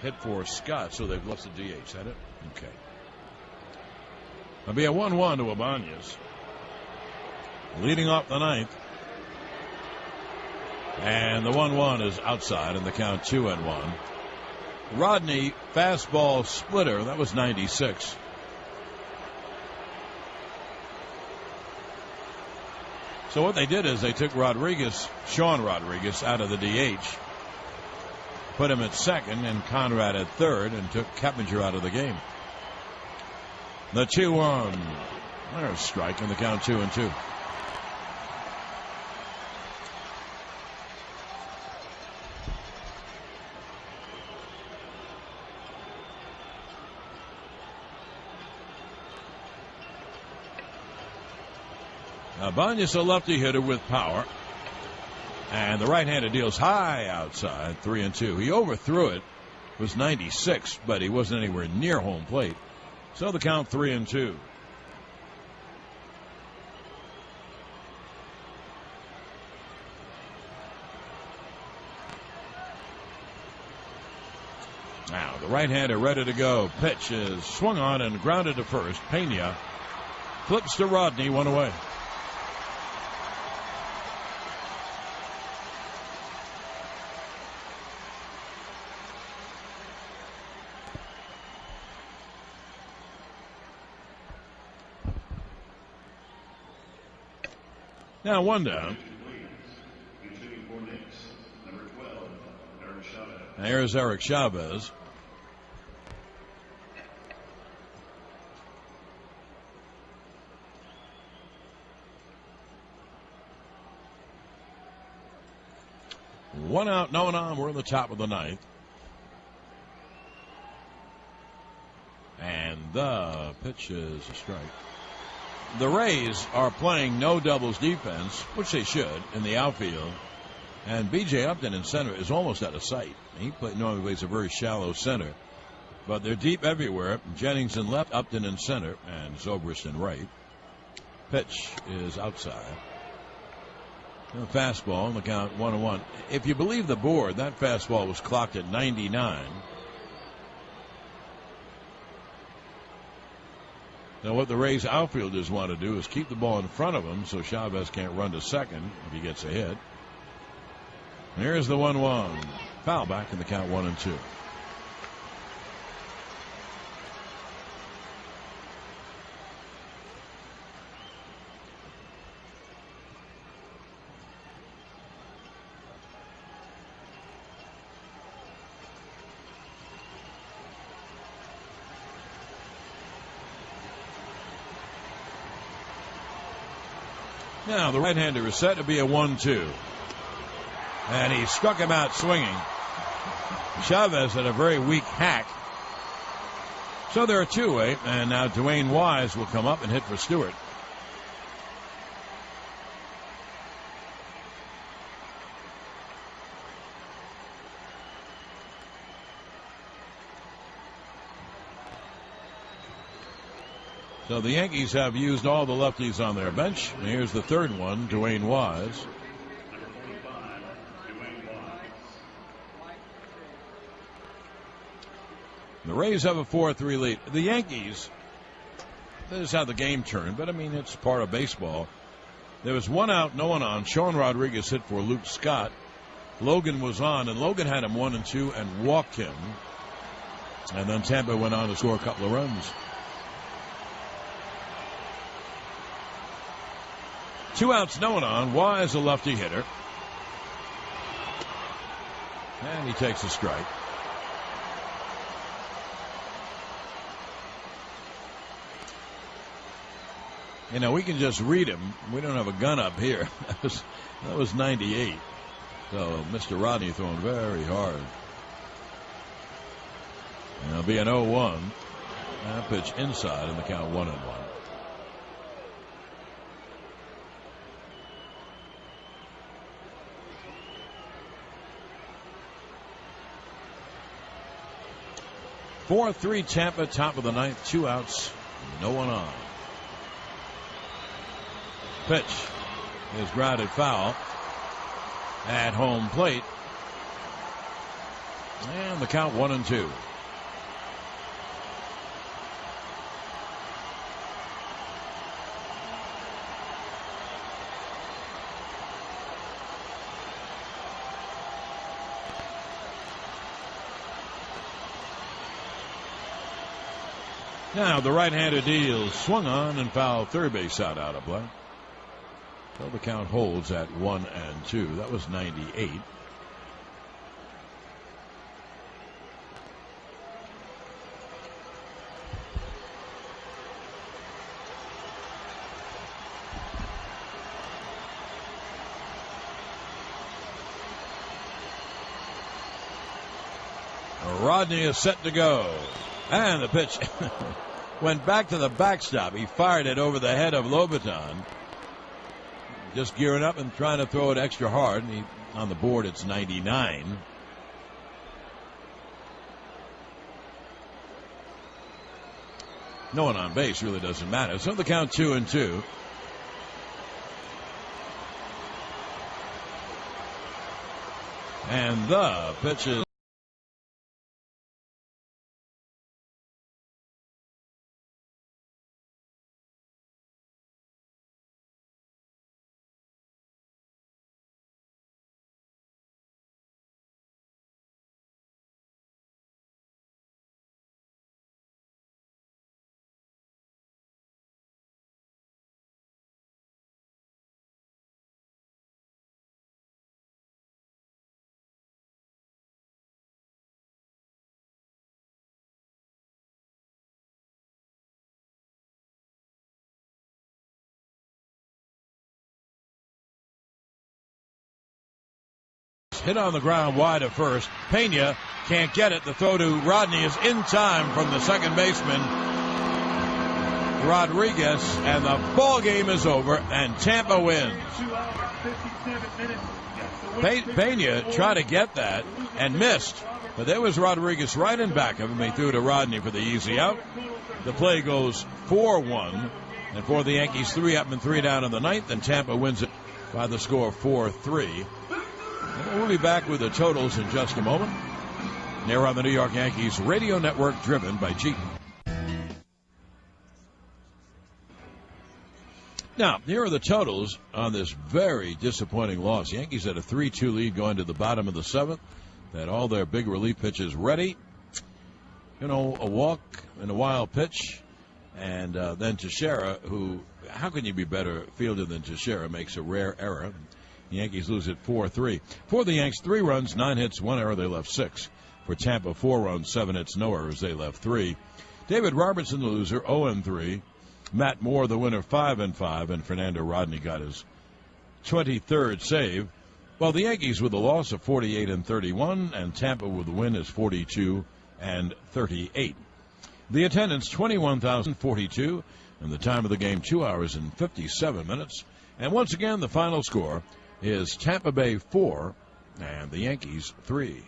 hit for Scott, so they've lost the DH, had it? Okay. It'll be a 1-1 to Ibanez. Leading off the ninth. And the 1-1 is outside, and the count 2-1. Rodney, fastball splitter. That was 96. So what they did is they took Sean Rodriguez, out of the DH, put him at second, and Conrad at third, and took Keppinger out of the game. The 2-1. There's a strike, and the count 2-2. Ibanez, a lefty hitter with power, and the right-hander deals high outside, 3-2. He overthrew it. It was 96, but he wasn't anywhere near home plate. So the count 3-2. Now the right-hander ready to go. Pitch is swung on and grounded to first. Pena flips to Rodney, 1 away. Now 1 down. Here's Eric Chavez. One out, no one on. We're in the top of the ninth. And the pitch is a strike. The Rays are playing no doubles defense, which they should, in the outfield. And B.J. Upton in center is almost out of sight. He normally plays a very shallow center. But they're deep everywhere. Jennings in left, Upton in center, and Zobrist in right. Pitch is outside. A fastball on the count 1-1. If you believe the board, that fastball was clocked at 99. Now what the Rays outfielders want to do is keep the ball in front of him so Chavez can't run to second if he gets a hit. And here's the 1-1. Foul back in the count 1-2. Now the right-hander is set to be a 1-2. And he struck him out swinging. Chavez had a very weak hack. So they're a two-way, and now Dwayne Wise will come up and hit for Stewart. So the Yankees have used all the lefties on their bench. And here's the third one, Dwayne Wise. The Rays have a 4-3 lead. The Yankees, this is how the game turned, but I mean, it's part of baseball. There was one out, no one on. Sean Rodriguez hit for Luke Scott. Logan was on, and Logan had him 1-2 and walked him. And then Tampa went on to score a couple of runs. 2 outs, no one on. Wise, a lefty hitter. And he takes a strike. You know, we can just read him. We don't have a gun up here. That was 98. So Mr. Rodney throwing very hard. And it'll be an 0-1. And a pitch inside in the count 1-1. (4-3) Tampa, top of the ninth, 2 outs, no one on. Pitch is grounded foul at home plate. And the count 1-2. Now the right-hander deals, swung on and fouled, third base out of play. So the count holds at 1-2. That was 98. Rodney is set to go. And the pitch went back to the backstop. He fired it over the head of Lobaton. Just gearing up and trying to throw it extra hard. And on the board, it's 99. No one on base, really doesn't matter. So the count 2-2. And the pitch is hit on the ground wide of first. Pena can't get it. The throw to Rodney is in time from the second baseman, Rodriguez, and the ball game is over, and Tampa wins. Pena tried to get that and missed, but there was Rodriguez right in back of him. He threw to Rodney for the easy out. The play goes 4-1 And for the Yankees, 3 up and 3 down in the ninth, and Tampa wins it by the score 4-3. And we'll be back with the totals in just a moment. Here on the New York Yankees radio network, driven by Jeep. Now, here are the totals on this very disappointing loss. Yankees had a 3-2 lead going to the bottom of the seventh. They had all their big relief pitches ready. A walk and a wild pitch. And then Teixeira, who, how can you be better fielder than Teixeira, makes a rare error. The Yankees lose it 4-3. For the Yanks, 3 runs, 9 hits, 1 error. They left 6. For Tampa, 4 runs, 7 hits, no errors. They left 3. David Robertson, the loser, 0-3. Matt Moore, the winner, 5-5. And Fernando Rodney got his 23rd save. While the Yankees with a loss of 48-31, and Tampa with the win is 42-38. The attendance, 21,042, and the time of the game, 2 hours and 57 minutes. And once again, the final score is Tampa Bay 4 and the Yankees 3.